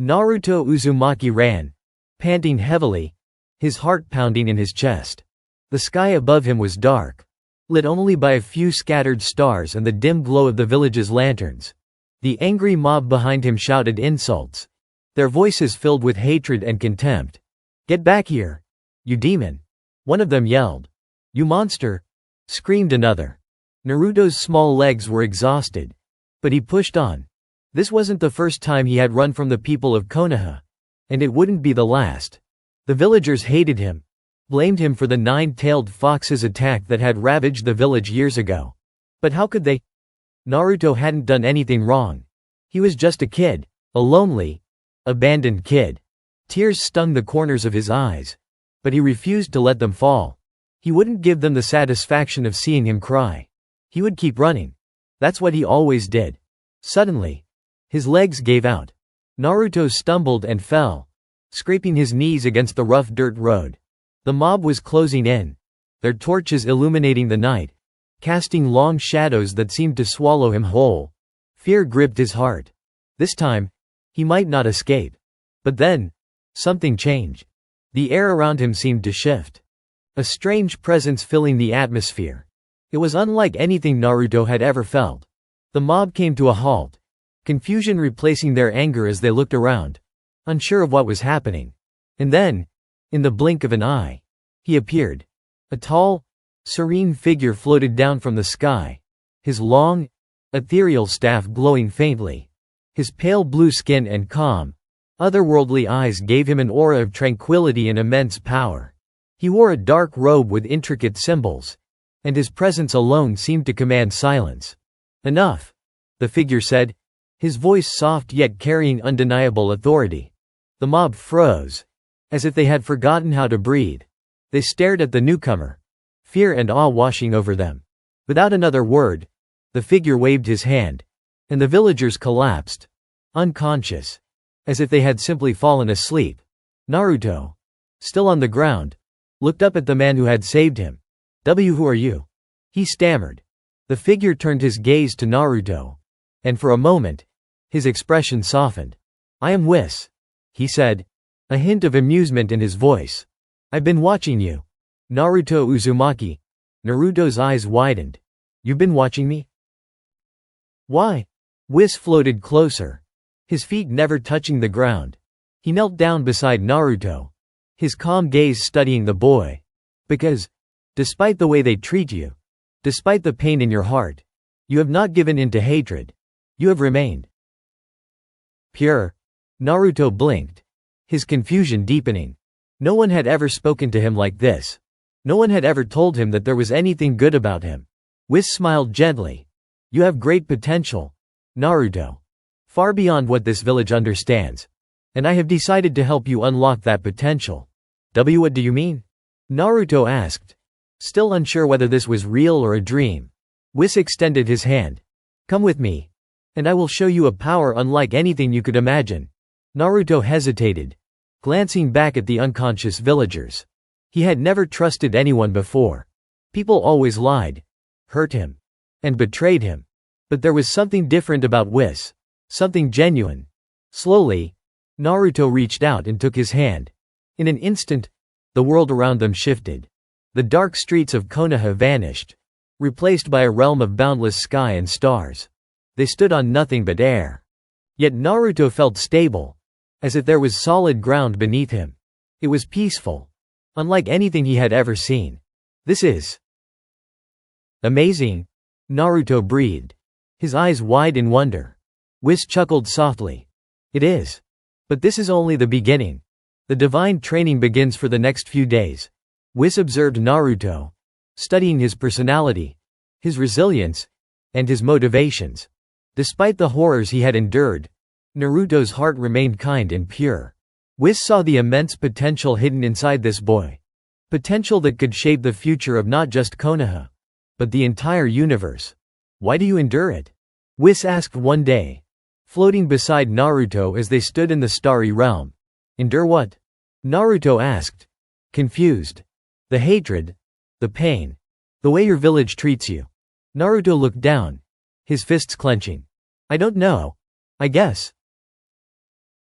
Naruto Uzumaki ran, panting heavily, his heart pounding in his chest. The sky above him was dark, lit only by a few scattered stars and the dim glow of the village's lanterns. The angry mob behind him shouted insults, their voices filled with hatred and contempt. "Get back here! You demon!" one of them yelled. "You monster!" screamed another. Naruto's small legs were exhausted, but he pushed on. This wasn't the first time he had run from the people of Konoha, and it wouldn't be the last. The villagers hated him, blamed him for the nine-tailed fox's attack that had ravaged the village years ago. But how could they? Naruto hadn't done anything wrong. He was just a kid, a lonely, abandoned kid. Tears stung the corners of his eyes, but he refused to let them fall. He wouldn't give them the satisfaction of seeing him cry. He would keep running. That's what he always did. Suddenly, his legs gave out. Naruto stumbled and fell, scraping his knees against the rough dirt road. The mob was closing in, their torches illuminating the night, casting long shadows that seemed to swallow him whole. Fear gripped his heart. This time, he might not escape. But then, something changed. The air around him seemed to shift. A strange presence filling the atmosphere. It was unlike anything Naruto had ever felt. The mob came to a halt, confusion replacing their anger as they looked around, unsure of what was happening. And then, in the blink of an eye, he appeared. A tall, serene figure floated down from the sky, his long, ethereal staff glowing faintly. His pale blue skin and calm, otherworldly eyes gave him an aura of tranquility and immense power. He wore a dark robe with intricate symbols, and his presence alone seemed to command silence. "Enough," the figure said, his voice soft yet carrying undeniable authority. The mob froze, as if they had forgotten how to breathe. They stared at the newcomer, fear and awe washing over them. Without another word, the figure waved his hand, and the villagers collapsed, unconscious, as if they had simply fallen asleep. Naruto, still on the ground, looked up at the man who had saved him. "Who are you?" he stammered. The figure turned his gaze to Naruto, and for a moment, his expression softened. "I am Whis," he said, a hint of amusement in his voice. "I've been watching you." Naruto Uzumaki. Naruto's eyes widened. "You've been watching me? Why?" Whis floated closer, his feet never touching the ground. He knelt down beside Naruto, his calm gaze studying the boy. "Because, despite the way they treat you, despite the pain in your heart, you have not given in to hatred. You have remained pure." Naruto blinked, his confusion deepening. No one had ever spoken to him like this. No one had ever told him that there was anything good about him. Whis smiled gently. "You have great potential, Naruto. Far beyond what this village understands. And I have decided to help you unlock that potential." What do you mean?" Naruto asked, still unsure whether this was real or a dream. Whis extended his hand. "Come with me, and I will show you a power unlike anything you could imagine." Naruto hesitated, glancing back at the unconscious villagers. He had never trusted anyone before. People always lied, hurt him, and betrayed him. But there was something different about Whis, something genuine. Slowly, Naruto reached out and took his hand. In an instant, the world around them shifted. The dark streets of Konoha vanished, replaced by a realm of boundless sky and stars. They stood on nothing but air. Yet Naruto felt stable, as if there was solid ground beneath him. It was peaceful, unlike anything he had ever seen. "This is amazing," Naruto breathed, his eyes wide in wonder. Whis chuckled softly. "It is. But this is only the beginning. The divine training begins for the next few days." Whis observed Naruto, studying his personality, his resilience, and his motivations. Despite the horrors he had endured, Naruto's heart remained kind and pure. Whis saw the immense potential hidden inside this boy. Potential that could shape the future of not just Konoha, but the entire universe. "Why do you endure it?" Whis asked one day, floating beside Naruto as they stood in the starry realm. "Endure what?" Naruto asked, confused. "The hatred, the pain, the way your village treats you." Naruto looked down, his fists clenching. "I don't know. I guess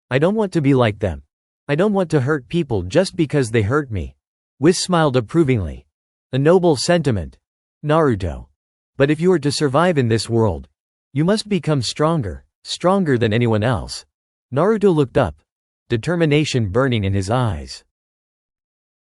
I don't want to be like them. I don't want to hurt people just because they hurt me. Whis smiled approvingly. A noble sentiment, Naruto. But if you are to survive in this world, you must become stronger, stronger than anyone else. Naruto looked up, determination burning in his eyes.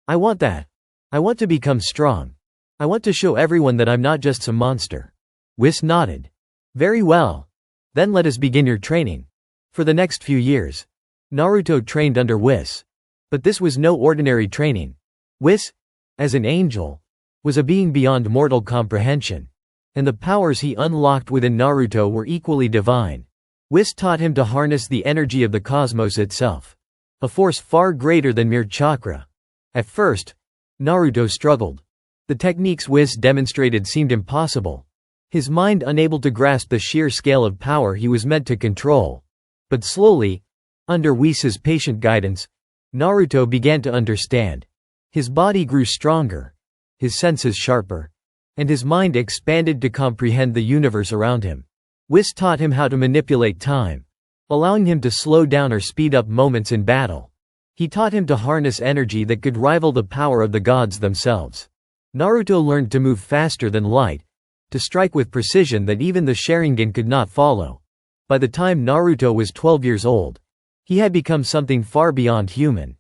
I want that. I want to become strong. I want to show everyone that I'm not just some monster. Whis nodded. Very well. Then let us begin your training. For the next few years, Naruto trained under Whis. But this was no ordinary training. Whis, as an angel, was a being beyond mortal comprehension. And the powers he unlocked within Naruto were equally divine. Whis taught him to harness the energy of the cosmos itself. A force far greater than mere chakra. At first, Naruto struggled. The techniques Whis demonstrated seemed impossible. His mind unable to grasp the sheer scale of power he was meant to control. But slowly, under Whis' patient guidance, Naruto began to understand. His body grew stronger, his senses sharper, and his mind expanded to comprehend the universe around him. Whis taught him how to manipulate time, allowing him to slow down or speed up moments in battle. He taught him to harness energy that could rival the power of the gods themselves. Naruto learned to move faster than light, to strike with precision that even the Sharingan could not follow. By the time Naruto was 12 years old, he had become something far beyond human.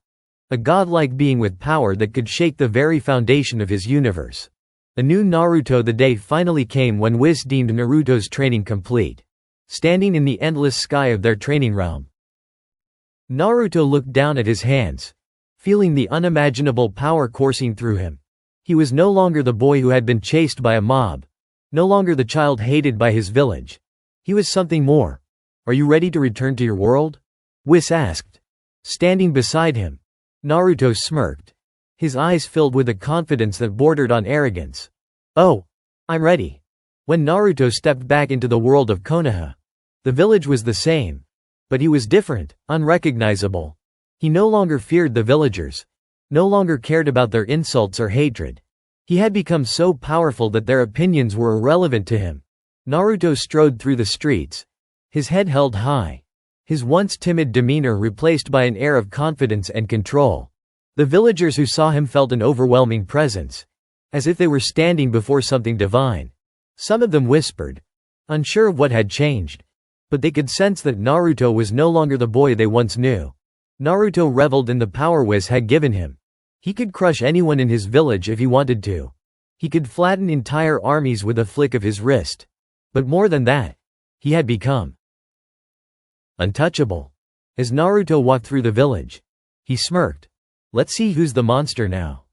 A godlike being with power that could shake the very foundation of his universe. A new Naruto. The day finally came when Whis deemed Naruto's training complete. Standing in the endless sky of their training realm, Naruto looked down at his hands, feeling the unimaginable power coursing through him. He was no longer the boy who had been chased by a mob. No longer the child hated by his village. He was something more. Are you ready to return to your world? Whis asked. Standing beside him, Naruto smirked. His eyes filled with a confidence that bordered on arrogance. Oh, I'm ready. When Naruto stepped back into the world of Konoha, the village was the same. But he was different, unrecognizable. He no longer feared the villagers. No longer cared about their insults or hatred. He had become so powerful that their opinions were irrelevant to him. Naruto strode through the streets, his head held high, his once timid demeanor replaced by an air of confidence and control. The villagers who saw him felt an overwhelming presence, as if they were standing before something divine. Some of them whispered, unsure of what had changed. But they could sense that Naruto was no longer the boy they once knew. Naruto reveled in the power Whis had given him. He could crush anyone in his village if he wanted to. He could flatten entire armies with a flick of his wrist. But more than that, he had become untouchable. As Naruto walked through the village, he smirked. Let's see who's the monster now.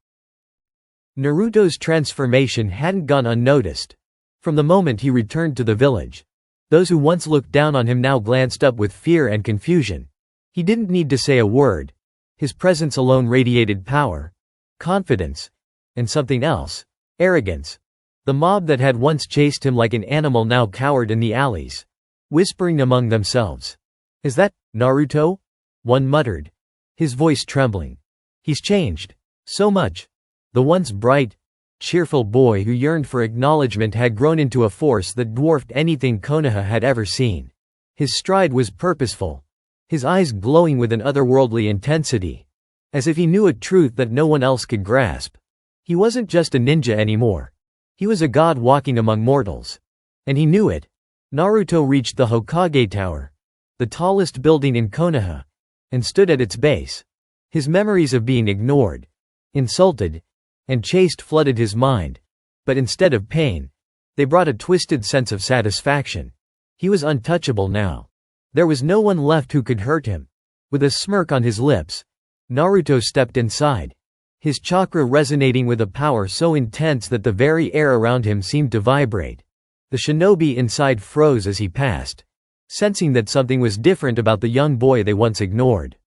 Naruto's transformation hadn't gone unnoticed. From the moment he returned to the village, those who once looked down on him now glanced up with fear and confusion. He didn't need to say a word. His presence alone radiated power, confidence, and something else, arrogance. The mob that had once chased him like an animal now cowered in the alleys, whispering among themselves. Is that Naruto? One muttered, his voice trembling. He's changed so much. The once bright, cheerful boy who yearned for acknowledgement had grown into a force that dwarfed anything Konoha had ever seen. His stride was purposeful, his eyes glowing with an otherworldly intensity, as if he knew a truth that no one else could grasp. He wasn't just a ninja anymore. He was a god walking among mortals. And he knew it. Naruto reached the Hokage Tower, the tallest building in Konoha, and stood at its base. His memories of being ignored, insulted, and chased flooded his mind. But instead of pain, they brought a twisted sense of satisfaction. He was untouchable now. There was no one left who could hurt him. With a smirk on his lips, Naruto stepped inside, his chakra resonating with a power so intense that the very air around him seemed to vibrate. The shinobi inside froze as he passed, sensing that something was different about the young boy they once ignored.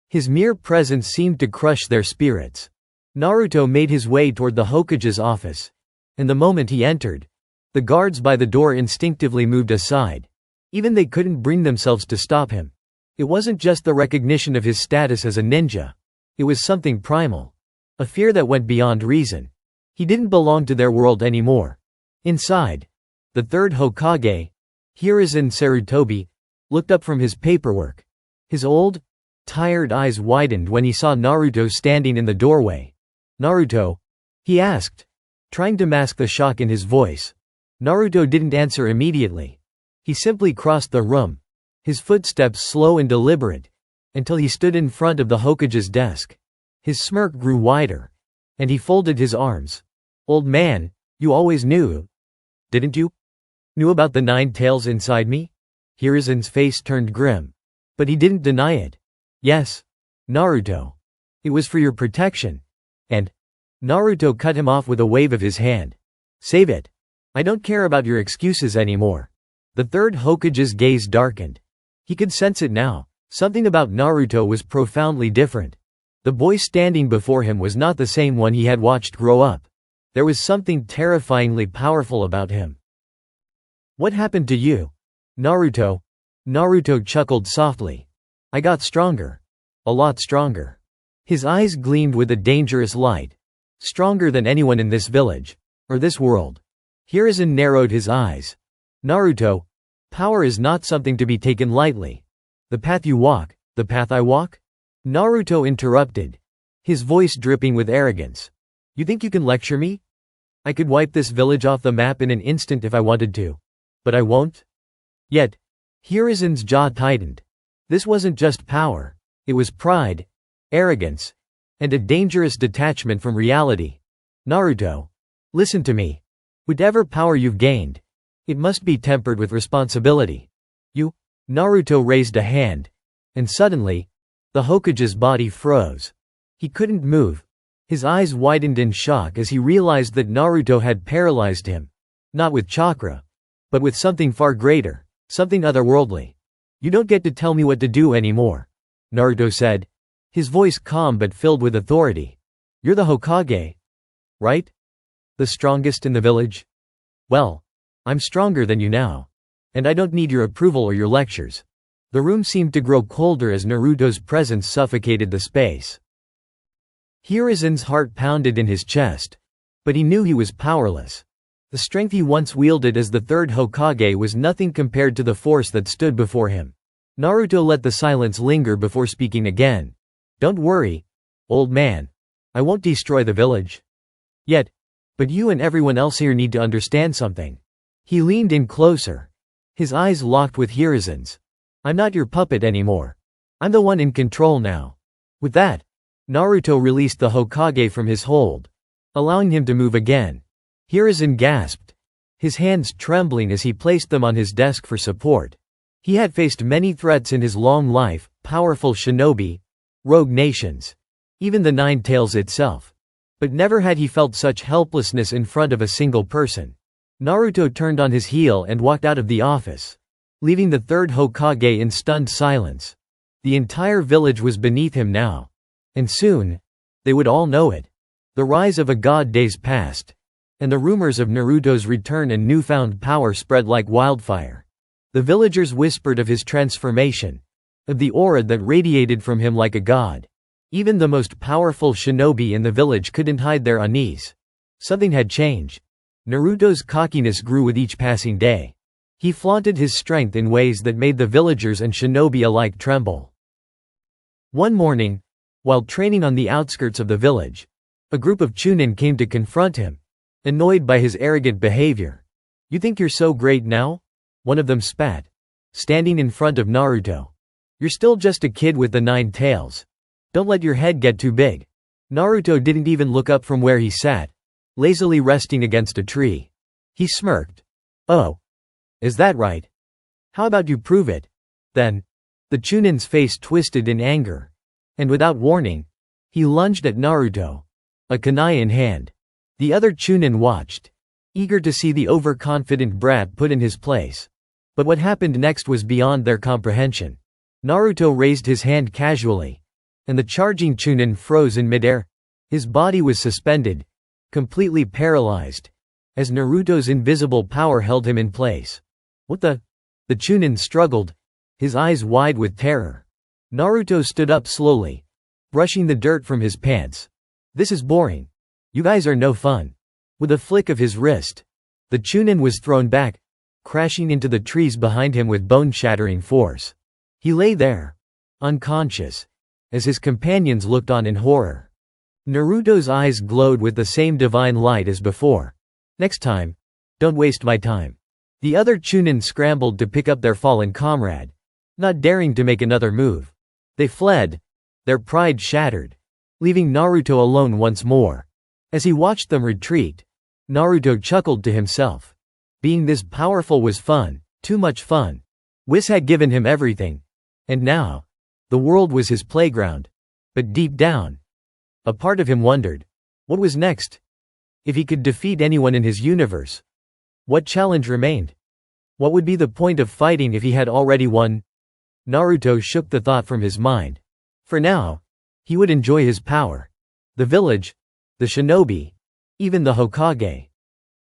His mere presence seemed to crush their spirits. Naruto made his way toward the Hokage's office, and the moment he entered, the guards by the door instinctively moved aside. Even they couldn't bring themselves to stop him. It wasn't just the recognition of his status as a ninja. It was something primal. A fear that went beyond reason. He didn't belong to their world anymore. Inside, the third Hokage, Hiruzen Sarutobi, looked up from his paperwork. His old, tired eyes widened when he saw Naruto standing in the doorway. "Naruto?" he asked, trying to mask the shock in his voice. Naruto didn't answer immediately. He simply crossed the room, his footsteps slow and deliberate, until he stood in front of the Hokage's desk. His smirk grew wider, and he folded his arms. "Old man, you always knew, didn't you? Knew about the 9 tails inside me?" Hiruzen's face turned grim, but he didn't deny it. "Yes, Naruto. It was for your protection." And Naruto cut him off with a wave of his hand. "Save it. I don't care about your excuses anymore." The third Hokage's gaze darkened. He could sense it now. Something about Naruto was profoundly different. The boy standing before him was not the same one he had watched grow up. There was something terrifyingly powerful about him. "What happened to you, Naruto?" Naruto chuckled softly. "I got stronger. A lot stronger." His eyes gleamed with a dangerous light. "Stronger than anyone in this village. Or this world." Hiruzen narrowed his eyes. "Naruto, power is not something to be taken lightly. The path you walk, the path I walk?" Naruto interrupted, his voice dripping with arrogance. "You think you can lecture me? I could wipe this village off the map in an instant if I wanted to. But I won't." Yet, Hiruzen's jaw tightened. This wasn't just power. It was pride, arrogance, and a dangerous detachment from reality. "Naruto, listen to me. Whatever power you've gained, it must be tempered with responsibility. You—" Naruto raised a hand, and suddenly, the Hokage's body froze. He couldn't move. His eyes widened in shock as he realized that Naruto had paralyzed him. Not with chakra, but with something far greater, something otherworldly. "You don't get to tell me what to do anymore," Naruto said, his voice calm but filled with authority. "You're the Hokage, right? The strongest in the village? Well, I'm stronger than you now. And I don't need your approval or your lectures." The room seemed to grow colder as Naruto's presence suffocated the space. Hiruzen's heart pounded in his chest. But he knew he was powerless. The strength he once wielded as the third Hokage was nothing compared to the force that stood before him. Naruto let the silence linger before speaking again. "Don't worry, old man. I won't destroy the village. Yet. But you and everyone else here need to understand something." He leaned in closer, his eyes locked with Hiruzen's. "I'm not your puppet anymore. I'm the one in control now." With that, Naruto released the Hokage from his hold, allowing him to move again. Hiruzen gasped, his hands trembling as he placed them on his desk for support. He had faced many threats in his long life, powerful shinobi, rogue nations, even the 9 tails itself. But never had he felt such helplessness in front of a single person. Naruto turned on his heel and walked out of the office, leaving the third Hokage in stunned silence. The entire village was beneath him now. And soon, they would all know it. The rise of a god days passed, and the rumors of Naruto's return and newfound power spread like wildfire. The villagers whispered of his transformation, of the aura that radiated from him like a god. Even the most powerful shinobi in the village couldn't hide their unease. Something had changed. Naruto's cockiness grew with each passing day. He flaunted his strength in ways that made the villagers and shinobi alike tremble. One morning, while training on the outskirts of the village, a group of Chunin came to confront him, annoyed by his arrogant behavior. "You think you're so great now?" one of them spat, standing in front of Naruto. "You're still just a kid with the 9 tails. Don't let your head get too big." Naruto didn't even look up from where he sat, lazily resting against a tree. He smirked. "Oh. Is that right? How about you prove it, then?" The Chunin's face twisted in anger, and without warning, he lunged at Naruto, a kunai in hand. The other Chunin watched, eager to see the overconfident brat put in his place. But what happened next was beyond their comprehension. Naruto raised his hand casually, and the charging Chunin froze in midair. His body was suspended, completely paralyzed, as Naruto's invisible power held him in place. "What the?" The Chunin struggled, his eyes wide with terror. Naruto stood up slowly, brushing the dirt from his pants. "This is boring. You guys are no fun." With a flick of his wrist, the Chunin was thrown back, crashing into the trees behind him with bone-shattering force. He lay there, unconscious, as his companions looked on in horror. Naruto's eyes glowed with the same divine light as before. "Next time, don't waste my time." The other Chunin scrambled to pick up their fallen comrade, not daring to make another move. They fled, their pride shattered, leaving Naruto alone once more. As he watched them retreat, Naruto chuckled to himself. Being this powerful was fun, too much fun. Whis had given him everything. And now, the world was his playground. But deep down, a part of him wondered, what was next? If he could defeat anyone in his universe, what challenge remained? What would be the point of fighting if he had already won? Naruto shook the thought from his mind. For now, he would enjoy his power. The village, the shinobi, even the Hokage.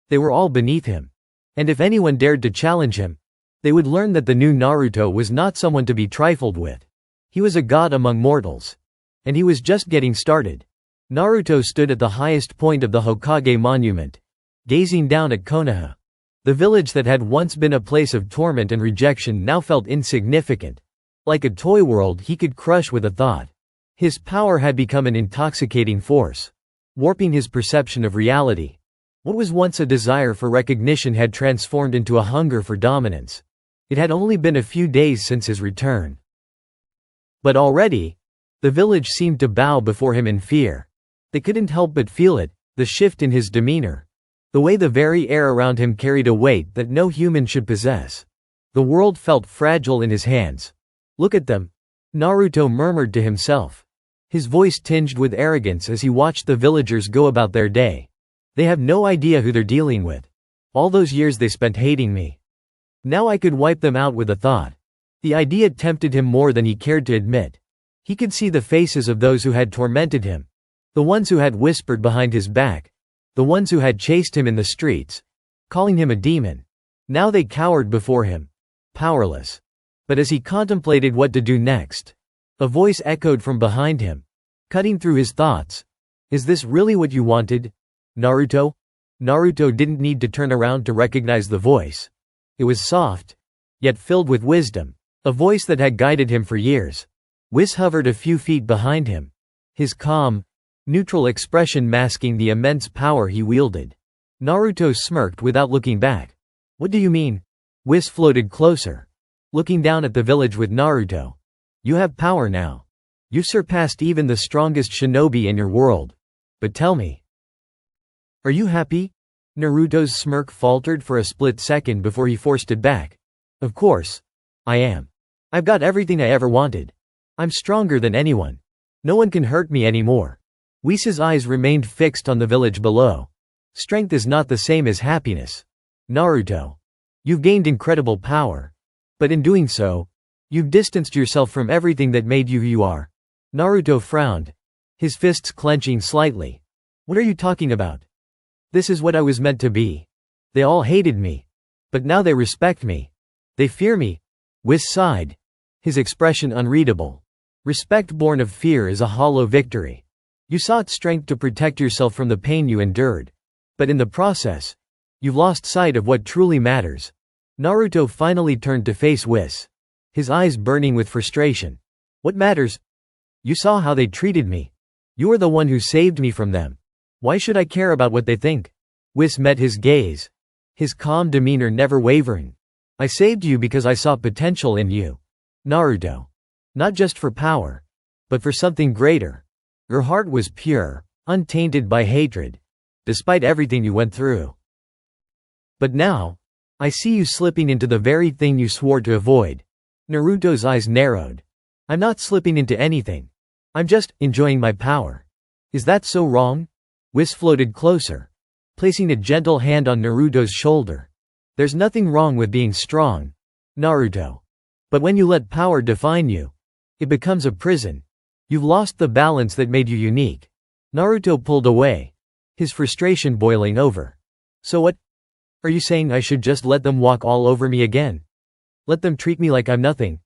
They were all beneath him. And if anyone dared to challenge him, they would learn that the new Naruto was not someone to be trifled with. He was a god among mortals. And he was just getting started. Naruto stood at the highest point of the Hokage monument, gazing down at Konoha. The village that had once been a place of torment and rejection now felt insignificant. Like a toy world he could crush with a thought. His power had become an intoxicating force, warping his perception of reality. What was once a desire for recognition had transformed into a hunger for dominance. It had only been a few days since his return. But already, the village seemed to bow before him in fear. They couldn't help but feel it, the shift in his demeanor. The way the very air around him carried a weight that no human should possess. The world felt fragile in his hands. "Look at them," Naruto murmured to himself. His voice tinged with arrogance as he watched the villagers go about their day. "They have no idea who they're dealing with. All those years they spent hating me. Now I could wipe them out with a thought." The idea tempted him more than he cared to admit. He could see the faces of those who had tormented him. The ones who had whispered behind his back. The ones who had chased him in the streets, calling him a demon. Now they cowered before him, powerless. But as he contemplated what to do next, a voice echoed from behind him, cutting through his thoughts. "Is this really what you wanted, Naruto?" Naruto didn't need to turn around to recognize the voice. It was soft, yet filled with wisdom, a voice that had guided him for years. Whis hovered a few feet behind him, his calm, neutral expression masking the immense power he wielded. Naruto smirked without looking back. "What do you mean?" Whis floated closer, looking down at the village with Naruto. "You have power now. You've surpassed even the strongest shinobi in your world. But tell me, are you happy?" Naruto's smirk faltered for a split second before he forced it back. "Of course, I am. I've got everything I ever wanted. I'm stronger than anyone. No one can hurt me anymore." Whis' eyes remained fixed on the village below. "Strength is not the same as happiness, Naruto. You've gained incredible power. But in doing so, you've distanced yourself from everything that made you who you are." Naruto frowned, his fists clenching slightly. "What are you talking about? This is what I was meant to be. They all hated me. But now they respect me. They fear me." Whis sighed, his expression unreadable. "Respect born of fear is a hollow victory. You sought strength to protect yourself from the pain you endured. But in the process, you've lost sight of what truly matters." Naruto finally turned to face Whis, his eyes burning with frustration. "What matters? You saw how they treated me. You are the one who saved me from them. Why should I care about what they think?" Whis met his gaze, his calm demeanor never wavering. "I saved you because I saw potential in you, Naruto. Not just for power, but for something greater. Your heart was pure, untainted by hatred, despite everything you went through. But now, I see you slipping into the very thing you swore to avoid." Naruto's eyes narrowed. "I'm not slipping into anything. I'm just enjoying my power. Is that so wrong?" Whis floated closer, placing a gentle hand on Naruto's shoulder. "There's nothing wrong with being strong, Naruto. But when you let power define you, it becomes a prison. You've lost the balance that made you unique." Naruto pulled away, his frustration boiling over. "So what? Are you saying I should just let them walk all over me again? Let them treat me like I'm nothing?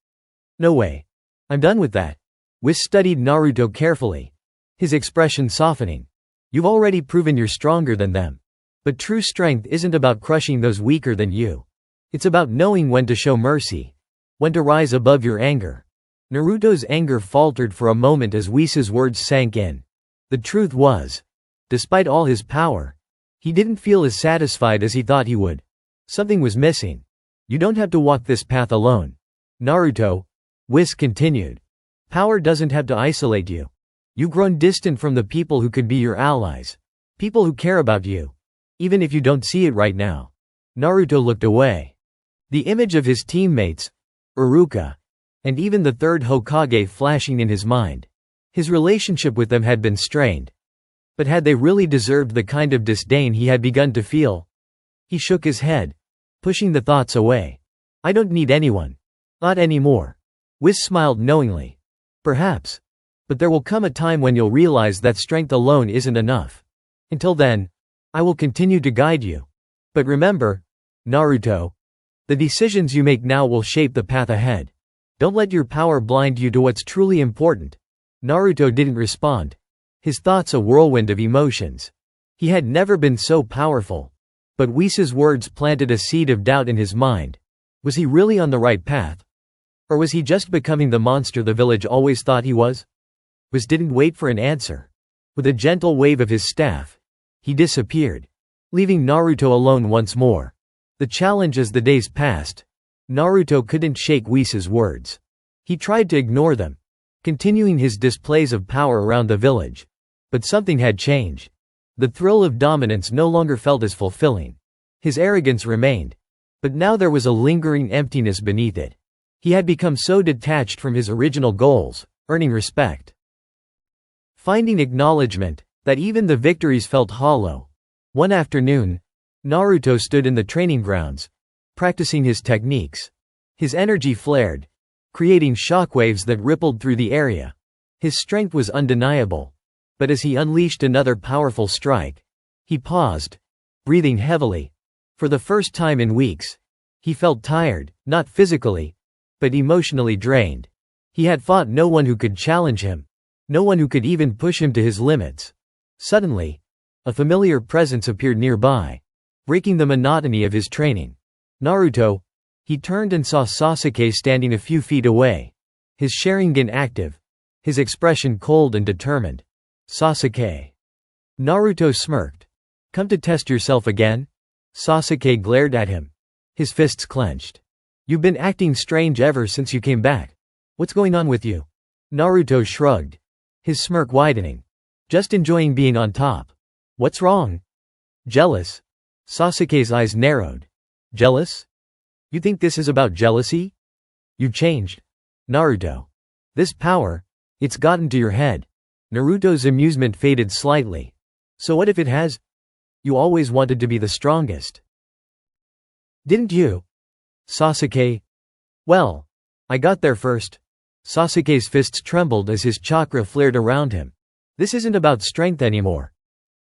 No way. I'm done with that." Whis studied Naruto carefully, his expression softening. "You've already proven you're stronger than them. But true strength isn't about crushing those weaker than you. It's about knowing when to show mercy, when to rise above your anger. Naruto's anger faltered for a moment as Whis' words sank in. The truth was, despite all his power, he didn't feel as satisfied as he thought he would. Something was missing. You don't have to walk this path alone, Naruto, Whis continued. Power doesn't have to isolate you. You've grown distant from the people who could be your allies. People who care about you. Even if you don't see it right now. Naruto looked away. The image of his teammates, Iruka, and even the third Hokage flashing in his mind. His relationship with them had been strained. But had they really deserved the kind of disdain he had begun to feel? He shook his head, pushing the thoughts away. I don't need anyone. Not anymore. Whis smiled knowingly. Perhaps. But there will come a time when you'll realize that strength alone isn't enough. Until then, I will continue to guide you. But remember, Naruto, the decisions you make now will shape the path ahead. Don't let your power blind you to what's truly important. Naruto didn't respond. His thoughts a whirlwind of emotions. He had never been so powerful. But Whis' words planted a seed of doubt in his mind. Was he really on the right path? Or was he just becoming the monster the village always thought he was? Whis didn't wait for an answer. With a gentle wave of his staff, he disappeared, leaving Naruto alone once more. The challenge as the days passed, Naruto couldn't shake Whis' words. He tried to ignore them, continuing his displays of power around the village. But something had changed. The thrill of dominance no longer felt as fulfilling. His arrogance remained. But now there was a lingering emptiness beneath it. He had become so detached from his original goals, earning respect, finding acknowledgement, that even the victories felt hollow. One afternoon, Naruto stood in the training grounds, practicing his techniques. His energy flared, creating shockwaves that rippled through the area. His strength was undeniable. But as he unleashed another powerful strike, he paused, breathing heavily. For the first time in weeks, he felt tired, not physically, but emotionally drained. He had fought no one who could challenge him. No one who could even push him to his limits. Suddenly, a familiar presence appeared nearby, breaking the monotony of his training. Naruto. He turned and saw Sasuke standing a few feet away. His Sharingan active. His expression cold and determined. Sasuke. Naruto smirked. Come to test yourself again? Sasuke glared at him. His fists clenched. You've been acting strange ever since you came back. What's going on with you? Naruto shrugged, his smirk widening. Just enjoying being on top. What's wrong? Jealous? Sasuke's eyes narrowed. Jealous? You think this is about jealousy? You changed. Naruto. This power, it's gotten to your head. Naruto's amusement faded slightly. So what if it has? You always wanted to be the strongest. Didn't you? Sasuke. Well, I got there first. Sasuke's fists trembled as his chakra flared around him. This isn't about strength anymore.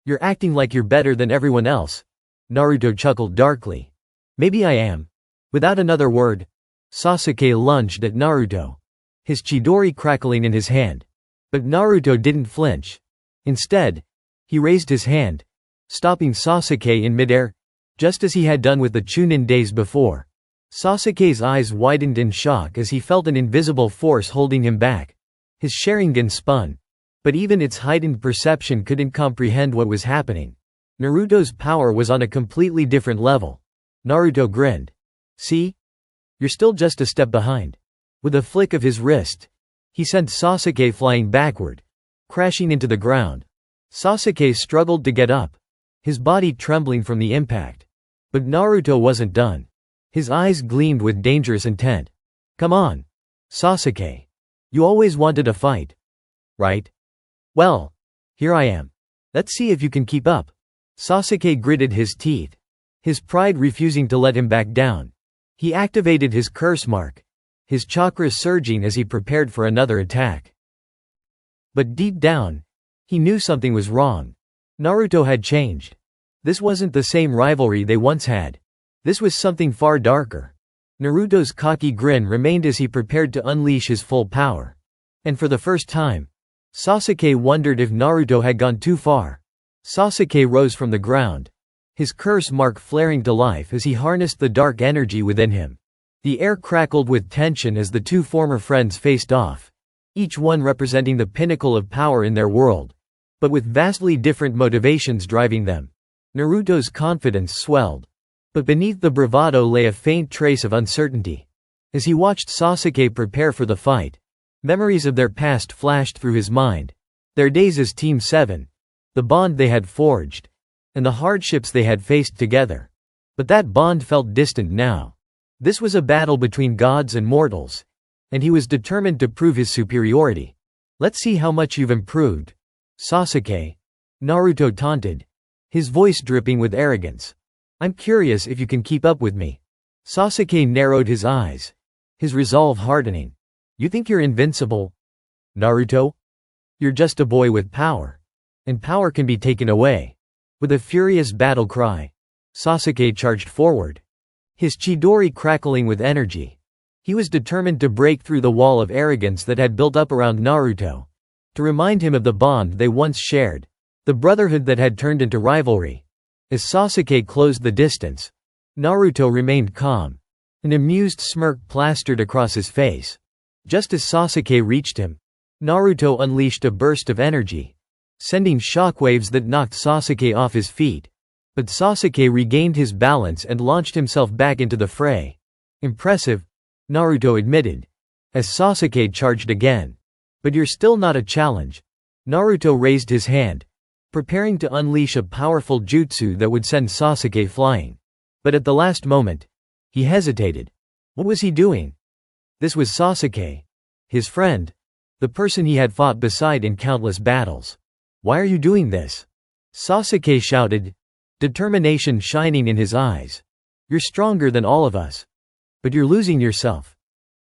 You're acting like you're better than everyone else. Naruto chuckled darkly. Maybe I am. Without another word, Sasuke lunged at Naruto, his Chidori crackling in his hand. But Naruto didn't flinch. Instead, he raised his hand, stopping Sasuke in midair, just as he had done with the Chunin days before. Sasuke's eyes widened in shock as he felt an invisible force holding him back. His Sharingan spun, but even its heightened perception couldn't comprehend what was happening. Naruto's power was on a completely different level. Naruto grinned. See? You're still just a step behind. With a flick of his wrist, he sent Sasuke flying backward, crashing into the ground. Sasuke struggled to get up, his body trembling from the impact. But Naruto wasn't done. His eyes gleamed with dangerous intent. Come on, Sasuke. You always wanted a fight, right? Well, here I am. Let's see if you can keep up. Sasuke gritted his teeth, his pride refusing to let him back down. He activated his curse mark, his chakra surging as he prepared for another attack. But deep down, he knew something was wrong. Naruto had changed. This wasn't the same rivalry they once had. This was something far darker. Naruto's cocky grin remained as he prepared to unleash his full power. And for the first time, Sasuke wondered if Naruto had gone too far. Sasuke rose from the ground, his curse mark flaring to life as he harnessed the dark energy within him. The air crackled with tension as the two former friends faced off, each one representing the pinnacle of power in their world, but with vastly different motivations driving them. Naruto's confidence swelled, but beneath the bravado lay a faint trace of uncertainty. As he watched Sasuke prepare for the fight, memories of their past flashed through his mind. Their days as Team 7, the bond they had forged, and the hardships they had faced together. But that bond felt distant now. This was a battle between gods and mortals, and he was determined to prove his superiority. "Let's see how much you've improved, Sasuke," Naruto taunted, his voice dripping with arrogance. "I'm curious if you can keep up with me." Sasuke narrowed his eyes, his resolve hardening. "You think you're invincible, Naruto? You're just a boy with power, and power can be taken away." With a furious battle cry, Sasuke charged forward, his Chidori crackling with energy. He was determined to break through the wall of arrogance that had built up around Naruto, to remind him of the bond they once shared, the brotherhood that had turned into rivalry. As Sasuke closed the distance, Naruto remained calm, an amused smirk plastered across his face. Just as Sasuke reached him, Naruto unleashed a burst of energy, sending shockwaves that knocked Sasuke off his feet. But Sasuke regained his balance and launched himself back into the fray. "Impressive," Naruto admitted, as Sasuke charged again. "But you're still not a challenge." Naruto raised his hand, preparing to unleash a powerful jutsu that would send Sasuke flying. But at the last moment, he hesitated. What was he doing? This was Sasuke, his friend, the person he had fought beside in countless battles. "Why are you doing this?" Sasuke shouted, determination shining in his eyes. "You're stronger than all of us. But you're losing yourself.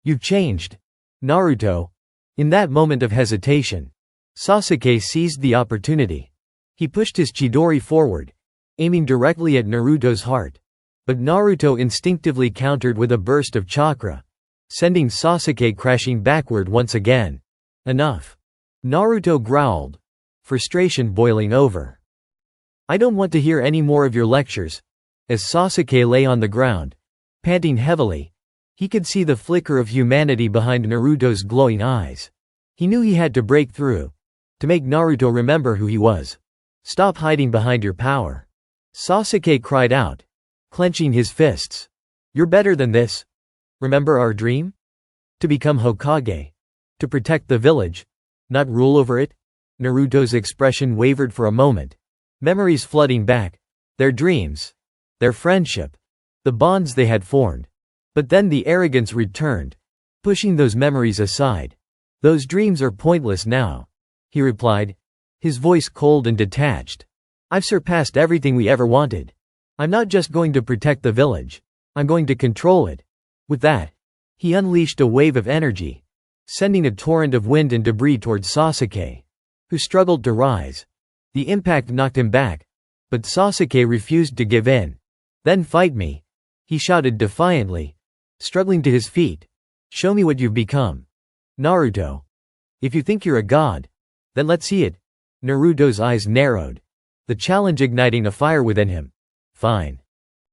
You've changed, Naruto." In that moment of hesitation, Sasuke seized the opportunity. He pushed his Chidori forward, aiming directly at Naruto's heart. But Naruto instinctively countered with a burst of chakra, sending Sasuke crashing backward once again. "Enough," Naruto growled, frustration boiling over. "I don't want to hear any more of your lectures." As Sasuke lay on the ground, panting heavily, he could see the flicker of humanity behind Naruto's glowing eyes. He knew he had to break through, to make Naruto remember who he was. "Stop hiding behind your power," Sasuke cried out, clenching his fists. "You're better than this. Remember our dream? To become Hokage. To protect the village, not rule over it?" Naruto's expression wavered for a moment, memories flooding back. Their dreams, their friendship, the bonds they had formed. But then the arrogance returned, pushing those memories aside. "Those dreams are pointless now," he replied, his voice cold and detached. "I've surpassed everything we ever wanted. I'm not just going to protect the village. I'm going to control it." With that, he unleashed a wave of energy, sending a torrent of wind and debris towards Sasuke, who struggled to rise. The impact knocked him back, but Sasuke refused to give in. "Then fight me," he shouted defiantly, struggling to his feet. "Show me what you've become, Naruto. If you think you're a god, then let's see it." Naruto's eyes narrowed, the challenge igniting a fire within him. "Fine.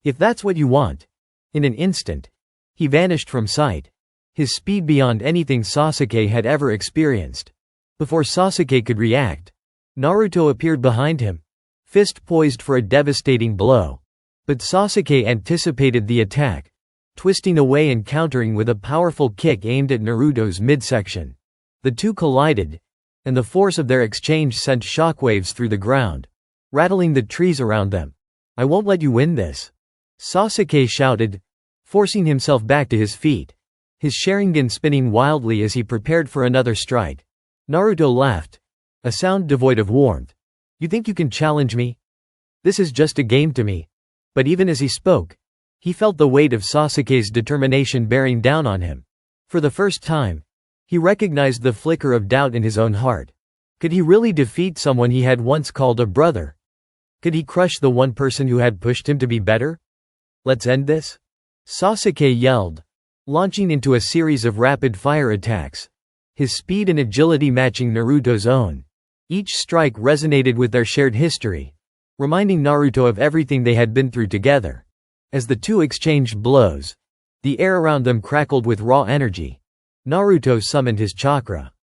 If that's what you want." In an instant, he vanished from sight, his speed beyond anything Sasuke had ever experienced. Before Sasuke could react, Naruto appeared behind him, fist poised for a devastating blow. But Sasuke anticipated the attack, twisting away and countering with a powerful kick aimed at Naruto's midsection. The two collided, and the force of their exchange sent shockwaves through the ground, rattling the trees around them. "I won't let you win this," Sasuke shouted, forcing himself back to his feet, his Sharingan spinning wildly as he prepared for another strike. Naruto laughed, a sound devoid of warmth. "You think you can challenge me? This is just a game to me." But even as he spoke, he felt the weight of Sasuke's determination bearing down on him. For the first time, he recognized the flicker of doubt in his own heart. Could he really defeat someone he had once called a brother? Could he crush the one person who had pushed him to be better? "Let's end this," Sasuke yelled, launching into a series of rapid-fire attacks, his speed and agility matching Naruto's own. Each strike resonated with their shared history, reminding Naruto of everything they had been through together. As the two exchanged blows, The air around them crackled with raw energy. Naruto summoned his chakra,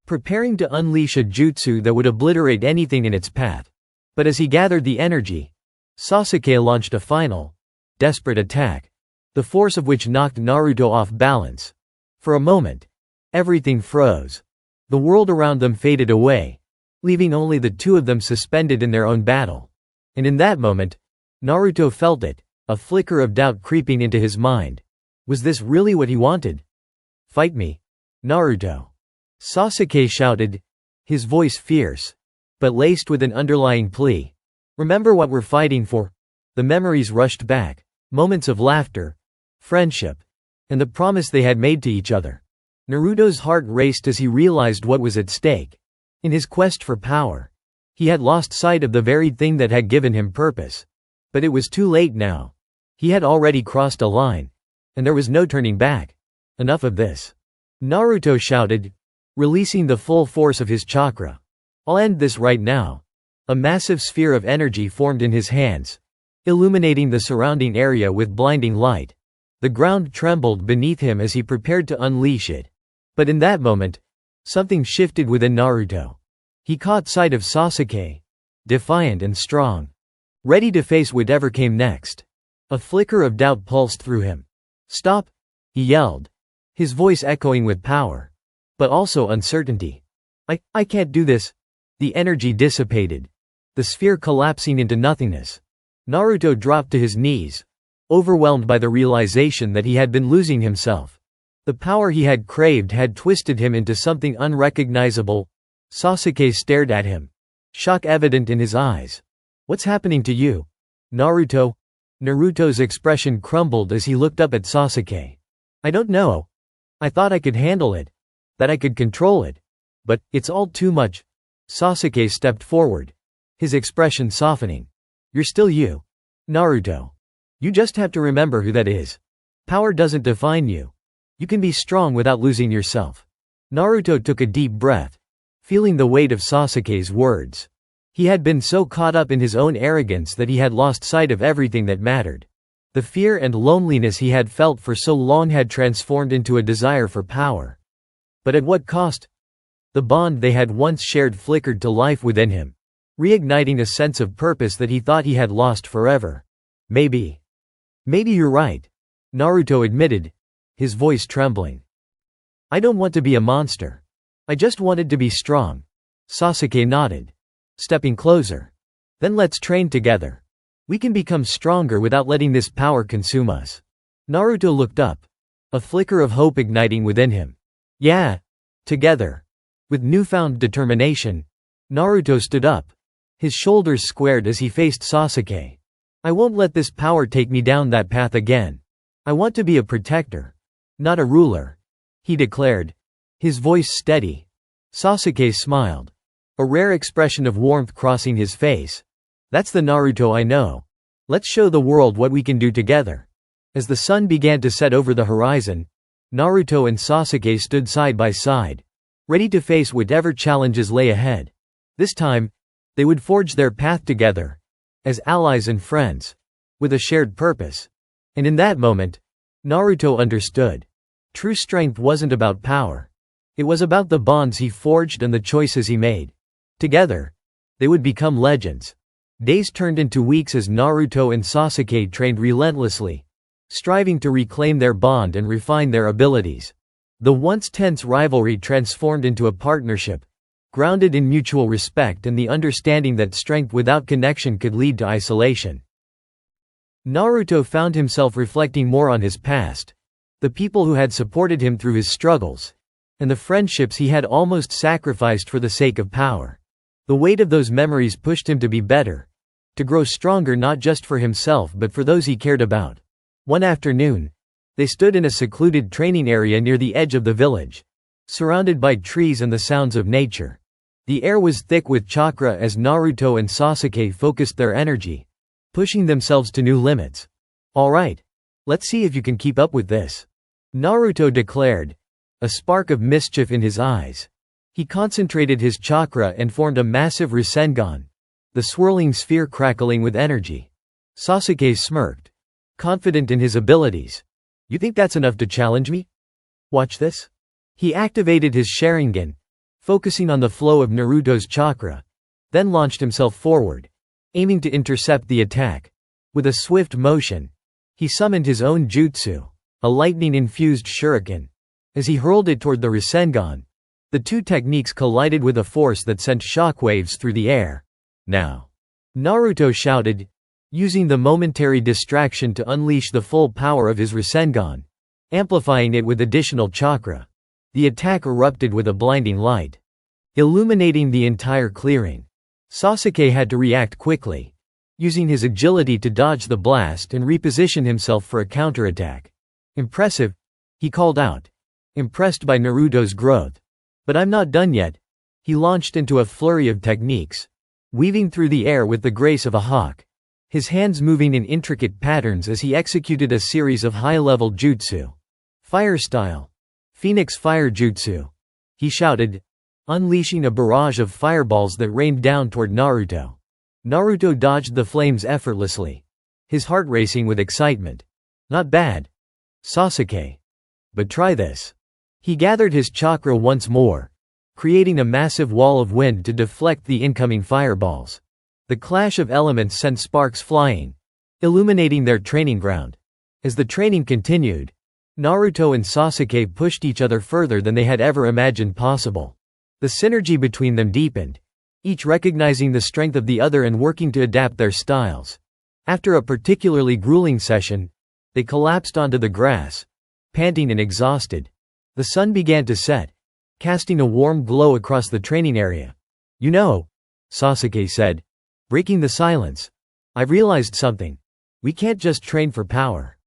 preparing to unleash a jutsu that would obliterate anything in its path. But as he gathered the energy, Sasuke launched a final, desperate attack, the force of which knocked Naruto off balance. For a moment, everything froze. The world around them faded away, leaving only the two of them suspended in their own battle. And in that moment, Naruto felt it, a flicker of doubt creeping into his mind. Was this really what he wanted? Fight me, Naruto. Sasuke shouted, his voice fierce, but laced with an underlying plea. Remember what we're fighting for? The memories rushed back, moments of laughter, friendship, and the promise they had made to each other. Naruto's heart raced as he realized what was at stake. In his quest for power, he had lost sight of the very thing that had given him purpose. But it was too late now. He had already crossed a line, and there was no turning back. Enough of this, Naruto shouted, releasing the full force of his chakra. I'll end this right now. A massive sphere of energy formed in his hands, illuminating the surrounding area with blinding light. The ground trembled beneath him as he prepared to unleash it. But in that moment, something shifted within Naruto. He caught sight of Sasuke, defiant and strong, ready to face whatever came next. A flicker of doubt pulsed through him. Stop, he yelled, his voice echoing with power, but also uncertainty. I can't do this. The energy dissipated, the sphere collapsing into nothingness. Naruto dropped to his knees, overwhelmed by the realization that he had been losing himself. The power he had craved had twisted him into something unrecognizable. Sasuke stared at him, shock evident in his eyes. What's happening to you, Naruto? Naruto's expression crumbled as he looked up at Sasuke. I don't know. I thought I could handle it, that I could control it. But it's all too much. Sasuke stepped forward, his expression softening. You're still you, Naruto. You just have to remember who that is. Power doesn't define you. You can be strong without losing yourself. Naruto took a deep breath, feeling the weight of Sasuke's words. He had been so caught up in his own arrogance that he had lost sight of everything that mattered. The fear and loneliness he had felt for so long had transformed into a desire for power. But at what cost? The bond they had once shared flickered to life within him, reigniting a sense of purpose that he thought he had lost forever. Maybe you're right, Naruto admitted, his voice trembling. I don't want to be a monster. I just wanted to be strong. Sasuke nodded, stepping closer. Then let's train together. We can become stronger without letting this power consume us. Naruto looked up, a flicker of hope igniting within him. Yeah, together. With newfound determination, Naruto stood up, his shoulders squared as he faced Sasuke. I won't let this power take me down that path again. I want to be a protector, not a ruler, he declared, his voice steady. Sasuke smiled, a rare expression of warmth crossing his face. That's the Naruto I know. Let's show the world what we can do together. As the sun began to set over the horizon, Naruto and Sasuke stood side by side, ready to face whatever challenges lay ahead. This time, they would forge their path together, as allies and friends, with a shared purpose. And in that moment, Naruto understood. True strength wasn't about power. It was about the bonds he forged and the choices he made. Together, they would become legends. Days turned into weeks as Naruto and Sasuke trained relentlessly, striving to reclaim their bond and refine their abilities. The once tense rivalry transformed into a partnership, grounded in mutual respect and the understanding that strength without connection could lead to isolation. Naruto found himself reflecting more on his past, the people who had supported him through his struggles, and the friendships he had almost sacrificed for the sake of power. The weight of those memories pushed him to be better, to grow stronger not just for himself but for those he cared about. One afternoon, they stood in a secluded training area near the edge of the village, surrounded by trees and the sounds of nature. The air was thick with chakra as Naruto and Sasuke focused their energy, pushing themselves to new limits. All right, let's see if you can keep up with this, Naruto declared, a spark of mischief in his eyes. He concentrated his chakra and formed a massive Rasengan, the swirling sphere crackling with energy. Sasuke smirked, confident in his abilities. You think that's enough to challenge me? Watch this. He activated his Sharingan, focusing on the flow of Naruto's chakra, then launched himself forward, aiming to intercept the attack. With a swift motion, he summoned his own jutsu, a lightning-infused shuriken. As he hurled it toward the Rasengan, the two techniques collided with a force that sent shockwaves through the air. Now, Naruto shouted, using the momentary distraction to unleash the full power of his Rasengan, amplifying it with additional chakra. The attack erupted with a blinding light, illuminating the entire clearing. Sasuke had to react quickly, using his agility to dodge the blast and reposition himself for a counterattack. Impressive, he called out, impressed by Naruto's growth. But I'm not done yet. He launched into a flurry of techniques, weaving through the air with the grace of a hawk, his hands moving in intricate patterns as he executed a series of high-level jutsu. Fire style. Phoenix Fire Jutsu, he shouted, unleashing a barrage of fireballs that rained down toward Naruto. Naruto dodged the flames effortlessly, his heart racing with excitement. Not bad, Sasuke. But try this. He gathered his chakra once more, creating a massive wall of wind to deflect the incoming fireballs. The clash of elements sent sparks flying, illuminating their training ground. As the training continued, Naruto and Sasuke pushed each other further than they had ever imagined possible. The synergy between them deepened, each recognizing the strength of the other and working to adapt their styles. After a particularly grueling session, they collapsed onto the grass, panting and exhausted. The sun began to set, casting a warm glow across the training area. You know, Sasuke said, breaking the silence, I've realized something. We can't just train for power.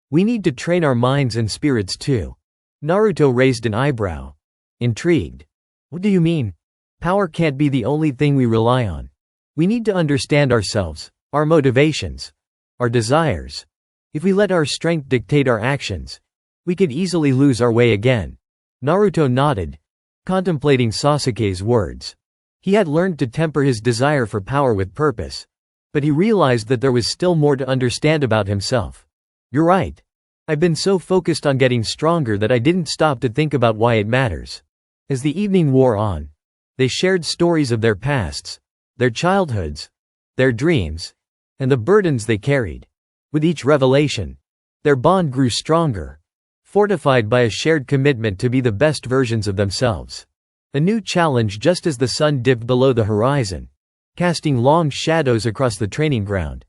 We need to train our minds and spirits too. Naruto raised an eyebrow, intrigued. What do you mean? Power can't be the only thing we rely on. We need to understand ourselves, our motivations, our desires. If we let our strength dictate our actions, we could easily lose our way again. Naruto nodded, contemplating Sasuke's words. He had learned to temper his desire for power with purpose, but he realized that there was still more to understand about himself. You're right. I've been so focused on getting stronger that I didn't stop to think about why it matters. As the evening wore on, they shared stories of their pasts, their childhoods, their dreams, and the burdens they carried. With each revelation, their bond grew stronger, fortified by a shared commitment to be the best versions of themselves. A new challenge just as the sun dipped below the horizon, casting long shadows across the training ground.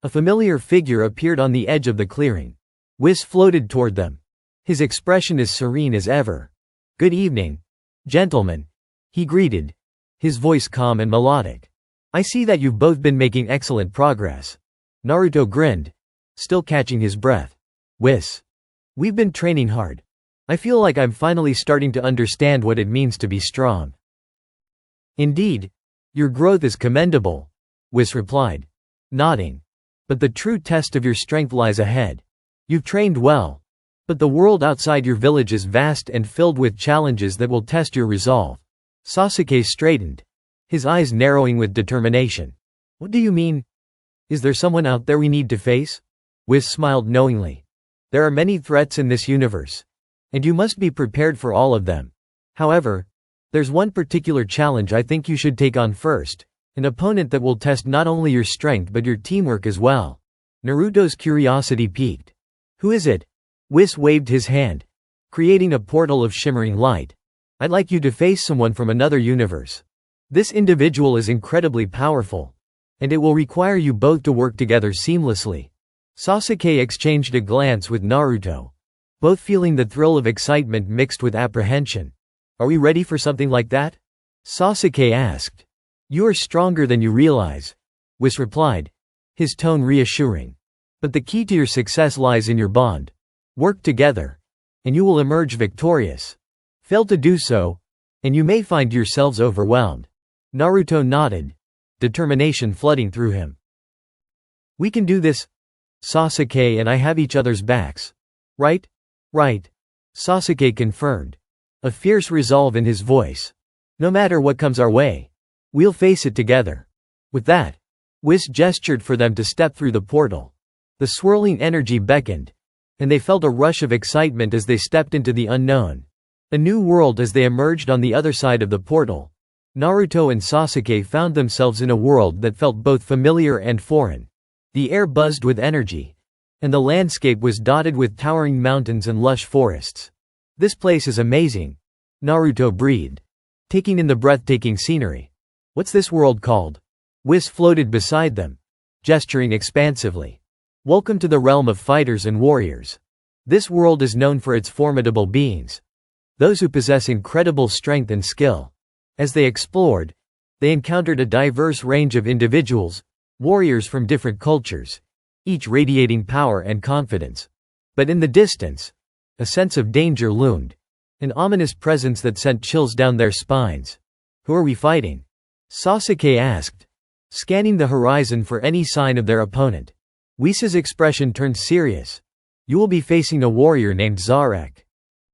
A familiar figure appeared on the edge of the clearing. Whis floated toward them, his expression as serene as ever. Good evening, gentlemen, he greeted, his voice calm and melodic. I see that you've both been making excellent progress. Naruto grinned, still catching his breath. Whis, we've been training hard. I feel like I'm finally starting to understand what it means to be strong. Indeed, your growth is commendable, Whis replied, nodding. But the true test of your strength lies ahead. You've trained well, but the world outside your village is vast and filled with challenges that will test your resolve. Sasuke straightened, his eyes narrowing with determination. What do you mean? Is there someone out there we need to face? Whis smiled knowingly. There are many threats in this universe, and you must be prepared for all of them. However, there's one particular challenge I think you should take on first, an opponent that will test not only your strength but your teamwork as well. Naruto's curiosity piqued. Who is it? Whis waved his hand, creating a portal of shimmering light. I'd like you to face someone from another universe. This individual is incredibly powerful, and it will require you both to work together seamlessly. Sasuke exchanged a glance with Naruto, both feeling the thrill of excitement mixed with apprehension. Are we ready for something like that? Sasuke asked. You are stronger than you realize, Whis replied, his tone reassuring. But the key to your success lies in your bond. Work together, and you will emerge victorious. Fail to do so, and you may find yourselves overwhelmed. Naruto nodded, determination flooding through him. We can do this. Sasuke and I have each other's backs. Right? Right. Sasuke confirmed, a fierce resolve in his voice. No matter what comes our way, we'll face it together. With that, Whis gestured for them to step through the portal. The swirling energy beckoned, and they felt a rush of excitement as they stepped into the unknown. A new world as they emerged on the other side of the portal. Naruto and Sasuke found themselves in a world that felt both familiar and foreign. The air buzzed with energy, and the landscape was dotted with towering mountains and lush forests. "This place is amazing," Naruto breathed, taking in the breathtaking scenery. "What's this world called?" Whis floated beside them, gesturing expansively. "Welcome to the realm of fighters and warriors. This world is known for its formidable beings, those who possess incredible strength and skill." As they explored, they encountered a diverse range of individuals, warriors from different cultures, each radiating power and confidence. But in the distance, a sense of danger loomed, an ominous presence that sent chills down their spines. "Who are we fighting?" Sasuke asked, scanning the horizon for any sign of their opponent. Whis' expression turned serious. "You will be facing a warrior named Zarak.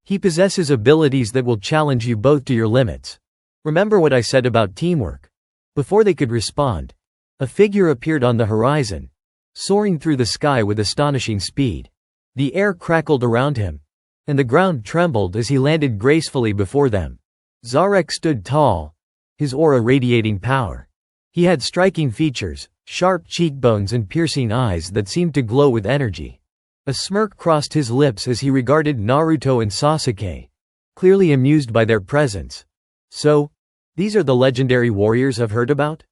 He possesses abilities that will challenge you both to your limits. Remember what I said about teamwork?" Before they could respond, a figure appeared on the horizon, soaring through the sky with astonishing speed. The air crackled around him, and the ground trembled as he landed gracefully before them. Zarak stood tall, his aura radiating power. He had striking features, sharp cheekbones and piercing eyes that seemed to glow with energy. A smirk crossed his lips as he regarded Naruto and Sasuke, clearly amused by their presence. "So, these are the legendary warriors I've heard about?"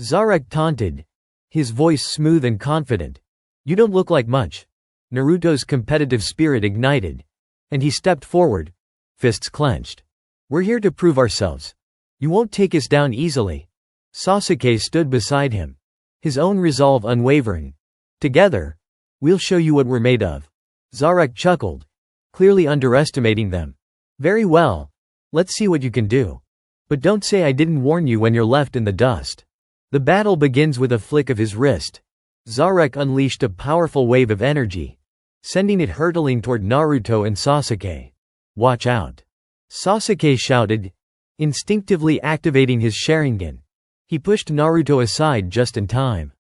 Zarak taunted, his voice smooth and confident. "You don't look like much." Naruto's competitive spirit ignited, and he stepped forward, fists clenched. "We're here to prove ourselves. You won't take us down easily." Sasuke stood beside him, his own resolve unwavering. "Together, we'll show you what we're made of." Zarak chuckled, clearly underestimating them. "Very well. Let's see what you can do. But don't say I didn't warn you when you're left in the dust." The battle begins with a flick of his wrist. Zarak unleashed a powerful wave of energy, sending it hurtling toward Naruto and Sasuke. "Watch out!" Sasuke shouted, instinctively activating his Sharingan. He pushed Naruto aside just in time.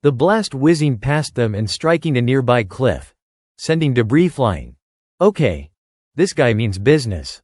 The blast whizzing past them and striking a nearby cliff, sending debris flying. "Okay. This guy means business,"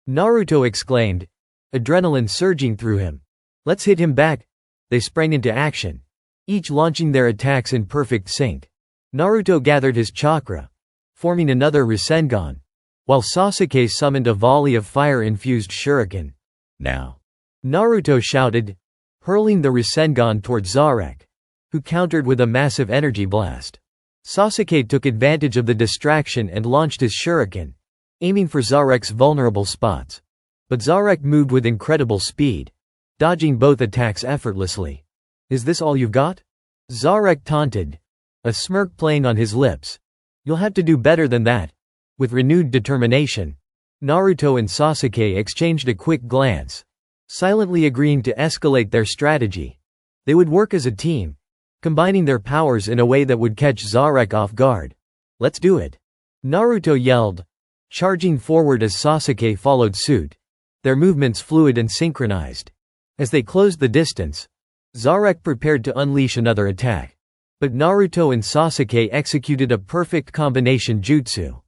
Naruto exclaimed, adrenaline surging through him. "Let's hit him back." They sprang into action, each launching their attacks in perfect sync. Naruto gathered his chakra, forming another Rasengan, while Sasuke summoned a volley of fire-infused shuriken. "Now!" Naruto shouted, hurling the Rasengan toward Zarak, who countered with a massive energy blast. Sasuke took advantage of the distraction and launched his shuriken, aiming for Zarak's vulnerable spots. But Zarak moved with incredible speed, dodging both attacks effortlessly. "Is this all you've got?" Zarak taunted, a smirk playing on his lips. "You'll have to do better than that." With renewed determination, Naruto and Sasuke exchanged a quick glance, silently agreeing to escalate their strategy. They would work as a team, combining their powers in a way that would catch Zarak off guard. "Let's do it!" Naruto yelled, charging forward as Sasuke followed suit, their movements fluid and synchronized. As they closed the distance, Zarak prepared to unleash another attack. But Naruto and Sasuke executed a perfect combination jutsu,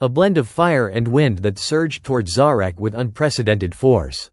a blend of fire and wind that surged toward Zarak with unprecedented force.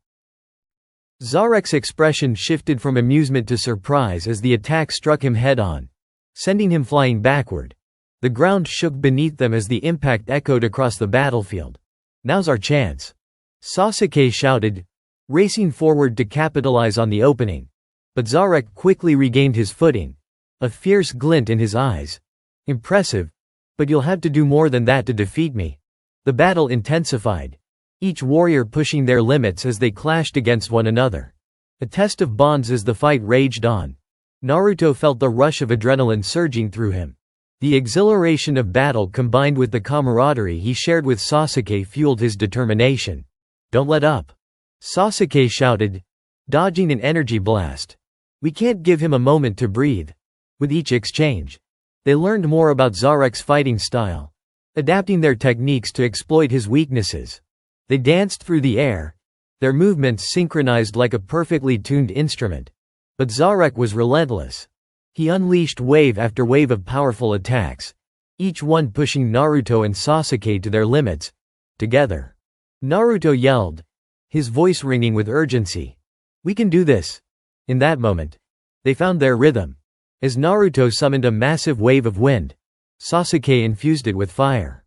Zarak's expression shifted from amusement to surprise as the attack struck him head-on, sending him flying backward. The ground shook beneath them as the impact echoed across the battlefield. "Now's our chance," Sasuke shouted, racing forward to capitalize on the opening. But Zarak quickly regained his footing, a fierce glint in his eyes. "Impressive, but you'll have to do more than that to defeat me." The battle intensified, each warrior pushing their limits as they clashed against one another. A test of bonds as the fight raged on. Naruto felt the rush of adrenaline surging through him. The exhilaration of battle combined with the camaraderie he shared with Sasuke fueled his determination. "Don't let up," Sasuke shouted, dodging an energy blast. "We can't give him a moment to breathe." With each exchange, they learned more about Zarak's fighting style, adapting their techniques to exploit his weaknesses. They danced through the air, their movements synchronized like a perfectly tuned instrument. But Zarak was relentless. He unleashed wave after wave of powerful attacks, each one pushing Naruto and Sasuke to their limits. Together. Naruto yelled, his voice ringing with urgency. "We can do this!" In that moment, they found their rhythm. As Naruto summoned a massive wave of wind, Sasuke infused it with fire,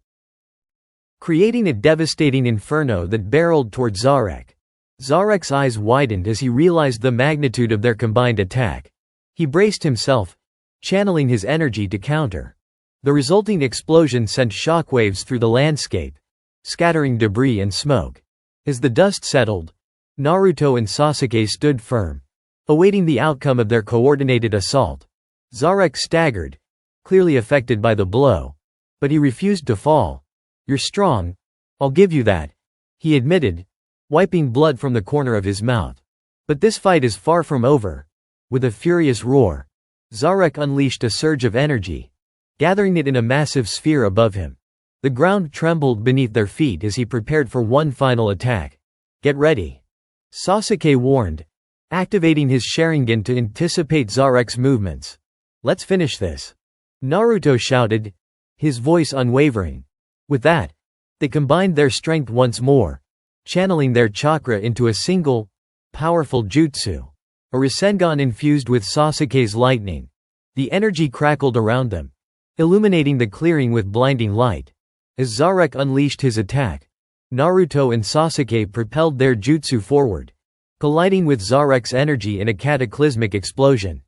creating a devastating inferno that barreled toward Zarak. Zarak's eyes widened as he realized the magnitude of their combined attack. He braced himself, channeling his energy to counter. The resulting explosion sent shockwaves through the landscape, scattering debris and smoke. As the dust settled, Naruto and Sasuke stood firm, awaiting the outcome of their coordinated assault. Zarak staggered, clearly affected by the blow. But he refused to fall. "You're strong. I'll give you that," he admitted, wiping blood from the corner of his mouth. "But this fight is far from over." With a furious roar, Zarak unleashed a surge of energy, gathering it in a massive sphere above him. The ground trembled beneath their feet as he prepared for one final attack. "Get ready," Sasuke warned, activating his Sharingan to anticipate Zarak's movements. "Let's finish this," Naruto shouted, his voice unwavering. With that, they combined their strength once more, channeling their chakra into a single, powerful jutsu. A Rasengan infused with Sasuke's lightning. The energy crackled around them, illuminating the clearing with blinding light. As Zarak unleashed his attack, Naruto and Sasuke propelled their jutsu forward, colliding with Zarak's energy in a cataclysmic explosion.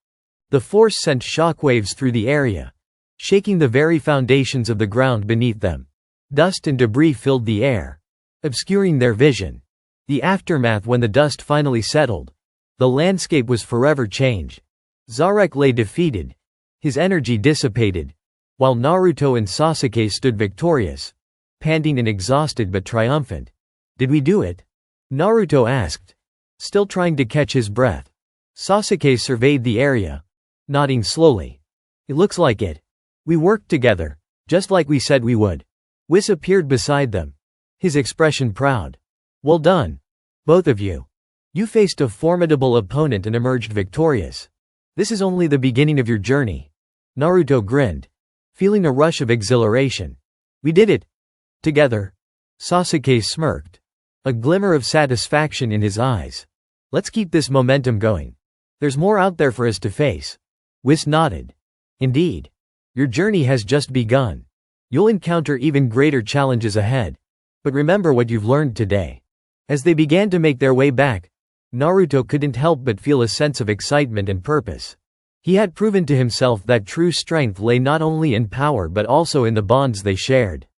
The force sent shockwaves through the area, shaking the very foundations of the ground beneath them. Dust and debris filled the air, obscuring their vision. The aftermath: when the dust finally settled, the landscape was forever changed. Zarak lay defeated, his energy dissipated, while Naruto and Sasuke stood victorious, panting and exhausted but triumphant. "Did we do it?" Naruto asked, still trying to catch his breath. Sasuke surveyed the area, nodding slowly. "It looks like it. We worked together, just like we said we would." Whis appeared beside them, his expression proud. "Well done, both of you. You faced a formidable opponent and emerged victorious. This is only the beginning of your journey." Naruto grinned, feeling a rush of exhilaration. "We did it together." Sasuke smirked, a glimmer of satisfaction in his eyes. "Let's keep this momentum going. There's more out there for us to face." Whis nodded. "Indeed. Your journey has just begun. You'll encounter even greater challenges ahead. But remember what you've learned today." As they began to make their way back, Naruto couldn't help but feel a sense of excitement and purpose. He had proven to himself that true strength lay not only in power but also in the bonds they shared.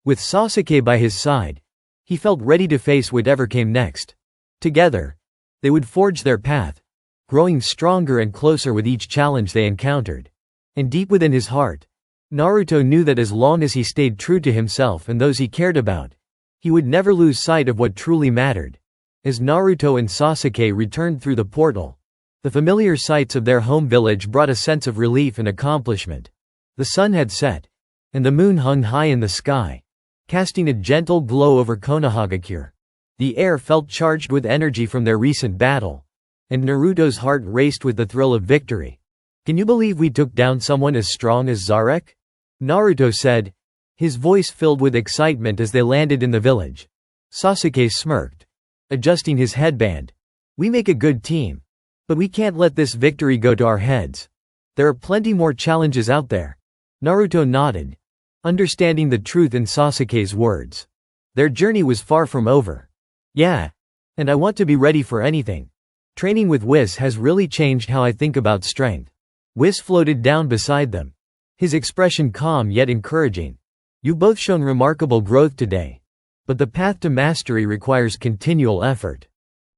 With Sasuke by his side, he felt ready to face whatever came next. Together, they would forge their path, growing stronger and closer with each challenge they encountered. And deep within his heart, Naruto knew that as long as he stayed true to himself and those he cared about, he would never lose sight of what truly mattered. As Naruto and Sasuke returned through the portal, the familiar sights of their home village brought a sense of relief and accomplishment. The sun had set, and the moon hung high in the sky, casting a gentle glow over Konoha. The air felt charged with energy from their recent battle, and Naruto's heart raced with the thrill of victory. "Can you believe we took down someone as strong as Zarak?" Naruto said, his voice filled with excitement as they landed in the village. Sasuke smirked, adjusting his headband. "We make a good team. But we can't let this victory go to our heads. There are plenty more challenges out there." Naruto nodded, understanding the truth in Sasuke's words. Their journey was far from over. "Yeah. And I want to be ready for anything. Training with Whis has really changed how I think about strength." Whis floated down beside them, his expression calm yet encouraging. "You've both shown remarkable growth today. But the path to mastery requires continual effort.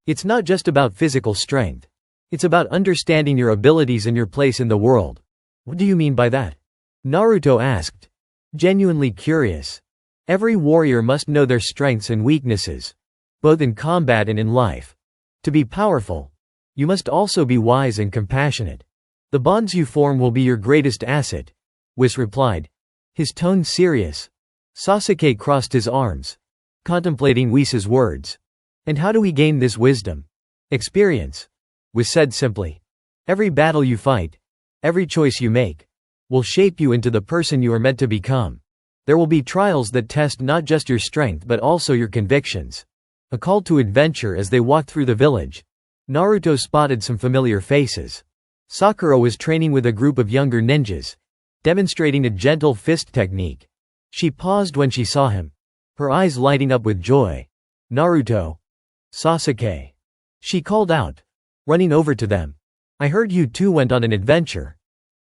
It's not just about physical strength. It's about understanding your abilities and your place in the world." "What do you mean by that?" Naruto asked, genuinely curious. Every warrior must know their strengths and weaknesses, both in combat and in life. To be powerful, you must also be wise and compassionate. The bonds you form will be your greatest asset," Whis replied, his tone serious. Sasuke crossed his arms, contemplating Whis' words. "And how do we gain this wisdom?" "Experience," Whis said simply. "Every battle you fight, every choice you make, will shape you into the person you are meant to become. There will be trials that test not just your strength but also your convictions. A call to adventure. As they walked through the village, Naruto spotted some familiar faces. Sakura was training with a group of younger ninjas, demonstrating a gentle fist technique. She paused when she saw him, her eyes lighting up with joy. "Naruto. Sasuke," she called out, running over to them. "I heard you two went on an adventure.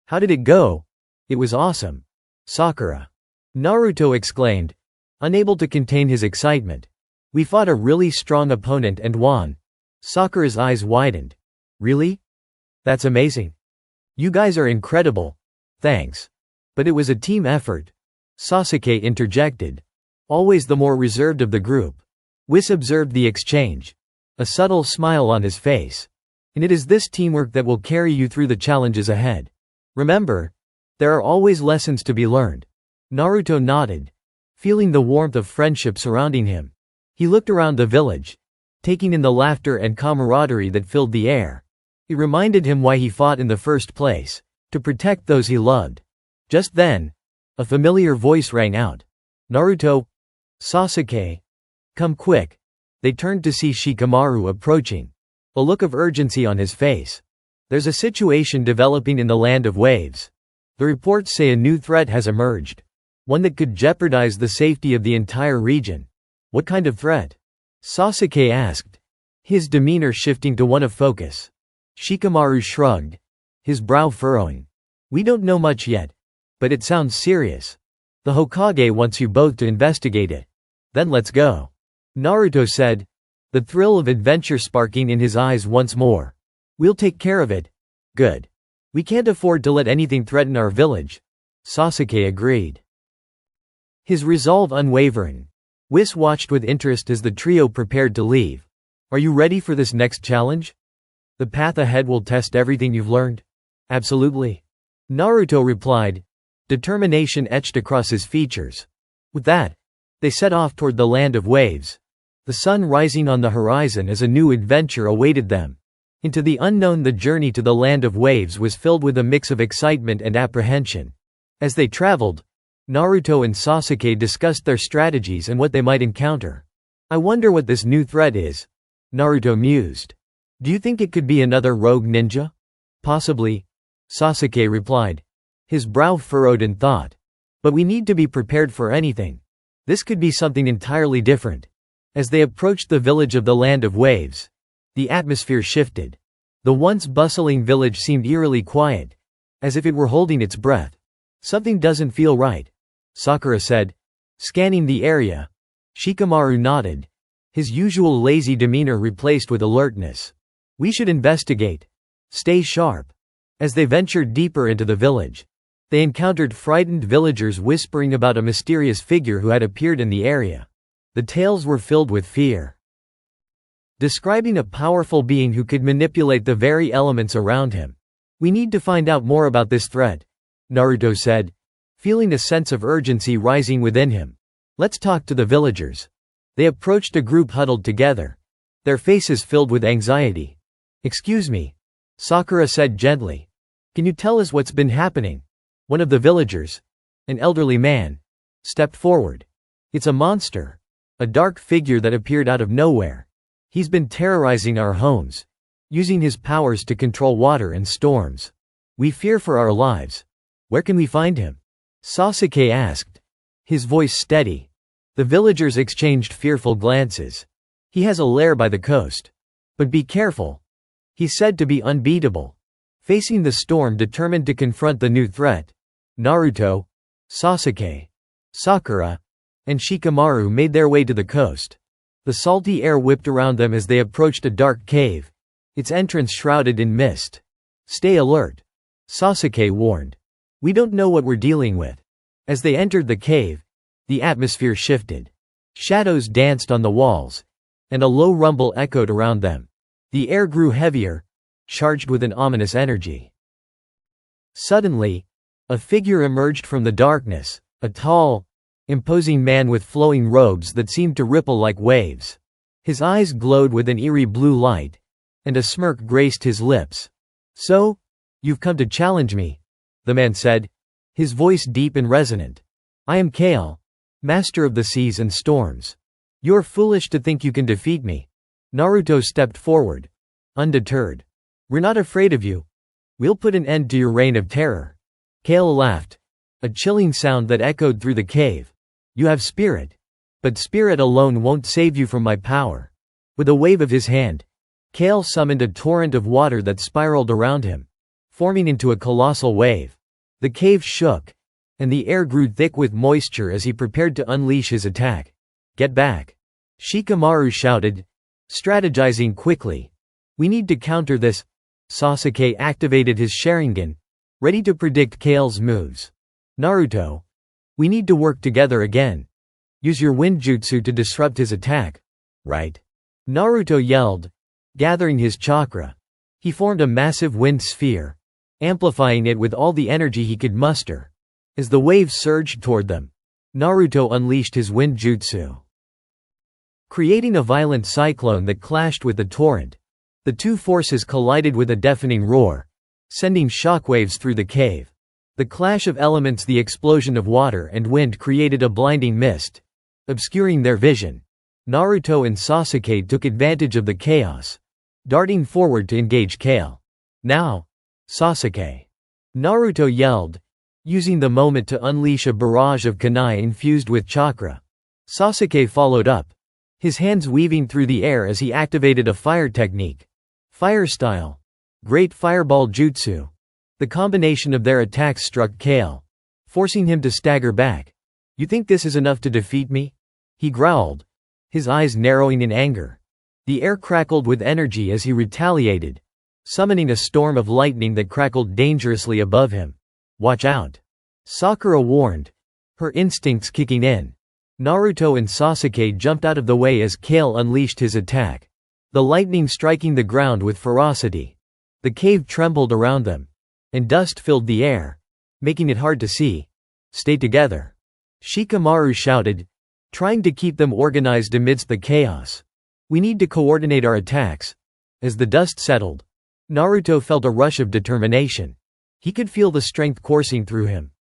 How did it go?" "It was awesome, Sakura," Naruto exclaimed, unable to contain his excitement. "We fought a really strong opponent and won." Sakura's eyes widened. "Really? That's amazing. You guys are incredible." "Thanks. But it was a team effort," Sasuke interjected, always the more reserved of the group. Whis observed the exchange, a subtle smile on his face. "And it is this teamwork that will carry you through the challenges ahead. Remember, there are always lessons to be learned." Naruto nodded, feeling the warmth of friendship surrounding him. He looked around the village, taking in the laughter and camaraderie that filled the air. It reminded him why he fought in the first place, to protect those he loved. Just then, a familiar voice rang out. "Naruto. Sasuke. Come quick." They turned to see Shikamaru approaching, a look of urgency on his face. "There's a situation developing in the Land of Waves. The reports say a new threat has emerged, one that could jeopardize the safety of the entire region." "What kind of threat?" Sasuke asked, his demeanor shifting to one of focus. Shikamaru shrugged, his brow furrowing. "We don't know much yet, but it sounds serious. The Hokage wants you both to investigate it." "Then let's go," Naruto said, the thrill of adventure sparking in his eyes once more. "We'll take care of it." "Good. We can't afford to let anything threaten our village," Sasuke agreed, his resolve unwavering. Whis watched with interest as the trio prepared to leave. "Are you ready for this next challenge? The path ahead will test everything you've learned." "Absolutely," Naruto replied, determination etched across his features. With that, they set off toward the Land of Waves, the sun rising on the horizon as a new adventure awaited them. Into the unknown. The journey to the Land of Waves was filled with a mix of excitement and apprehension. As they traveled, Naruto and Sasuke discussed their strategies and what they might encounter. "I wonder what this new threat is," Naruto mused. "Do you think it could be another rogue ninja?" "Possibly," Sasuke replied, his brow furrowed in thought. "But we need to be prepared for anything. This could be something entirely different." As they approached the village of the Land of Waves, the atmosphere shifted. The once bustling village seemed eerily quiet, as if it were holding its breath. "Something doesn't feel right," Sakura said, scanning the area. Shikamaru nodded, his usual lazy demeanor replaced with alertness. "We should investigate. Stay sharp." As they ventured deeper into the village, they encountered frightened villagers whispering about a mysterious figure who had appeared in the area. The tales were filled with fear, describing a powerful being who could manipulate the very elements around him. "We need to find out more about this threat," Naruto said, feeling a sense of urgency rising within him. "Let's talk to the villagers." They approached a group huddled together, their faces filled with anxiety. "Excuse me," Sakura said gently. "Can you tell us what's been happening?" One of the villagers, an elderly man, stepped forward. "It's a monster. A dark figure that appeared out of nowhere. He's been terrorizing our homes, using his powers to control water and storms. We fear for our lives. Where can we find him?" Sasuke asked, his voice steady. The villagers exchanged fearful glances. "He has a lair by the coast. But be careful. He's said to be unbeatable." Facing the storm, determined to confront the new threat, Naruto, Sasuke, Sakura, and Shikamaru made their way to the coast. The salty air whipped around them as they approached a dark cave, its entrance shrouded in mist. "Stay alert," Sasuke warned. "We don't know what we're dealing with." As they entered the cave, the atmosphere shifted. Shadows danced on the walls, and a low rumble echoed around them. The air grew heavier, charged with an ominous energy. Suddenly, a figure emerged from the darkness, a tall, imposing man with flowing robes that seemed to ripple like waves. His eyes glowed with an eerie blue light, and a smirk graced his lips. "So, you've come to challenge me," the man said, his voice deep and resonant. "I am Kale, master of the seas and storms. You're foolish to think you can defeat me." Naruto stepped forward, undeterred. "We're not afraid of you. We'll put an end to your reign of terror." Kale laughed, a chilling sound that echoed through the cave. "You have spirit. But spirit alone won't save you from my power." With a wave of his hand, Kale summoned a torrent of water that spiraled around him, forming into a colossal wave. The cave shook, and the air grew thick with moisture as he prepared to unleash his attack. "Get back!" Shikamaru shouted, strategizing quickly. "We need to counter this." Sasuke activated his Sharingan, ready to predict Kale's moves. "Naruto, we need to work together again. Use your wind jutsu to disrupt his attack." "Right." Naruto yelled, gathering his chakra. He formed a massive wind sphere, amplifying it with all the energy he could muster. As the waves surged toward them, Naruto unleashed his wind jutsu, creating a violent cyclone that clashed with the torrent. The two forces collided with a deafening roar, sending shockwaves through the cave. The clash of elements, the explosion of water and wind, created a blinding mist, obscuring their vision. Naruto and Sasuke took advantage of the chaos, darting forward to engage Kale. "Now, Sasuke!" Naruto yelled, using the moment to unleash a barrage of kunai infused with chakra. Sasuke followed up, his hands weaving through the air as he activated a fire technique. Fire style. Great Fireball Jutsu. The combination of their attacks struck Kale, forcing him to stagger back. "You think this is enough to defeat me?" he growled, his eyes narrowing in anger. The air crackled with energy as he retaliated, summoning a storm of lightning that crackled dangerously above him. "Watch out!" Sakura warned, her instincts kicking in. Naruto and Sasuke jumped out of the way as Kale unleashed his attack, the lightning striking the ground with ferocity. The cave trembled around them, and dust filled the air, making it hard to see. "Stay together!" Shikamaru shouted, trying to keep them organized amidst the chaos. "We need to coordinate our attacks." As the dust settled, Naruto felt a rush of determination. He could feel the strength coursing through him,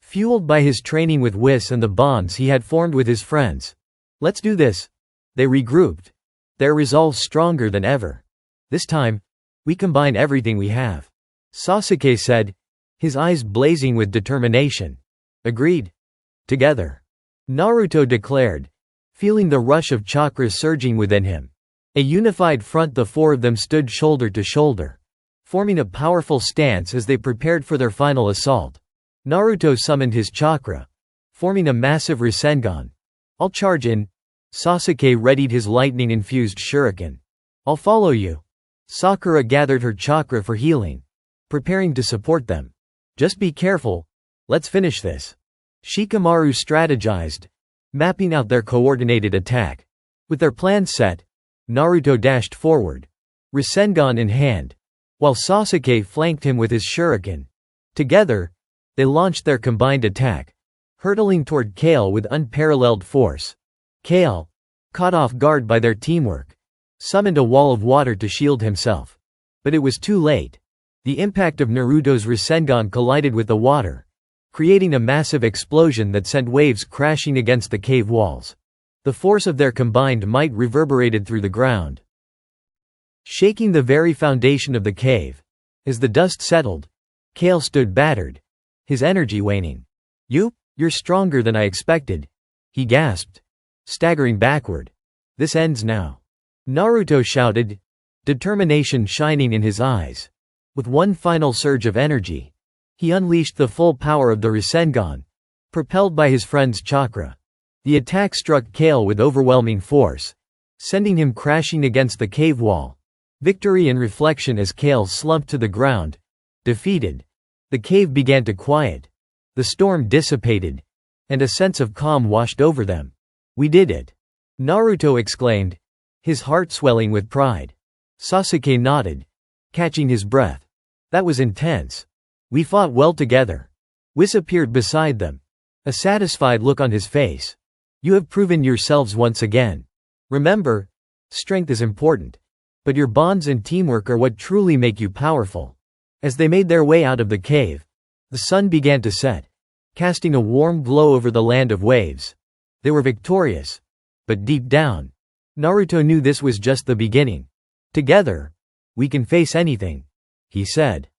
fueled by his training with Whis and the bonds he had formed with his friends. "Let's do this!" They regrouped, their resolve stronger than ever. "This time, we combine everything we have," Sasuke said, his eyes blazing with determination. "Agreed. Together," Naruto declared, feeling the rush of chakra surging within him. A unified front, the four of them stood shoulder to shoulder, forming a powerful stance as they prepared for their final assault. Naruto summoned his chakra, forming a massive Rasengan. "I'll charge in." Sasuke readied his lightning-infused shuriken. "I'll follow you." Sakura gathered her chakra for healing, preparing to support them. "Just be careful. Let's finish this." Shikamaru strategized, mapping out their coordinated attack. With their plans set, Naruto dashed forward, Rasengan in hand, while Sasuke flanked him with his shuriken. Together, they launched their combined attack, hurtling toward Kale with unparalleled force. Kale, caught off guard by their teamwork, summoned a wall of water to shield himself. But it was too late. The impact of Naruto's Rasengan collided with the water, creating a massive explosion that sent waves crashing against the cave walls. The force of their combined might reverberated through the ground, shaking the very foundation of the cave. As the dust settled, Kale stood battered, his energy waning. You're stronger than I expected," he gasped, staggering backward. "This ends now," Naruto shouted, determination shining in his eyes. With one final surge of energy, he unleashed the full power of the Rasengan, propelled by his friend's chakra. The attack struck Kale with overwhelming force, sending him crashing against the cave wall. Victory in reflection as Kale slumped to the ground, defeated. The cave began to quiet. The storm dissipated, and a sense of calm washed over them. "We did it!" Naruto exclaimed, his heart swelling with pride. Sasuke nodded, catching his breath. "That was intense. We fought well together." Whis appeared beside them, a satisfied look on his face. "You have proven yourselves once again. Remember, strength is important, but your bonds and teamwork are what truly make you powerful." As they made their way out of the cave, The sun began to set, casting a warm glow over the land of waves. They were victorious. But deep down, Naruto knew this was just the beginning. Together, we can face anything, he said.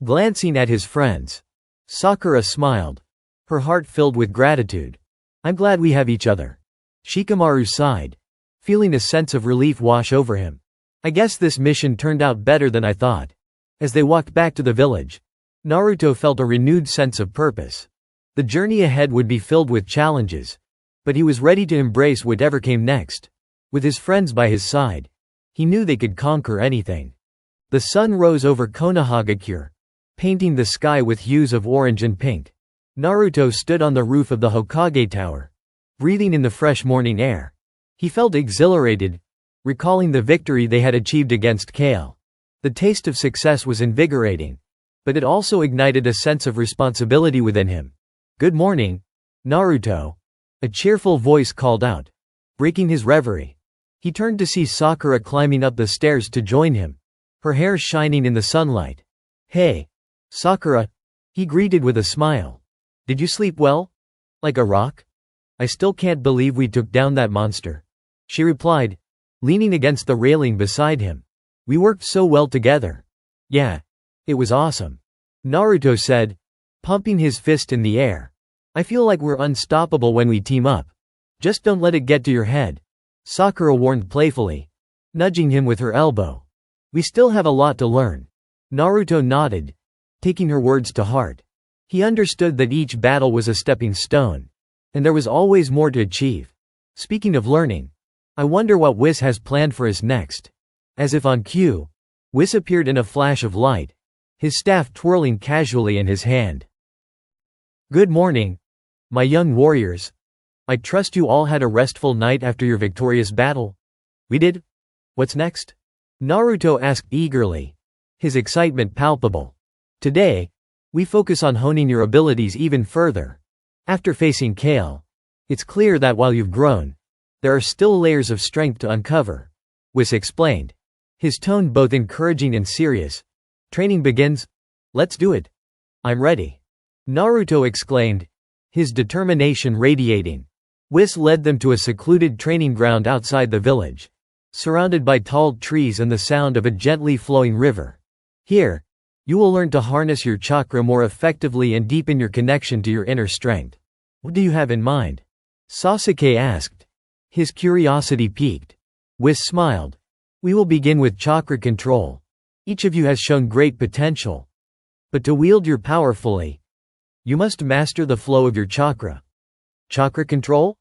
Glancing at his friends, Sakura smiled, her heart filled with gratitude. I'm glad we have each other. Shikamaru sighed, feeling a sense of relief wash over him. I guess this mission turned out better than I thought. As they walked back to the village, Naruto felt a renewed sense of purpose. The journey ahead would be filled with challenges, but he was ready to embrace whatever came next. With his friends by his side, he knew they could conquer anything. The sun rose over Konoha, painting the sky with hues of orange and pink. Naruto stood on the roof of the Hokage tower, breathing in the fresh morning air. He felt exhilarated, recalling the victory they had achieved against Kale. The taste of success was invigorating, but it also ignited a sense of responsibility within him. Good morning, Naruto, a cheerful voice called out, breaking his reverie. He turned to see Sakura climbing up the stairs to join him, her hair shining in the sunlight. Hey, Sakura, he greeted with a smile. Did you sleep well? Like a rock? I still can't believe we took down that monster, she replied, leaning against the railing beside him. We worked so well together. Yeah, it was awesome, Naruto said, pumping his fist in the air. I feel like we're unstoppable when we team up. Just don't let it get to your head, Sakura warned playfully, nudging him with her elbow. We still have a lot to learn. Naruto nodded, taking her words to heart. He understood that each battle was a stepping stone, and there was always more to achieve. Speaking of learning, I wonder what Whis has planned for us next. As if on cue, Whis appeared in a flash of light, his staff twirling casually in his hand. Good morning, my young warriors. I trust you all had a restful night after your victorious battle. We did? What's next? Naruto asked eagerly, his excitement palpable. Today, we focus on honing your abilities even further. After facing Kale, it's clear that while you've grown, there are still layers of strength to uncover, Whis explained, his tone both encouraging and serious. Training begins. Let's do it. I'm ready, Naruto exclaimed, his determination radiating. Whis led them to a secluded training ground outside the village, surrounded by tall trees and the sound of a gently flowing river. Here, you will learn to harness your chakra more effectively and deepen your connection to your inner strength. What do you have in mind? Sasuke asked, his curiosity piqued. Whis smiled. We will begin with chakra control. Each of you has shown great potential. But to wield your power fully, you must master the flow of your chakra. Chakra control?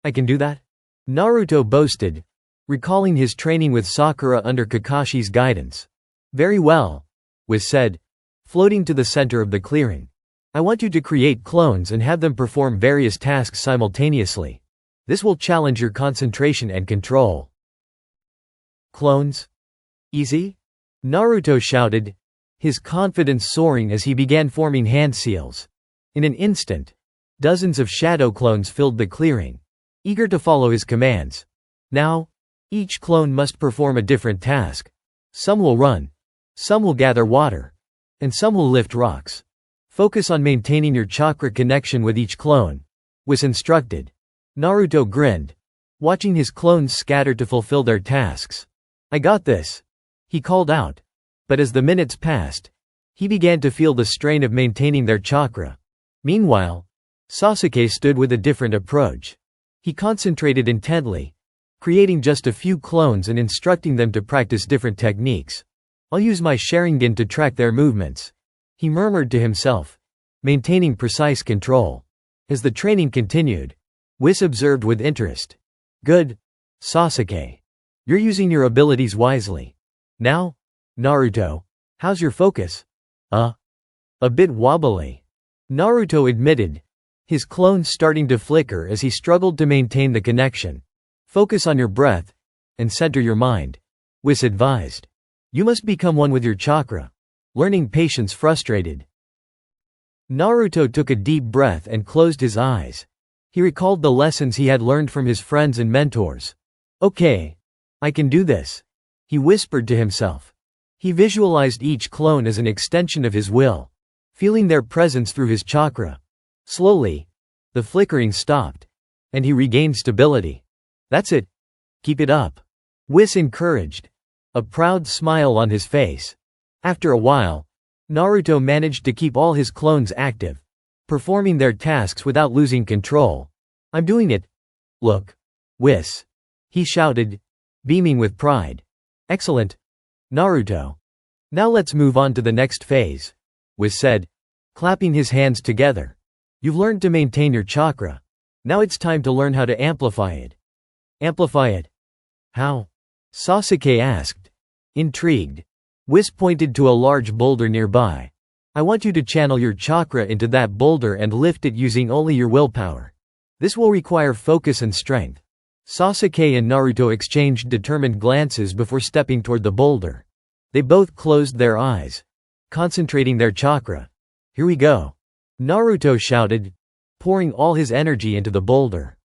I can do that? Naruto boasted, recalling his training with Sakura under Kakashi's guidance. Very well, Whis said, floating to the center of the clearing. I want you to create clones and have them perform various tasks simultaneously. This will challenge your concentration and control. Clones? Easy? Naruto shouted, his confidence soaring as he began forming hand seals. In an instant, dozens of shadow clones filled the clearing, eager to follow his commands. Now, each clone must perform a different task. Some will run, some will gather water, and some will lift rocks. Focus on maintaining your chakra connection with each clone, Whis instructed. Naruto grinned, watching his clones scatter to fulfill their tasks. I got this, he called out. But as the minutes passed, he began to feel the strain of maintaining their chakra. Meanwhile, Sasuke stood with a different approach. He concentrated intently, creating just a few clones and instructing them to practice different techniques. I'll use my Sharingan to track their movements, he murmured to himself, maintaining precise control. As the training continued, Whis observed with interest. Good, Sasuke. You're using your abilities wisely. Now, Naruto, how's your focus? A bit wobbly, Naruto admitted, his clones starting to flicker as he struggled to maintain the connection. Focus on your breath, and center your mind, Whis advised. You must become one with your chakra. Learning patience frustrated. Naruto took a deep breath and closed his eyes. He recalled the lessons he had learned from his friends and mentors. Okay, I can do this, he whispered to himself. He visualized each clone as an extension of his will, feeling their presence through his chakra. Slowly, the flickering stopped, and he regained stability. "That's it. Keep it up," Whis encouraged, a proud smile on his face. After a while, Naruto managed to keep all his clones active, performing their tasks without losing control. "I'm doing it. Look, Whis," he shouted, beaming with pride. "Excellent, Naruto. Now let's move on to the next phase," Whis said, clapping his hands together. "You've learned to maintain your chakra. Now it's time to learn how to amplify it." "Amplify it? How?" Sasuke asked. Intrigued, Whis pointed to a large boulder nearby. "I want you to channel your chakra into that boulder and lift it using only your willpower. This will require focus and strength." Sasuke and Naruto exchanged determined glances before stepping toward the boulder. They both closed their eyes, concentrating their chakra. "Here we go," Naruto shouted, pouring all his energy into the boulder.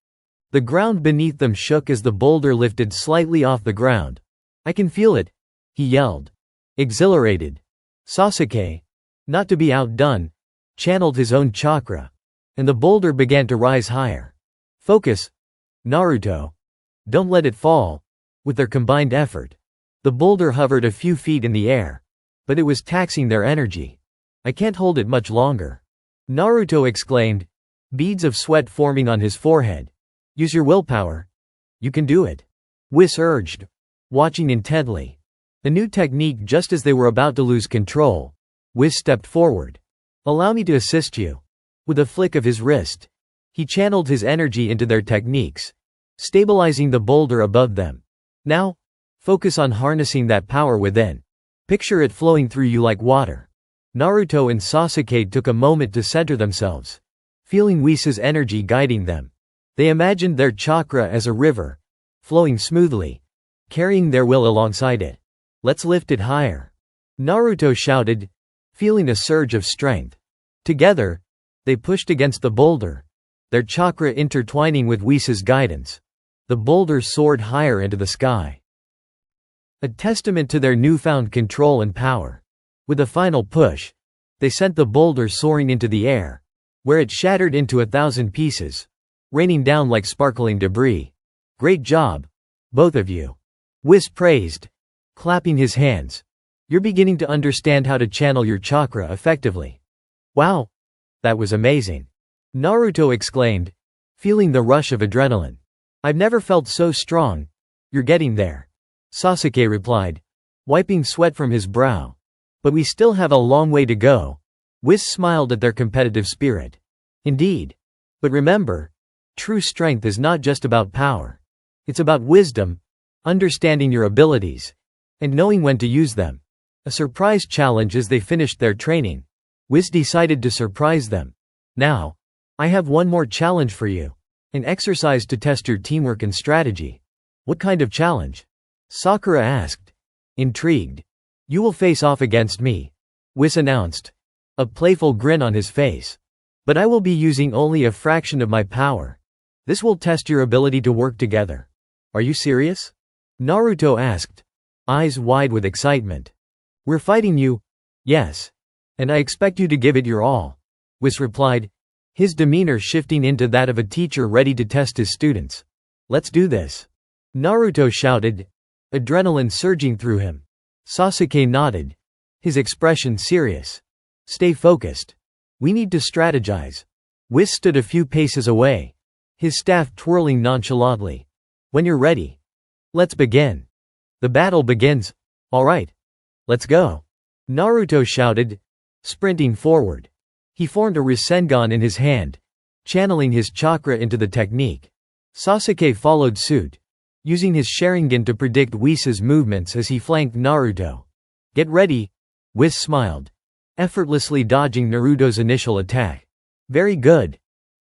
The ground beneath them shook as the boulder lifted slightly off the ground. "I can feel it," he yelled, exhilarated. Sasuke, not to be outdone, channeled his own chakra, and the boulder began to rise higher. "Focus, Naruto. Don't let it fall." With their combined effort, the boulder hovered a few feet in the air, but it was taxing their energy. "I can't hold it much longer," Naruto exclaimed, beads of sweat forming on his forehead. "Use your willpower. You can do it," Whis urged, watching intently. A new technique just as they were about to lose control. Whis stepped forward. "Allow me to assist you." With a flick of his wrist, he channeled his energy into their techniques, stabilizing the boulder above them. "Now, focus on harnessing that power within. Picture it flowing through you like water." Naruto and Sasuke took a moment to center themselves, feeling Whis' energy guiding them. They imagined their chakra as a river, flowing smoothly, carrying their will alongside it. "Let's lift it higher," Naruto shouted, feeling a surge of strength. Together, they pushed against the boulder, their chakra intertwining with Whis' guidance. The boulder soared higher into the sky, a testament to their newfound control and power. With a final push, they sent the boulder soaring into the air, where it shattered into 1,000 pieces, raining down like sparkling debris. "Great job, both of you," Whis praised, clapping his hands. "You're beginning to understand how to channel your chakra effectively." "Wow, that was amazing," Naruto exclaimed, feeling the rush of adrenaline. "I've never felt so strong." "You're getting there," Sasuke replied, wiping sweat from his brow. "But we still have a long way to go." Whis smiled at their competitive spirit. "Indeed. But remember, true strength is not just about power. It's about wisdom, understanding your abilities, and knowing when to use them." A surprise challenge as they finished their training. Whis decided to surprise them. "Now, I have one more challenge for you. An exercise to test your teamwork and strategy." "What kind of challenge?" Sakura asked, intrigued. "You will face off against me," Whis announced, a playful grin on his face. "But I will be using only a fraction of my power. This will test your ability to work together." "Are you serious?" Naruto asked, eyes wide with excitement. "We're fighting you." "Yes. And I expect you to give it your all," Whis replied, his demeanor shifting into that of a teacher ready to test his students. "Let's do this," Naruto shouted, adrenaline surging through him. Sasuke nodded, his expression serious. "Stay focused. We need to strategize." Whis stood a few paces away, his staff twirling nonchalantly. "When you're ready, let's begin." "The battle begins. All right. Let's go," Naruto shouted, sprinting forward. He formed a Rasengan in his hand, channeling his chakra into the technique. Sasuke followed suit, using his Sharingan to predict Whis' movements as he flanked Naruto. "Get ready," Whis smiled, effortlessly dodging Naruto's initial attack. "Very good.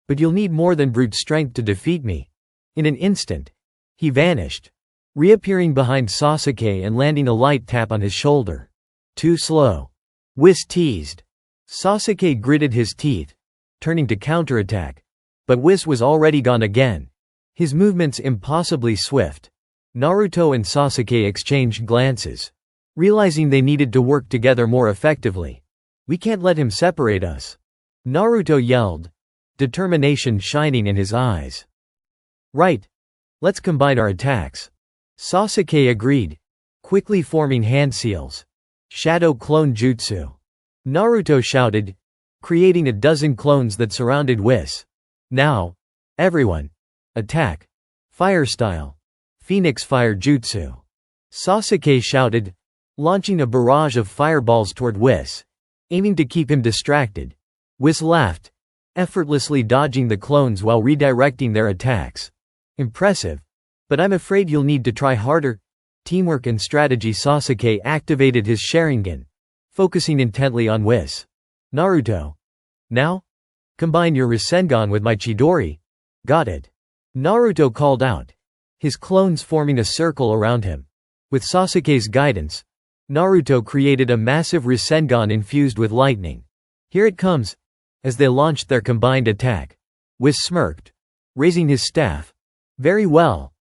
But you'll need more than brute strength to defeat me." In an instant, he vanished, reappearing behind Sasuke and landing a light tap on his shoulder. "Too slow," Whis teased. Sasuke gritted his teeth, turning to counterattack. But Whis was already gone again, his movements impossibly swift. Naruto and Sasuke exchanged glances, realizing they needed to work together more effectively. We can't let him separate us," Naruto yelled, determination shining in his eyes. "Right. Let's combine our attacks," Sasuke agreed, quickly forming hand seals. "Shadow clone jutsu," Naruto shouted, creating a dozen clones that surrounded Whis. "Now, everyone, attack. Fire style. Phoenix fire jutsu," Sasuke shouted, launching a barrage of fireballs toward Whis, aiming to keep him distracted. Whis laughed, effortlessly dodging the clones while redirecting their attacks. "Impressive. But I'm afraid you'll need to try harder." Teamwork and strategy. Sasuke activated his Sharingan, focusing intently on Whis. "Naruto. Now? Combine your Rasengan with my Chidori." "Got it," Naruto called out, his clones forming a circle around him. With Sasuke's guidance, Naruto created a massive Rasengan infused with lightning. "Here it comes." As they launched their combined attack, Whis smirked, raising his staff. "Very well.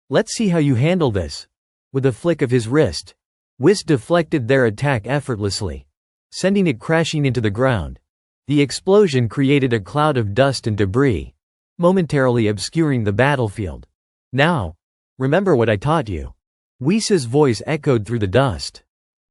Let's see how you handle this." With a flick of his wrist, Whis deflected their attack effortlessly, sending it crashing into the ground. The explosion created a cloud of dust and debris, momentarily obscuring the battlefield. "Now, remember what I taught you." Whis' voice echoed through the dust.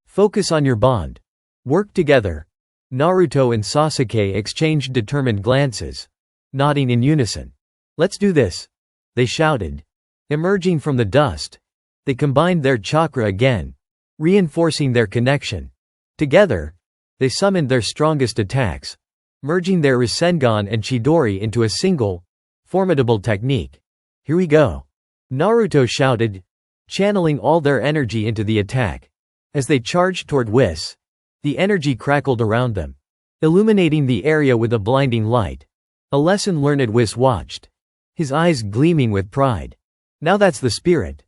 "Focus on your bond. Work together." Naruto and Sasuke exchanged determined glances, nodding in unison. "Let's do this," they shouted. Emerging from the dust, they combined their chakra again, reinforcing their connection. Together, they summoned their strongest attacks, merging their Rasengan and Chidori into a single, formidable technique. "Here we go," Naruto shouted, channeling all their energy into the attack. As they charged toward Whis, the energy crackled around them, illuminating the area with a blinding light. A lesson learned. Whis watched, his eyes gleaming with pride. "Now that's the spirit.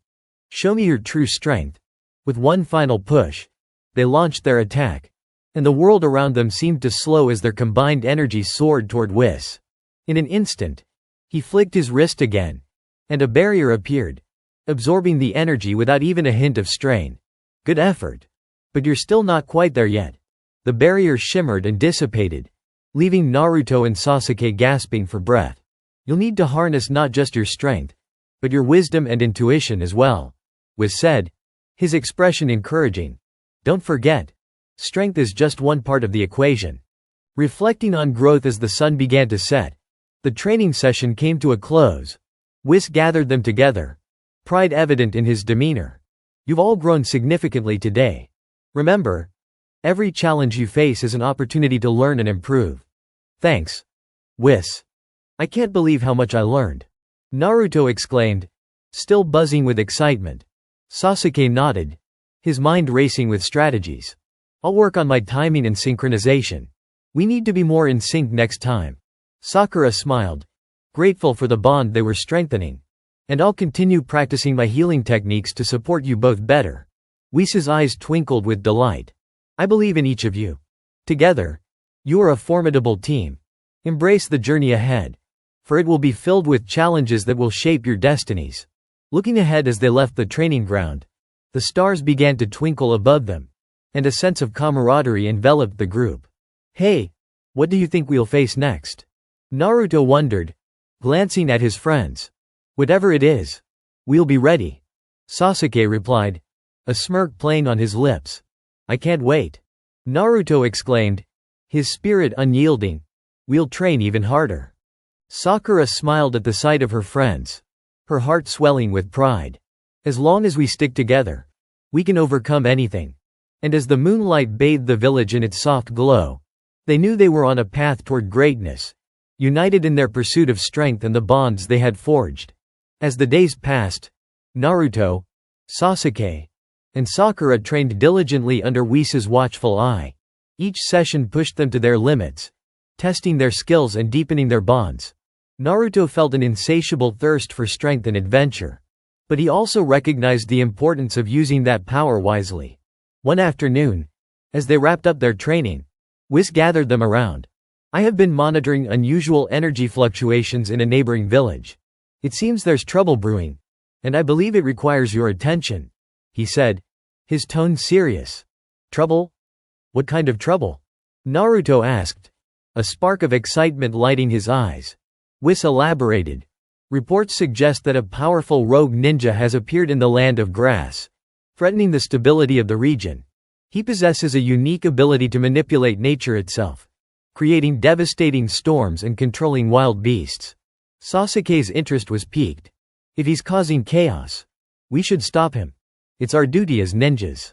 Show me your true strength." With one final push, they launched their attack, and the world around them seemed to slow as their combined energy soared toward Whis. In an instant, he flicked his wrist again, and a barrier appeared, absorbing the energy without even a hint of strain. "Good effort. But you're still not quite there yet." The barrier shimmered and dissipated, leaving Naruto and Sasuke gasping for breath. "You'll need to harness not just your strength, but your wisdom and intuition as well," Whis said, his expression encouraging. "Don't forget, strength is just one part of the equation." Reflecting on growth as the sun began to set, the training session came to a close. Whis gathered them together, pride evident in his demeanor. "You've all grown significantly today. Remember, every challenge you face is an opportunity to learn and improve." "Thanks, Whis. I can't believe how much I learned," Naruto exclaimed, still buzzing with excitement. Sasuke nodded, his mind racing with strategies. "I'll work on my timing and synchronization. We need to be more in sync next time." Sakura smiled, grateful for the bond they were strengthening. "And I'll continue practicing my healing techniques to support you both better." Whis' eyes twinkled with delight. "I believe in each of you. Together, you are a formidable team. Embrace the journey ahead, for it will be filled with challenges that will shape your destinies." Looking ahead as they left the training ground, the stars began to twinkle above them, and a sense of camaraderie enveloped the group. "Hey, what do you think we'll face next?" Naruto wondered, glancing at his friends. "Whatever it is, we'll be ready," Sasuke replied, a smirk playing on his lips. "I can't wait," Naruto exclaimed, his spirit unyielding. "We'll train even harder." Sakura smiled at the sight of her friends, her heart swelling with pride. "As long as we stick together, we can overcome anything." And as the moonlight bathed the village in its soft glow, they knew they were on a path toward greatness, united in their pursuit of strength and the bonds they had forged. As the days passed, Naruto, Sasuke, and Sakura trained diligently under Whis' watchful eye. Each session pushed them to their limits, testing their skills and deepening their bonds. Naruto felt an insatiable thirst for strength and adventure. But he also recognized the importance of using that power wisely. One afternoon, as they wrapped up their training, Whis gathered them around. "I have been monitoring unusual energy fluctuations in a neighboring village. It seems there's trouble brewing, and I believe it requires your attention," he said, his tone serious. "Trouble? What kind of trouble?" Naruto asked, a spark of excitement lighting his eyes. Whis elaborated. Reports suggest that a powerful rogue ninja has appeared in the land of grass, threatening the stability of the region. He possesses a unique ability to manipulate nature itself, creating devastating storms and controlling wild beasts. Sasuke's interest was piqued. If he's causing chaos, we should stop him. It's our duty as ninjas.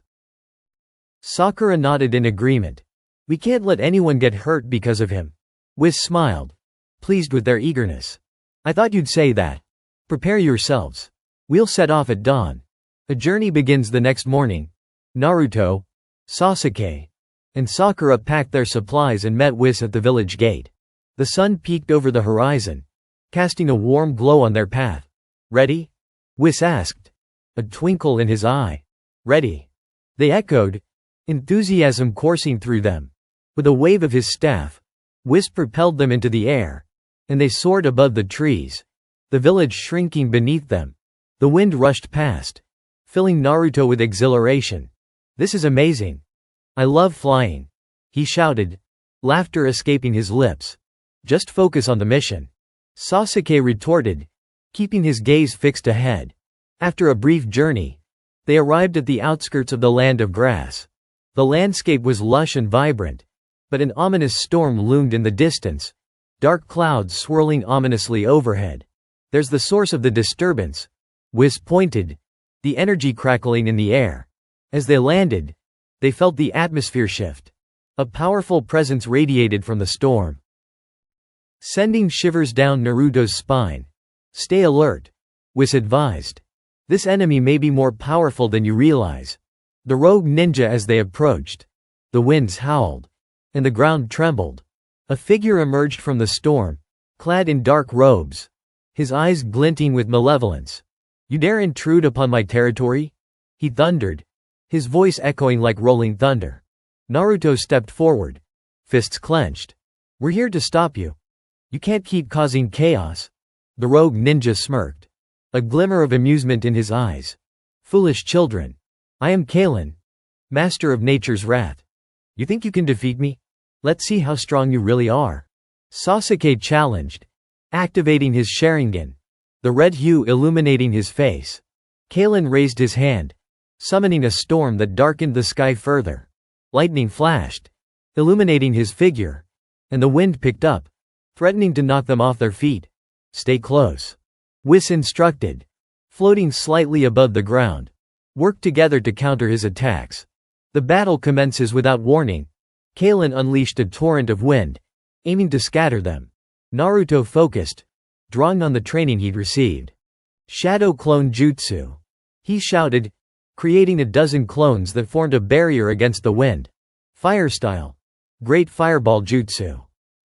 Sakura nodded in agreement. We can't let anyone get hurt because of him. Whis smiled, pleased with their eagerness. I thought you'd say that. Prepare yourselves. We'll set off at dawn. A journey begins the next morning. Naruto, Sasuke, and Sakura packed their supplies and met Whis at the village gate. The sun peeked over the horizon, casting a warm glow on their path. Ready? Whis asked, a twinkle in his eye. Ready. They echoed, enthusiasm coursing through them. With a wave of his staff, Whis propelled them into the air, and they soared above the trees, the village shrinking beneath them. The wind rushed past, filling Naruto with exhilaration. This is amazing. I love flying, he shouted, laughter escaping his lips. Just focus on the mission, Sasuke retorted, keeping his gaze fixed ahead. After a brief journey, they arrived at the outskirts of the land of grass. The landscape was lush and vibrant, but an ominous storm loomed in the distance, dark clouds swirling ominously overhead. There's the source of the disturbance, Whis pointed, the energy crackling in the air. As they landed, they felt the atmosphere shift. A powerful presence radiated from the storm, sending shivers down Naruto's spine. Stay alert, Whis advised. This enemy may be more powerful than you realize. The rogue ninja as they approached. The winds howled, and the ground trembled. A figure emerged from the storm, clad in dark robes, his eyes glinting with malevolence. You dare intrude upon my territory? He thundered, his voice echoing like rolling thunder. Naruto stepped forward, fists clenched. We're here to stop you. You can't keep causing chaos. The rogue ninja smirked, a glimmer of amusement in his eyes. Foolish children. I am Kalin, master of nature's wrath. You think you can defeat me? Let's see how strong you really are. Sasuke challenged, activating his Sharingan, the red hue illuminating his face. Kalin raised his hand, summoning a storm that darkened the sky further. Lightning flashed, illuminating his figure, and the wind picked up, threatening to knock them off their feet. Stay close, Whis instructed, floating slightly above the ground. Work together to counter his attacks. The battle commences without warning. Kalin unleashed a torrent of wind, aiming to scatter them. Naruto focused, drawing on the training he'd received. Shadow Clone Jutsu, he shouted, creating a dozen clones that formed a barrier against the wind. Fire style. Great Fireball Jutsu,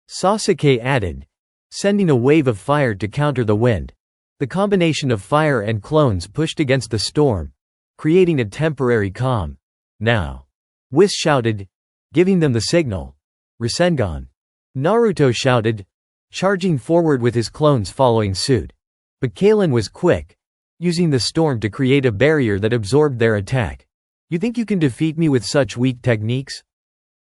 Sasuke added, sending a wave of fire to counter the wind. The combination of fire and clones pushed against the storm, creating a temporary calm. Now, Whis shouted, giving them the signal. Rasengan, Naruto shouted, charging forward with his clones following suit. But Kalin was quick, using the storm to create a barrier that absorbed their attack. You think you can defeat me with such weak techniques?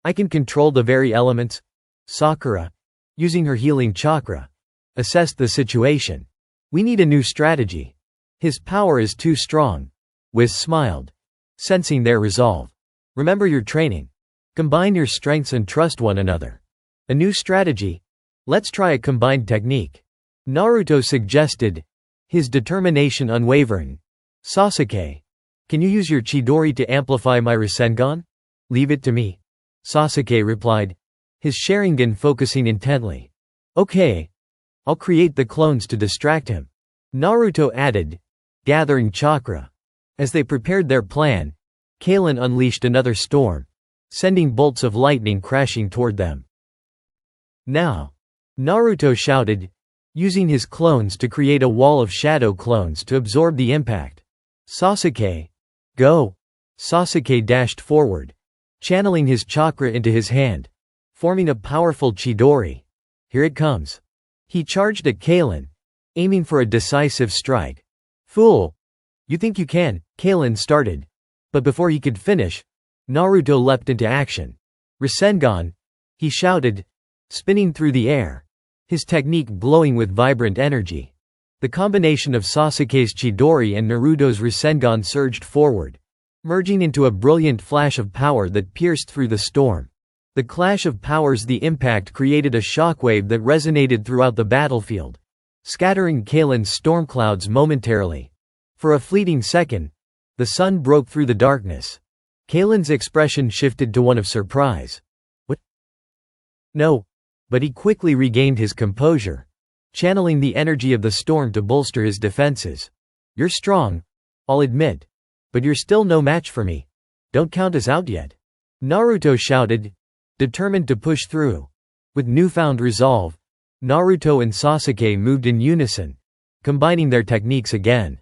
I can control the very elements. Sakura, using her healing chakra, assessed the situation. We need a new strategy. His power is too strong. Whis smiled, sensing their resolve. Remember your training. Combine your strengths and trust one another. A new strategy? Let's try a combined technique, Naruto suggested, his determination unwavering. Sasuke, can you use your Chidori to amplify my Rasengan? Leave it to me, Sasuke replied, his Sharingan focusing intently. Okay. I'll create the clones to distract him, Naruto added, gathering chakra. As they prepared their plan, Kalin unleashed another storm, sending bolts of lightning crashing toward them. Now, Naruto shouted, using his clones to create a wall of shadow clones to absorb the impact. Sasuke, go! Sasuke dashed forward, channeling his chakra into his hand, forming a powerful Chidori. Here it comes. He charged at Kalin, aiming for a decisive strike. Fool! You think you can? Kalin started. But before he could finish, Naruto leapt into action. Rasengan, he shouted, spinning through the air, his technique glowing with vibrant energy. The combination of Sasuke's Chidori and Naruto's Rasengan surged forward, merging into a brilliant flash of power that pierced through the storm. The clash of powers, the impact created a shockwave that resonated throughout the battlefield, scattering Kalin's storm clouds momentarily. For a fleeting second, the sun broke through the darkness. Kalin's expression shifted to one of surprise. What? No. But he quickly regained his composure, channeling the energy of the storm to bolster his defenses. You're strong, I'll admit, but you're still no match for me. Don't count us out yet. Naruto shouted, determined to push through. With newfound resolve, Naruto and Sasuke moved in unison, combining their techniques again.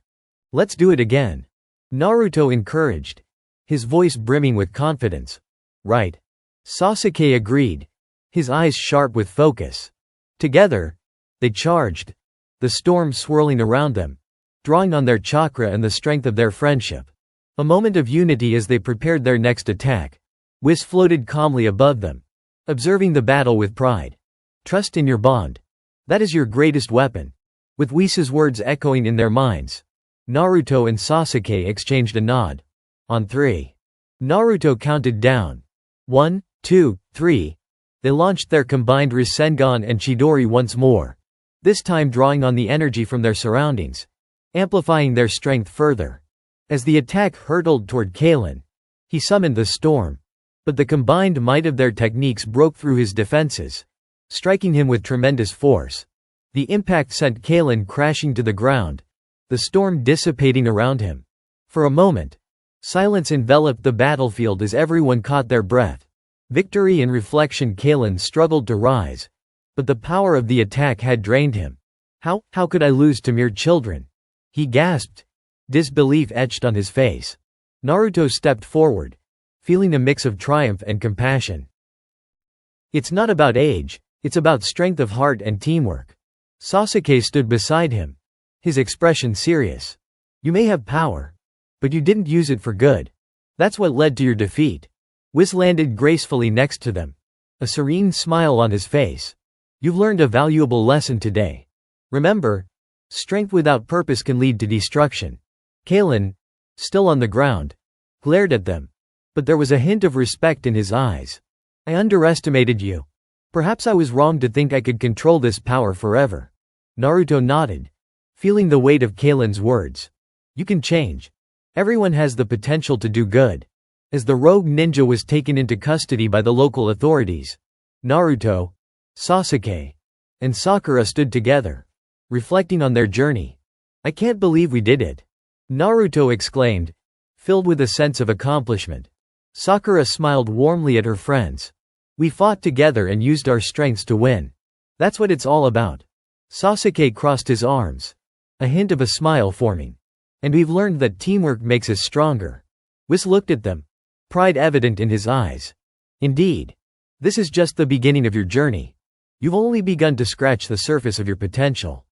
Let's do it again, Naruto encouraged, his voice brimming with confidence. Right. Sasuke agreed, his eyes sharp with focus. Together, they charged, the storm swirling around them, drawing on their chakra and the strength of their friendship. A moment of unity as they prepared their next attack. Whis floated calmly above them, observing the battle with pride. Trust in your bond. That is your greatest weapon. With Whis' words echoing in their minds, Naruto and Sasuke exchanged a nod. On 3. Naruto counted down. 1, 2, 3. They launched their combined Rasengan and Chidori once more, this time drawing on the energy from their surroundings, amplifying their strength further. As the attack hurtled toward Kalin, he summoned the storm, but the combined might of their techniques broke through his defenses, striking him with tremendous force. The impact sent Kalin crashing to the ground, the storm dissipating around him. For a moment, silence enveloped the battlefield as everyone caught their breath. Victory in reflection. Kalin struggled to rise, but the power of the attack had drained him. How could I lose to mere children? He gasped, disbelief etched on his face. Naruto stepped forward, feeling a mix of triumph and compassion. It's not about age, it's about strength of heart and teamwork. Sasuke stood beside him, his expression serious. You may have power, but you didn't use it for good. That's what led to your defeat. Whis landed gracefully next to them, a serene smile on his face. You've learned a valuable lesson today. Remember, strength without purpose can lead to destruction. Kalin, still on the ground, glared at them, but there was a hint of respect in his eyes. I underestimated you. Perhaps I was wrong to think I could control this power forever. Naruto nodded, feeling the weight of Kalin's words. You can change. Everyone has the potential to do good. As the rogue ninja was taken into custody by the local authorities, Naruto, Sasuke, and Sakura stood together, reflecting on their journey. I can't believe we did it, Naruto exclaimed, filled with a sense of accomplishment. Sakura smiled warmly at her friends. We fought together and used our strengths to win. That's what it's all about. Sasuke crossed his arms, a hint of a smile forming. And we've learned that teamwork makes us stronger. Whis looked at them, pride evident in his eyes. Indeed. This is just the beginning of your journey. You've only begun to scratch the surface of your potential.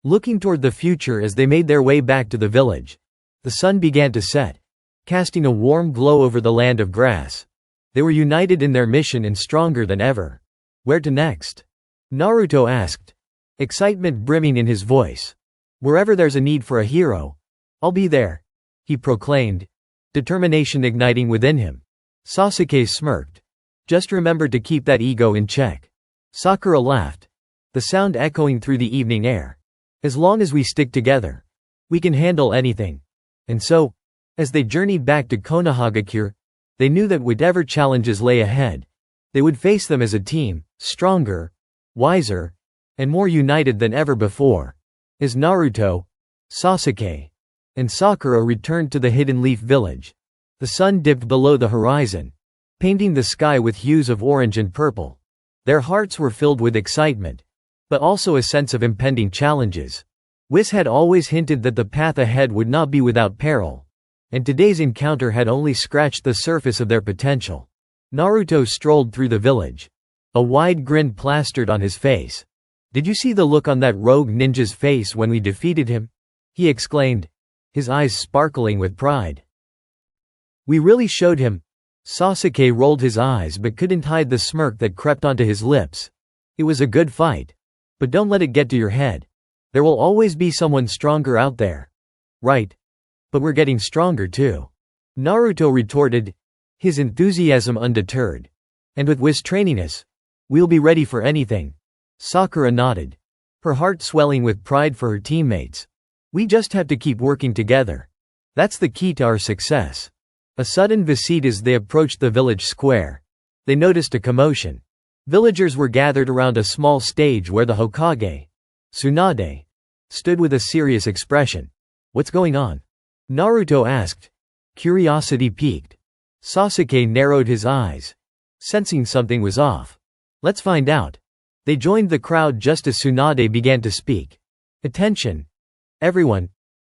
Looking toward the future as they made their way back to the village, the sun began to set, casting a warm glow over the land of grass. They were united in their mission and stronger than ever. Where to next? Naruto asked, excitement brimming in his voice. Wherever there's a need for a hero, I'll be there, he proclaimed, determination igniting within him. Sasuke smirked. Just remember to keep that ego in check. Sakura laughed, the sound echoing through the evening air. As long as we stick together, we can handle anything. And so, as they journeyed back to Konoha, they knew that whatever challenges lay ahead, they would face them as a team, stronger, wiser, and more united than ever before. As Naruto, Sasuke, and Sakura returned to the Hidden Leaf Village, the sun dipped below the horizon, painting the sky with hues of orange and purple. Their hearts were filled with excitement, but also a sense of impending challenges. Whis had always hinted that the path ahead would not be without peril, and today's encounter had only scratched the surface of their potential. Naruto strolled through the village, a wide grin plastered on his face. Did you see the look on that rogue ninja's face when we defeated him? He exclaimed, his eyes sparkling with pride. We really showed him, Sasuke rolled his eyes but couldn't hide the smirk that crept onto his lips. It was a good fight. But don't let it get to your head. There will always be someone stronger out there. Right. But we're getting stronger too. Naruto retorted, his enthusiasm undeterred. And with Whis training us, we'll be ready for anything. Sakura nodded, her heart swelling with pride for her teammates. We just have to keep working together. That's the key to our success. A sudden visit as they approached the village square. They noticed a commotion. Villagers were gathered around a small stage where the Hokage, Tsunade, stood with a serious expression. What's going on? Naruto asked, curiosity piqued. Sasuke narrowed his eyes, sensing something was off. Let's find out. They joined the crowd just as Tsunade began to speak. Attention, everyone.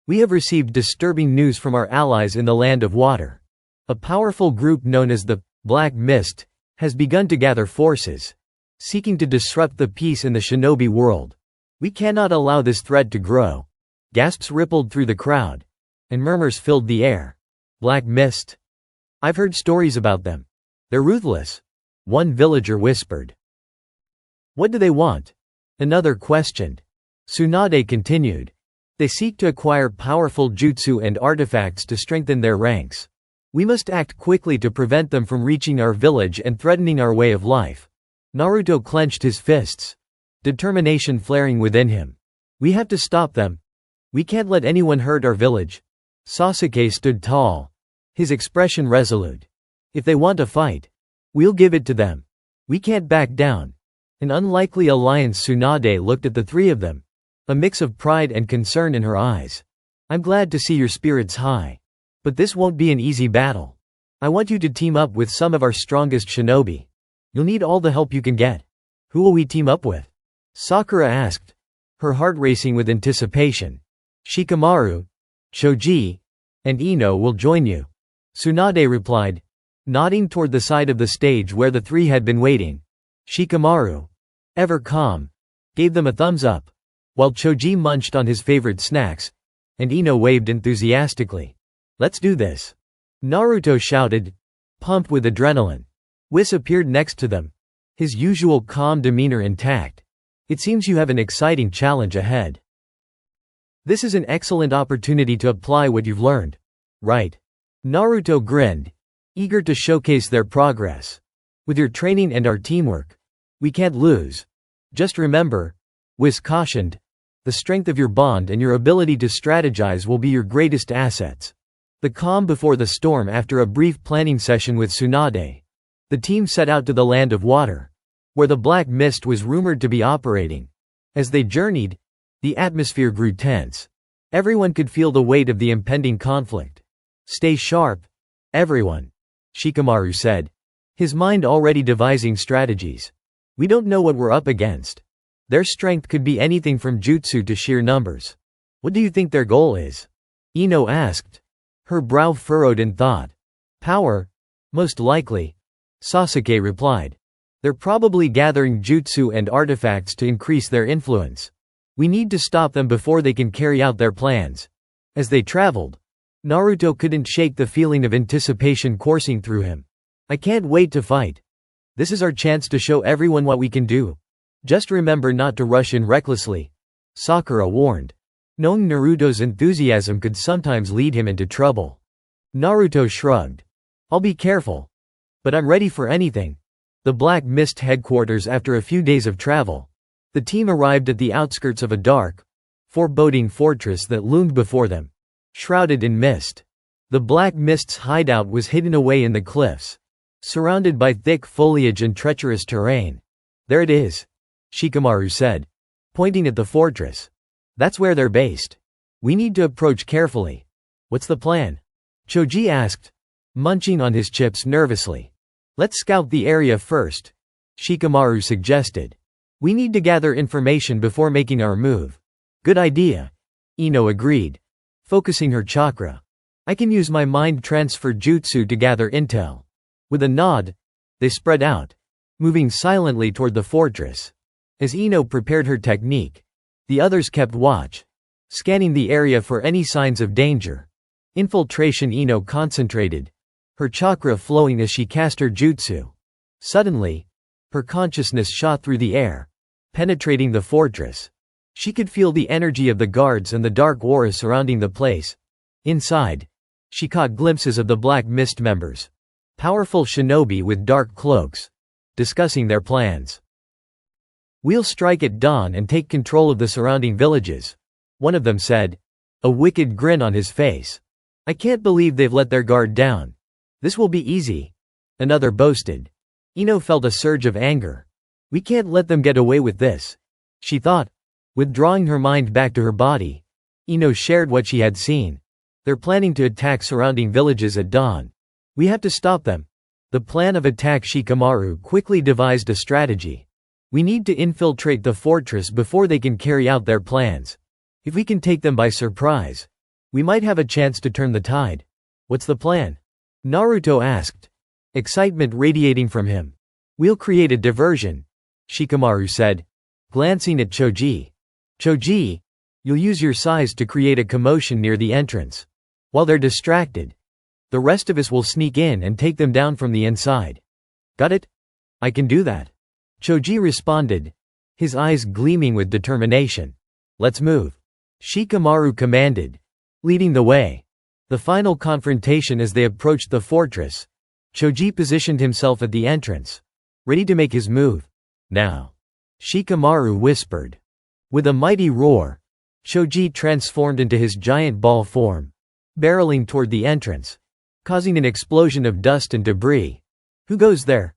We have received disturbing news from our allies in the Land of Water. A powerful group known as the Black Mist has begun to gather forces, seeking to disrupt the peace in the shinobi world. We cannot allow this threat to grow. Gasps rippled through the crowd, and murmurs filled the air. Black Mist? I've heard stories about them. They're ruthless, one villager whispered. What do they want? Another questioned. Tsunade continued. They seek to acquire powerful jutsu and artifacts to strengthen their ranks. We must act quickly to prevent them from reaching our village and threatening our way of life. Naruto clenched his fists, determination flaring within him. We have to stop them. We can't let anyone hurt our village. Sasuke stood tall, his expression resolute. If they want a fight, we'll give it to them. We can't back down. An unlikely alliance. Tsunade looked at the three of them, a mix of pride and concern in her eyes. I'm glad to see your spirits high. But this won't be an easy battle. I want you to team up with some of our strongest shinobi. You'll need all the help you can get. Who will we team up with? Sakura asked, her heart racing with anticipation. Shikamaru, Choji, and Ino will join you. Tsunade replied, nodding toward the side of the stage where the three had been waiting. Shikamaru, ever calm, gave them a thumbs up, while Choji munched on his favorite snacks, and Ino waved enthusiastically. Let's do this. Naruto shouted, pumped with adrenaline. Whis appeared next to them, his usual calm demeanor intact. It seems you have an exciting challenge ahead. This is an excellent opportunity to apply what you've learned. Right? Naruto grinned, eager to showcase their progress. With your training and our teamwork, we can't lose. Just remember, Whis cautioned, the strength of your bond and your ability to strategize will be your greatest assets. The calm before the storm. After a brief planning session with Tsunade, the team set out to the Land of Water, where the Black Mist was rumored to be operating. As they journeyed, the atmosphere grew tense. Everyone could feel the weight of the impending conflict. Stay sharp, everyone, Shikamaru said, his mind already devising strategies. We don't know what we're up against. Their strength could be anything from jutsu to sheer numbers. What do you think their goal is? Ino asked, her brow furrowed in thought. Power? Most likely. Sasuke replied. They're probably gathering jutsu and artifacts to increase their influence. We need to stop them before they can carry out their plans. As they traveled, Naruto couldn't shake the feeling of anticipation coursing through him. I can't wait to fight. This is our chance to show everyone what we can do. Just remember not to rush in recklessly, Sakura warned. Knowing Naruto's enthusiasm could sometimes lead him into trouble. Naruto shrugged. I'll be careful. But I'm ready for anything. The Black Mist headquarters. After a few days of travel, the team arrived at the outskirts of a dark, foreboding fortress that loomed before them, shrouded in mist. The Black Mist's hideout was hidden away in the cliffs, surrounded by thick foliage and treacherous terrain. There it is, Shikamaru said, pointing at the fortress. That's where they're based. We need to approach carefully. What's the plan? Choji asked, munching on his chips nervously. Let's scout the area first, Shikamaru suggested. We need to gather information before making our move. Good idea, Ino agreed, focusing her chakra. I can use my mind transfer jutsu to gather intel. With a nod, they spread out, moving silently toward the fortress. As Ino prepared her technique, the others kept watch, scanning the area for any signs of danger. Infiltration. Ino concentrated, her chakra flowing as she cast her jutsu. Suddenly, her consciousness shot through the air, penetrating the fortress. She could feel the energy of the guards and the dark aura surrounding the place. Inside, she caught glimpses of the Black Mist members, powerful shinobi with dark cloaks, discussing their plans. "We'll strike at dawn and take control of the surrounding villages," one of them said, a wicked grin on his face. "I can't believe they've let their guard down. This will be easy," another boasted. Ino felt a surge of anger. "We can't let them get away with this," she thought. Withdrawing her mind back to her body, Ino shared what she had seen. "They're planning to attack surrounding villages at dawn. We have to stop them." The plan of attack. Shikamaru quickly devised a strategy. "We need to infiltrate the fortress before they can carry out their plans. If we can take them by surprise, we might have a chance to turn the tide." "What's the plan?" Naruto asked, excitement radiating from him. "We'll create a diversion," Shikamaru said, glancing at Choji. "Choji, you'll use your size to create a commotion near the entrance. While they're distracted, the rest of us will sneak in and take them down from the inside." "Got it? I can do that," Choji responded, his eyes gleaming with determination. "Let's move," Shikamaru commanded, leading the way. The final confrontation. As they approached the fortress, Choji positioned himself at the entrance, ready to make his move. "Now," Shikamaru whispered. With a mighty roar, Choji transformed into his giant ball form, barreling toward the entrance, causing an explosion of dust and debris. "Who goes there?"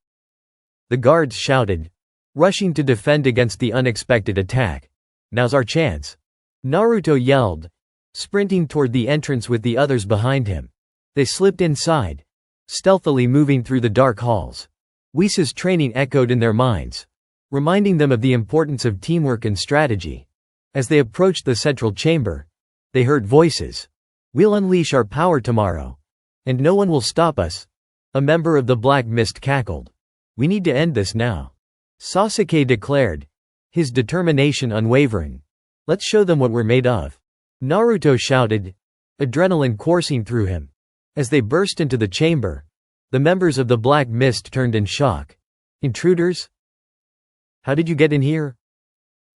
the guards shouted, rushing to defend against the unexpected attack. "Now's our chance," Naruto yelled, sprinting toward the entrance with the others behind him. They slipped inside, stealthily moving through the dark halls. Whis' training echoed in their minds, reminding them of the importance of teamwork and strategy. As they approached the central chamber, they heard voices. "We'll unleash our power tomorrow, and no one will stop us," a member of the Black Mist cackled. "We need to end this now," Sasuke declared, his determination unwavering. "Let's show them what we're made of," Naruto shouted, adrenaline coursing through him. As they burst into the chamber, the members of the Black Mist turned in shock. "Intruders? How did you get in here?"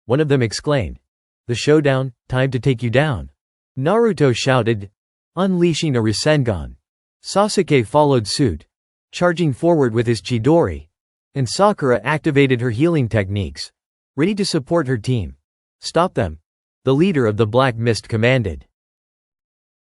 one of them exclaimed. "The showdown, time to take you down," Naruto shouted, unleashing a Rasengan. Sasuke followed suit, charging forward with his Chidori, and Sakura activated her healing techniques, ready to support her team. "Stop them," the leader of the Black Mist commanded,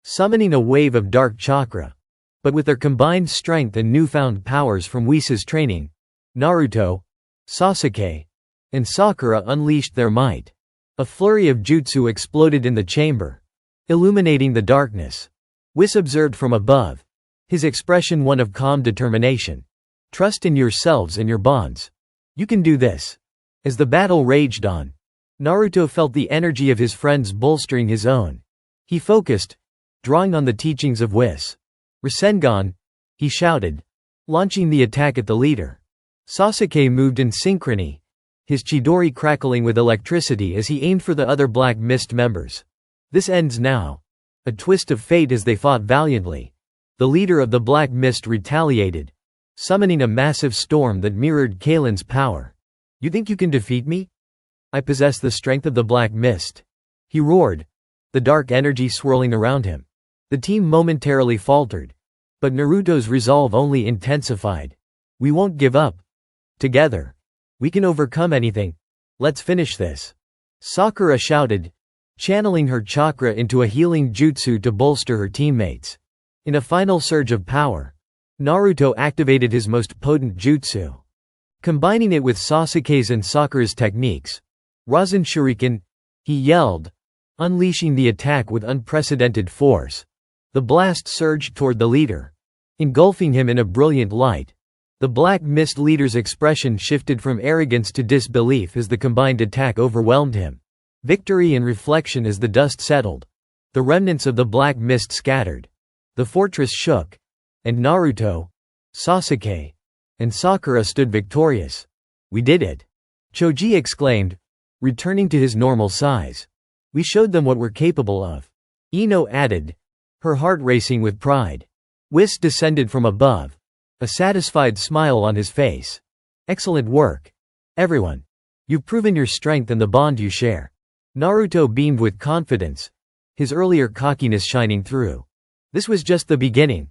summoning a wave of dark chakra. But with their combined strength and newfound powers from Whis' training, Naruto, Sasuke, and Sakura unleashed their might. A flurry of jutsu exploded in the chamber, illuminating the darkness. Whis observed from above, his expression one of calm determination. "Trust in yourselves and your bonds. You can do this." As the battle raged on, Naruto felt the energy of his friends bolstering his own. He focused, drawing on the teachings of Whis. "Rasengan," he shouted, launching the attack at the leader. Sasuke moved in synchrony, his Chidori crackling with electricity as he aimed for the other Black Mist members. "This ends now." A twist of fate. As they fought valiantly, the leader of the Black Mist retaliated, summoning a massive storm that mirrored Kalin's power. "You think you can defeat me? I possess the strength of the Black Mist," he roared, the dark energy swirling around him. The team momentarily faltered, but Naruto's resolve only intensified. "We won't give up. Together, we can overcome anything. Let's finish this," Sakura shouted, channeling her chakra into a healing jutsu to bolster her teammates. In a final surge of power, Naruto activated his most potent jutsu, combining it with Sasuke's and Sakura's techniques. "Rasen Shuriken," he yelled, unleashing the attack with unprecedented force. The blast surged toward the leader, engulfing him in a brilliant light. The Black Mist leader's expression shifted from arrogance to disbelief as the combined attack overwhelmed him. Victory and reflection. As the dust settled, the remnants of the Black Mist scattered. The fortress shook, and Naruto, Sasuke, and Sakura stood victorious. "We did it," Choji exclaimed, returning to his normal size. "We showed them what we're capable of," Ino added, her heart racing with pride. Whis descended from above, a satisfied smile on his face. Excellent work, everyone. You've proven your strength and the bond you share. Naruto beamed with confidence, his earlier cockiness shining through. This was just the beginning.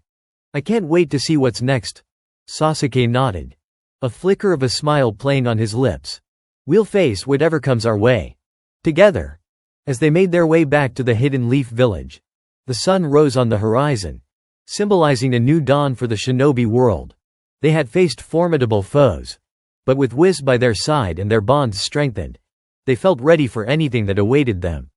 I can't wait to see what's next. Sasuke nodded, a flicker of a smile playing on his lips. We'll face whatever comes our way. Together. As they made their way back to the Hidden Leaf Village, the sun rose on the horizon, symbolizing a new dawn for the shinobi world. They had faced formidable foes, but with Whis by their side and their bonds strengthened, they felt ready for anything that awaited them.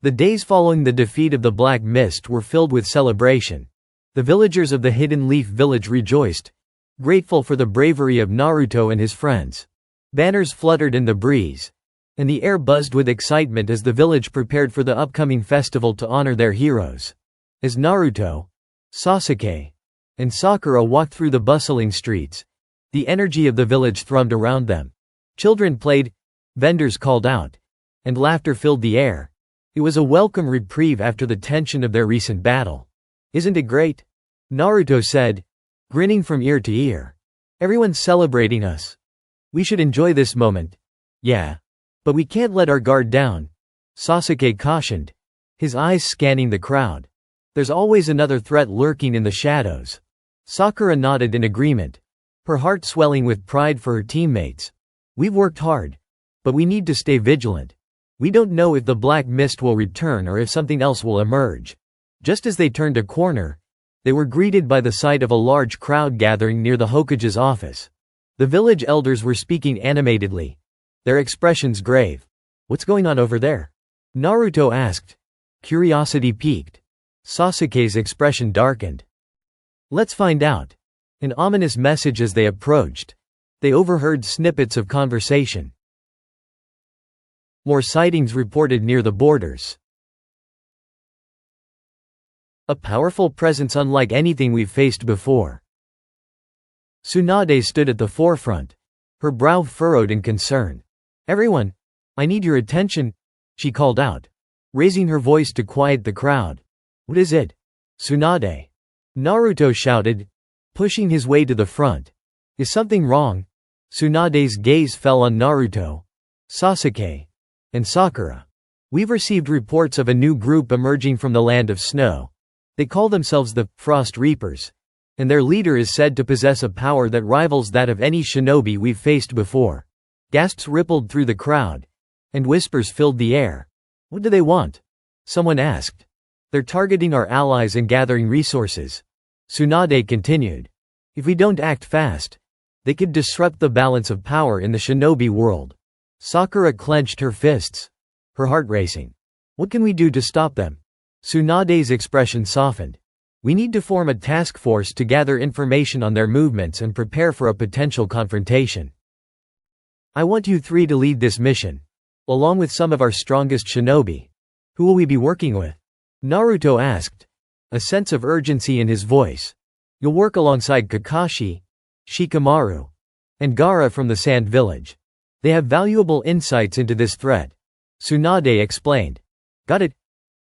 The days following the defeat of the Black Mist were filled with celebration. The villagers of the Hidden Leaf Village rejoiced, grateful for the bravery of Naruto and his friends. Banners fluttered in the breeze, and the air buzzed with excitement as the village prepared for the upcoming festival to honor their heroes. As Naruto, Sasuke, and Sakura walked through the bustling streets, the energy of the village thrummed around them. Children played, vendors called out, and laughter filled the air. It was a welcome reprieve after the tension of their recent battle. Isn't it great? Naruto said, grinning from ear to ear. Everyone's celebrating us. We should enjoy this moment. Yeah. But we can't let our guard down, Sasuke cautioned, his eyes scanning the crowd. There's always another threat lurking in the shadows. Sakura nodded in agreement, her heart swelling with pride for her teammates. We've worked hard, but we need to stay vigilant. We don't know if the Black Mist will return or if something else will emerge. Just as they turned a corner, they were greeted by the sight of a large crowd gathering near the Hokage's office. The village elders were speaking animatedly, their expressions grave. What's going on over there? Naruto asked, curiosity piqued. Sasuke's expression darkened. Let's find out. An ominous message as they approached. They overheard snippets of conversation. More sightings reported near the borders. A powerful presence unlike anything we've faced before. Tsunade stood at the forefront, her brow furrowed in concern. Everyone, I need your attention, she called out, raising her voice to quiet the crowd. What is it? Tsunade. Naruto shouted, pushing his way to the front. Is something wrong? Tsunade's gaze fell on Naruto, Sasuke, and Sakura. We've received reports of a new group emerging from the land of snow. They call themselves the Frost Reapers, and their leader is said to possess a power that rivals that of any shinobi we've faced before. Gasps rippled through the crowd, and whispers filled the air. What do they want? Someone asked. They're targeting our allies and gathering resources. Tsunade continued. If we don't act fast, they could disrupt the balance of power in the shinobi world. Sakura clenched her fists, her heart racing. What can we do to stop them? Tsunade's expression softened. We need to form a task force to gather information on their movements and prepare for a potential confrontation. I want you three to lead this mission, along with some of our strongest shinobi. Who will we be working with? Naruto asked, a sense of urgency in his voice. You'll work alongside Kakashi, Shikamaru, and Gaara from the Sand Village. They have valuable insights into this threat. Tsunade explained. Got it?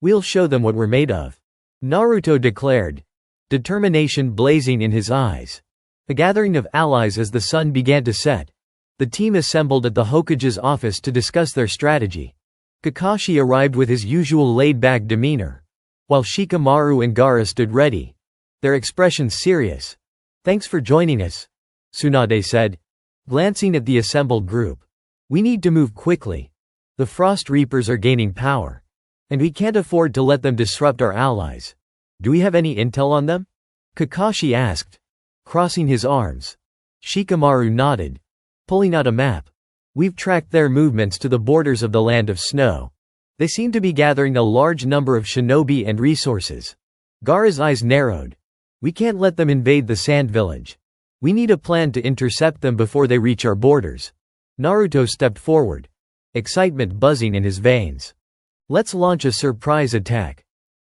We'll show them what we're made of. Naruto declared, determination blazing in his eyes. A gathering of allies as the sun began to set. The team assembled at the Hokage's office to discuss their strategy. Kakashi arrived with his usual laid-back demeanor, while Shikamaru and Gaara stood ready, their expressions serious. Thanks for joining us, Tsunade said, glancing at the assembled group. We need to move quickly. The Frost Reapers are gaining power, and we can't afford to let them disrupt our allies. Do we have any intel on them? Kakashi asked, crossing his arms. Shikamaru nodded, pulling out a map. We've tracked their movements to the borders of the land of snow. They seem to be gathering a large number of shinobi and resources. Gaara's eyes narrowed. We can't let them invade the Sand Village. We need a plan to intercept them before they reach our borders. Naruto stepped forward, excitement buzzing in his veins. Let's launch a surprise attack.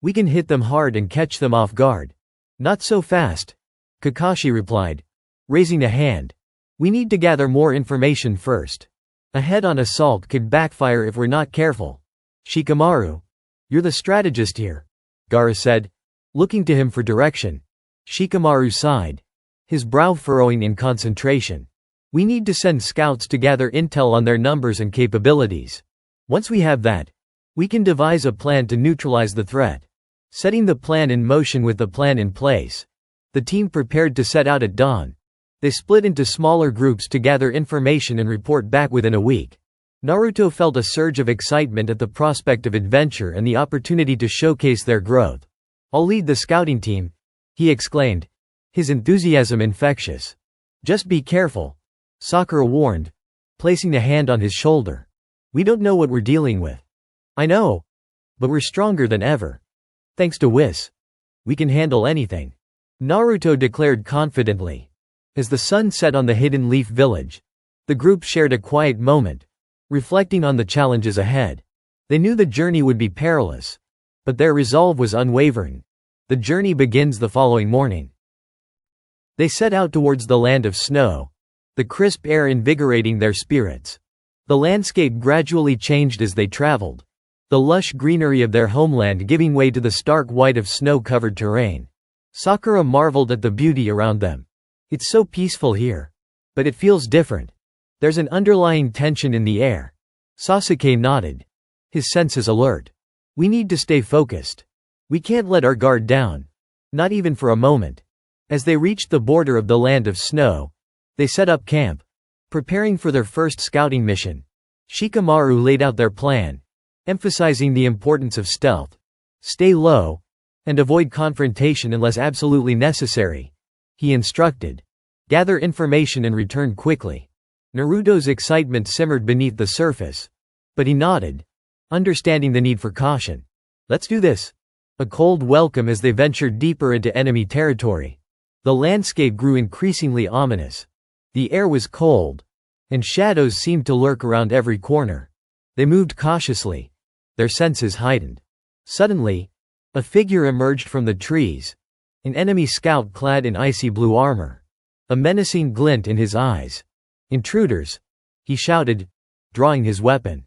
We can hit them hard and catch them off guard. Not so fast, Kakashi replied, raising a hand. We need to gather more information first. A head-on assault could backfire if we're not careful. Shikamaru, you're the strategist here, Gaara said, looking to him for direction. Shikamaru sighed, his brow furrowing in concentration. We need to send scouts to gather intel on their numbers and capabilities. Once we have that, we can devise a plan to neutralize the threat. Setting the plan in motion with the plan in place, the team prepared to set out at dawn. They split into smaller groups to gather information and report back within a week. Naruto felt a surge of excitement at the prospect of adventure and the opportunity to showcase their growth. "I'll lead the scouting team," he exclaimed, his enthusiasm infectious. "Just be careful," Sakura warned, placing a hand on his shoulder. "We don't know what we're dealing with." "I know. But we're stronger than ever. Thanks to Whis. We can handle anything," Naruto declared confidently. As the sun set on the Hidden Leaf Village, the group shared a quiet moment, reflecting on the challenges ahead. They knew the journey would be perilous, but their resolve was unwavering. The journey begins the following morning. They set out towards the land of snow, the crisp air invigorating their spirits. The landscape gradually changed as they traveled, the lush greenery of their homeland giving way to the stark white of snow-covered terrain. Sakura marveled at the beauty around them. "It's so peaceful here. But it feels different. There's an underlying tension in the air." Sasuke nodded, his senses alert. "We need to stay focused. We can't let our guard down. Not even for a moment." As they reached the border of the land of snow, they set up camp, preparing for their first scouting mission. Shikamaru laid out their plan, emphasizing the importance of stealth. "Stay low, and avoid confrontation unless absolutely necessary," he instructed. "Gather information and return quickly." Naruto's excitement simmered beneath the surface, but he nodded, understanding the need for caution. "Let's do this." A cold welcome as they ventured deeper into enemy territory. The landscape grew increasingly ominous. The air was cold, and shadows seemed to lurk around every corner. They moved cautiously, their senses heightened. Suddenly, a figure emerged from the trees, an enemy scout clad in icy blue armor, a menacing glint in his eyes. "Intruders!" he shouted, drawing his weapon.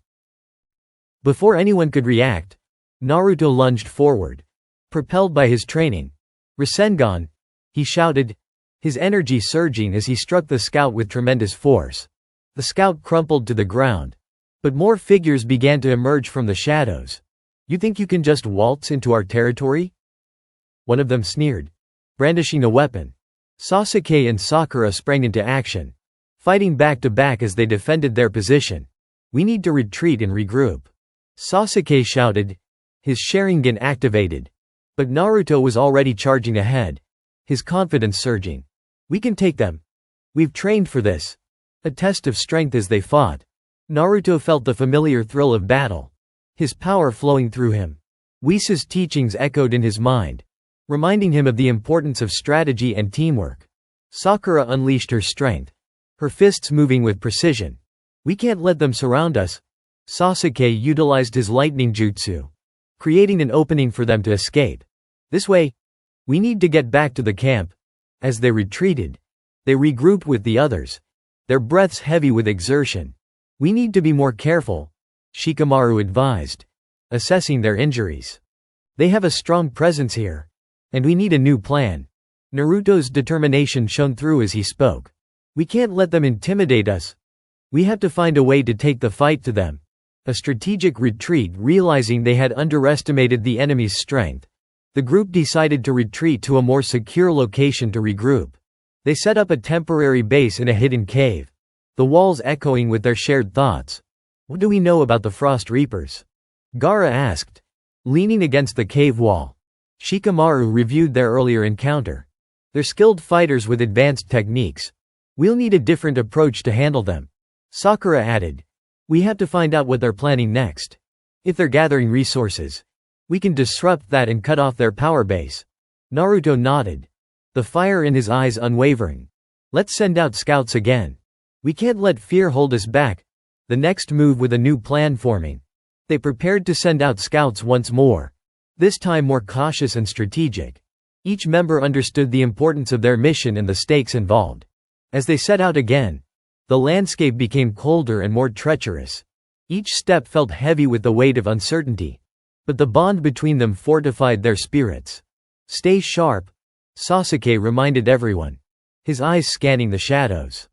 Before anyone could react, Naruto lunged forward. Propelled by his training, Rasengan, he shouted, his energy surging as he struck the scout with tremendous force. The scout crumpled to the ground, but more figures began to emerge from the shadows. "You think you can just waltz into our territory?" one of them sneered, brandishing a weapon. Sasuke and Sakura sprang into action, fighting back to back as they defended their position. "We need to retreat and regroup," Sasuke shouted, his Sharingan activated. But Naruto was already charging ahead, his confidence surging. "We can take them. We've trained for this." A test of strength as they fought. Naruto felt the familiar thrill of battle, his power flowing through him. Whis' teachings echoed in his mind, reminding him of the importance of strategy and teamwork. Sakura unleashed her strength, her fists moving with precision. "We can't let them surround us." Sasuke utilized his lightning jutsu, creating an opening for them to escape. "This way. We need to get back to the camp." As they retreated, they regrouped with the others, their breaths heavy with exertion. "We need to be more careful," Shikamaru advised, assessing their injuries. "They have a strong presence here, and we need a new plan." Naruto's determination shone through as he spoke. "We can't let them intimidate us. We have to find a way to take the fight to them." A strategic retreat. Realizing they had underestimated the enemy's strength, the group decided to retreat to a more secure location to regroup. They set up a temporary base in a hidden cave, the walls echoing with their shared thoughts. "What do we know about the Frost Reapers?" Gaara asked, leaning against the cave wall. Shikamaru reviewed their earlier encounter. "They're skilled fighters with advanced techniques. We'll need a different approach to handle them." Sakura added, "We have to find out what they're planning next. If they're gathering resources, we can disrupt that and cut off their power base." Naruto nodded, the fire in his eyes unwavering. "Let's send out scouts again. We can't let fear hold us back." The next move with a new plan forming. They prepared to send out scouts once more, this time more cautious and strategic. Each member understood the importance of their mission and the stakes involved. As they set out again, the landscape became colder and more treacherous. Each step felt heavy with the weight of uncertainty, but the bond between them fortified their spirits. "Stay sharp," Sasuke reminded everyone, his eyes scanning the shadows.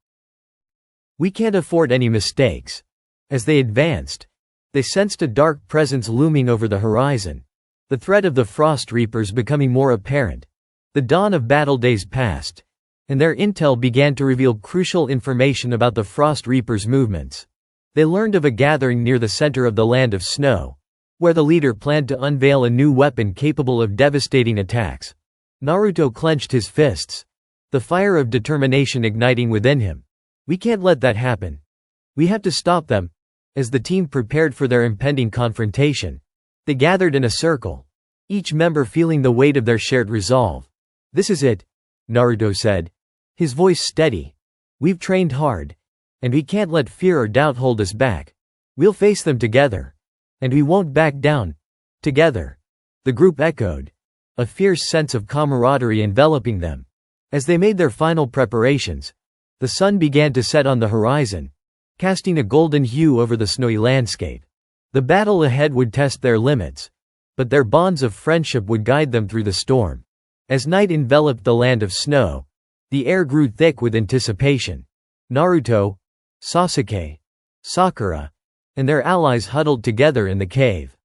We can't afford any mistakes. As they advanced, they sensed a dark presence looming over the horizon. The threat of the Frost Reapers becoming more apparent. The dawn of battle days passed, and their intel began to reveal crucial information about the Frost Reapers' movements. They learned of a gathering near the center of the Land of Snow, where the leader planned to unveil a new weapon capable of devastating attacks. Naruto clenched his fists, the fire of determination igniting within him. We can't let that happen. We have to stop them. As the team prepared for their impending confrontation, they gathered in a circle, each member feeling the weight of their shared resolve. This is it, Naruto said, his voice steady. We've trained hard, and we can't let fear or doubt hold us back. We'll face them together, and we won't back down. Together. The group echoed, a fierce sense of camaraderie enveloping them. As they made their final preparations, the sun began to set on the horizon, casting a golden hue over the snowy landscape. The battle ahead would test their limits, but their bonds of friendship would guide them through the storm. As night enveloped the Land of Snow, the air grew thick with anticipation. Naruto, Sasuke, Sakura, and their allies huddled together in the cave,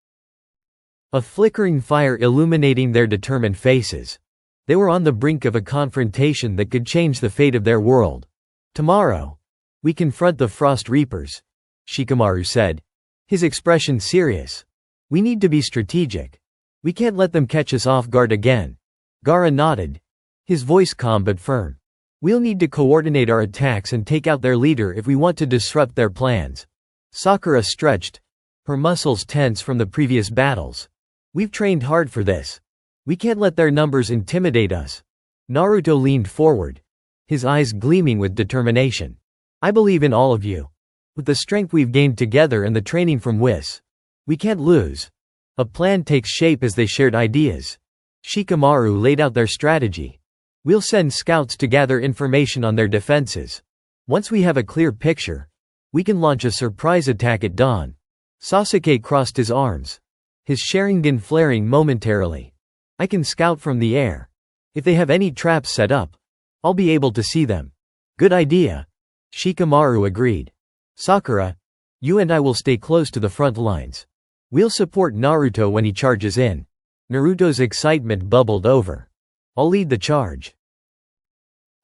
a flickering fire illuminating their determined faces. They were on the brink of a confrontation that could change the fate of their world. Tomorrow, we confront the Frost Reapers, Shikamaru said, his expression serious. We need to be strategic. We can't let them catch us off guard again. Gaara nodded, his voice calm but firm. We'll need to coordinate our attacks and take out their leader if we want to disrupt their plans. Sakura stretched, her muscles tense from the previous battles. We've trained hard for this. We can't let their numbers intimidate us. Naruto leaned forward, his eyes gleaming with determination. I believe in all of you. With the strength we've gained together and the training from Whis, we can't lose. A plan takes shape as they shared ideas. Shikamaru laid out their strategy. We'll send scouts to gather information on their defenses. Once we have a clear picture, we can launch a surprise attack at dawn. Sasuke crossed his arms, his Sharingan flaring momentarily. I can scout from the air. If they have any traps set up, I'll be able to see them. Good idea. Shikamaru agreed. Sakura, you and I will stay close to the front lines. We'll support Naruto when he charges in. Naruto's excitement bubbled over. I'll lead the charge.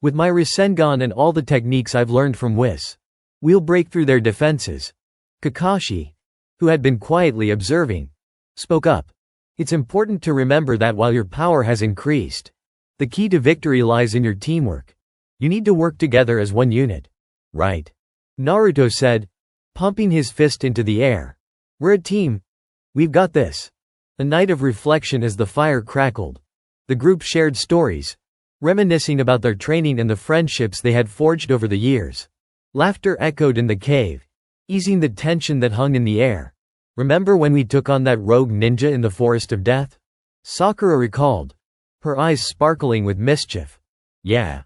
With my Rasengan and all the techniques I've learned from Whis, we'll break through their defenses. Kakashi, who had been quietly observing, spoke up. It's important to remember that while your power has increased, the key to victory lies in your teamwork. You need to work together as one unit. Right. Naruto said, pumping his fist into the air. We're a team. We've got this. A night of reflection as the fire crackled. The group shared stories, reminiscing about their training and the friendships they had forged over the years. Laughter echoed in the cave, easing the tension that hung in the air. Remember when we took on that rogue ninja in the Forest of Death? Sakura recalled, her eyes sparkling with mischief. Yeah.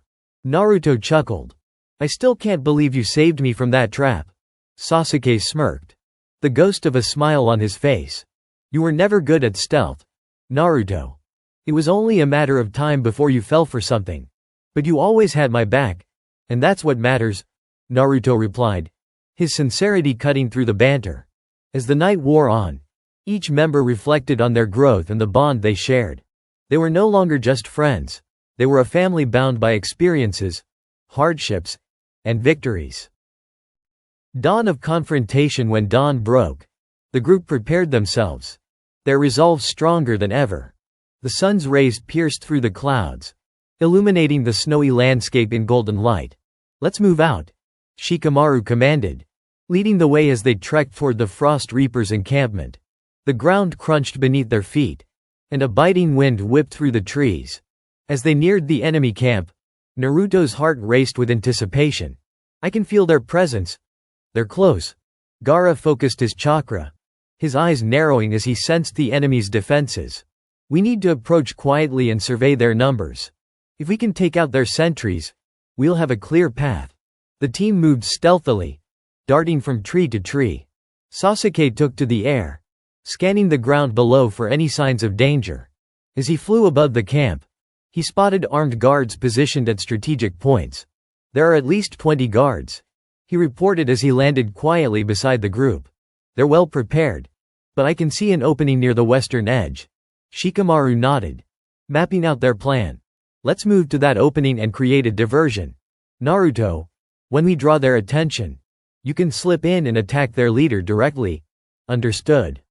Naruto chuckled. I still can't believe you saved me from that trap. Sasuke smirked, the ghost of a smile on his face. You were never good at stealth, Naruto. It was only a matter of time before you fell for something. But you always had my back, and that's what matters, Naruto replied, his sincerity cutting through the banter. As the night wore on, each member reflected on their growth and the bond they shared. They were no longer just friends. They were a family bound by experiences, hardships, and victories. Dawn of confrontation. When dawn broke, the group prepared themselves, their resolve stronger than ever. The sun's rays pierced through the clouds, illuminating the snowy landscape in golden light. Let's move out, Shikamaru commanded, leading the way as they trekked toward the Frost Reapers' encampment. The ground crunched beneath their feet, and a biting wind whipped through the trees. As they neared the enemy camp, Naruto's heart raced with anticipation. I can feel their presence. They're close. Gaara focused his chakra, his eyes narrowing as he sensed the enemy's defenses. We need to approach quietly and survey their numbers. If we can take out their sentries, we'll have a clear path. The team moved stealthily, darting from tree to tree. Sasuke took to the air, scanning the ground below for any signs of danger. As he flew above the camp, He spotted armed guards positioned at strategic points. "There are at least 20 guards," he reported as he landed quietly beside the group. "They're well prepared. But I can see an opening near the western edge." Shikamaru nodded, mapping out their plan. "Let's move to that opening and create a diversion. Naruto, when we draw their attention, you can slip in and attack their leader directly." "Understood,"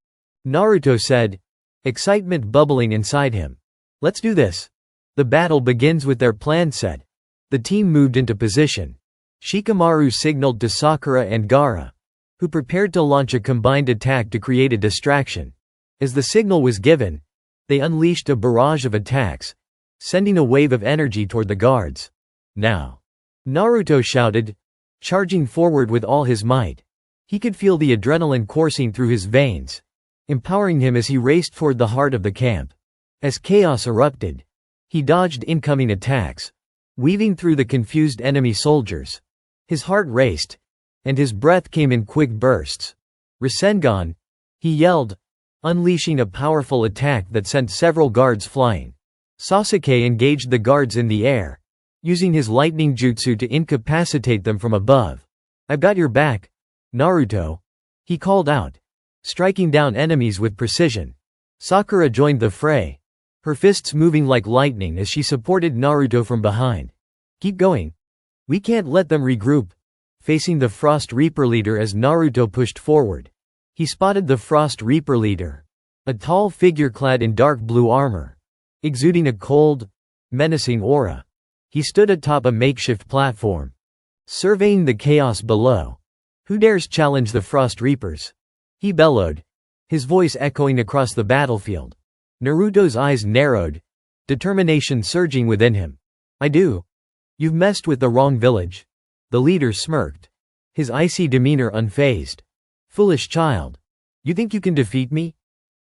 Naruto said, excitement bubbling inside him. "Let's do this." The battle begins with their plan set. The team moved into position. Shikamaru signaled to Sakura and Gaara, who prepared to launch a combined attack to create a distraction. As the signal was given, they unleashed a barrage of attacks, sending a wave of energy toward the guards. "Now!" Naruto shouted, charging forward with all his might. He could feel the adrenaline coursing through his veins, empowering him as he raced toward the heart of the camp. As chaos erupted, he dodged incoming attacks, weaving through the confused enemy soldiers. His heart raced, and his breath came in quick bursts. "Rasengan!" he yelled, unleashing a powerful attack that sent several guards flying. Sasuke engaged the guards in the air, using his lightning jutsu to incapacitate them from above. "I've got your back, Naruto," he called out, striking down enemies with precision. Sakura joined the fray, her fists moving like lightning as she supported Naruto from behind. "Keep going. We can't let them regroup." Facing the Frost Reaper leader as Naruto pushed forward, he spotted the Frost Reaper leader, a tall figure clad in dark blue armor, exuding a cold, menacing aura. He stood atop a makeshift platform, surveying the chaos below. "Who dares challenge the Frost Reapers?" he bellowed, his voice echoing across the battlefield. Naruto's eyes narrowed, determination surging within him. "I do." "You've messed with the wrong village." The leader smirked, his icy demeanor unfazed. "Foolish child. You think you can defeat me?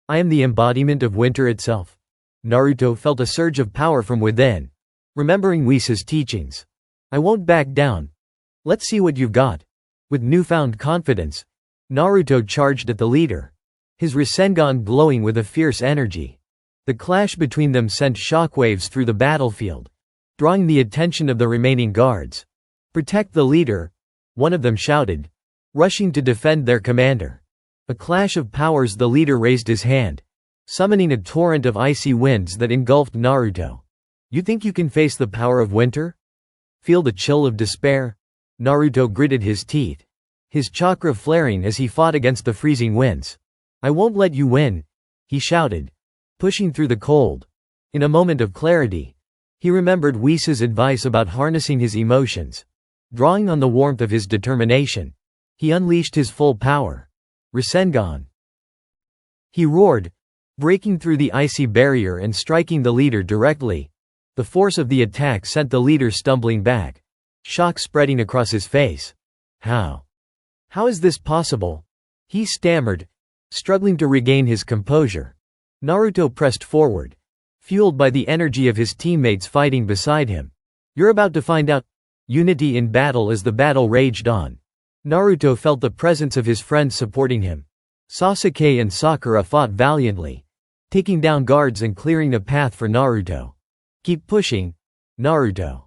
I am the embodiment of winter itself." Naruto felt a surge of power from within, remembering Whis' teachings. "I won't back down. Let's see what you've got." With newfound confidence, Naruto charged at the leader, his Rasengan glowing with a fierce energy. The clash between them sent shockwaves through the battlefield, drawing the attention of the remaining guards. "Protect the leader," one of them shouted, rushing to defend their commander. A clash of powers. The leader raised his hand, summoning a torrent of icy winds that engulfed Naruto. "You think you can face the power of winter? Feel the chill of despair?" Naruto gritted his teeth, his chakra flaring as he fought against the freezing winds. "I won't let you win," he shouted, pushing through the cold. In a moment of clarity, he remembered Whis' advice about harnessing his emotions. Drawing on the warmth of his determination, he unleashed his full power. "Rasengan!" he roared, breaking through the icy barrier and striking the leader directly. The force of the attack sent the leader stumbling back, shock spreading across his face. How is this possible?" he stammered, struggling to regain his composure. Naruto pressed forward, fueled by the energy of his teammates fighting beside him. "You're about to find out." Unity in battle. As the battle raged on, Naruto felt the presence of his friends supporting him. Sasuke and Sakura fought valiantly, taking down guards and clearing a path for Naruto. "Keep pushing, Naruto,"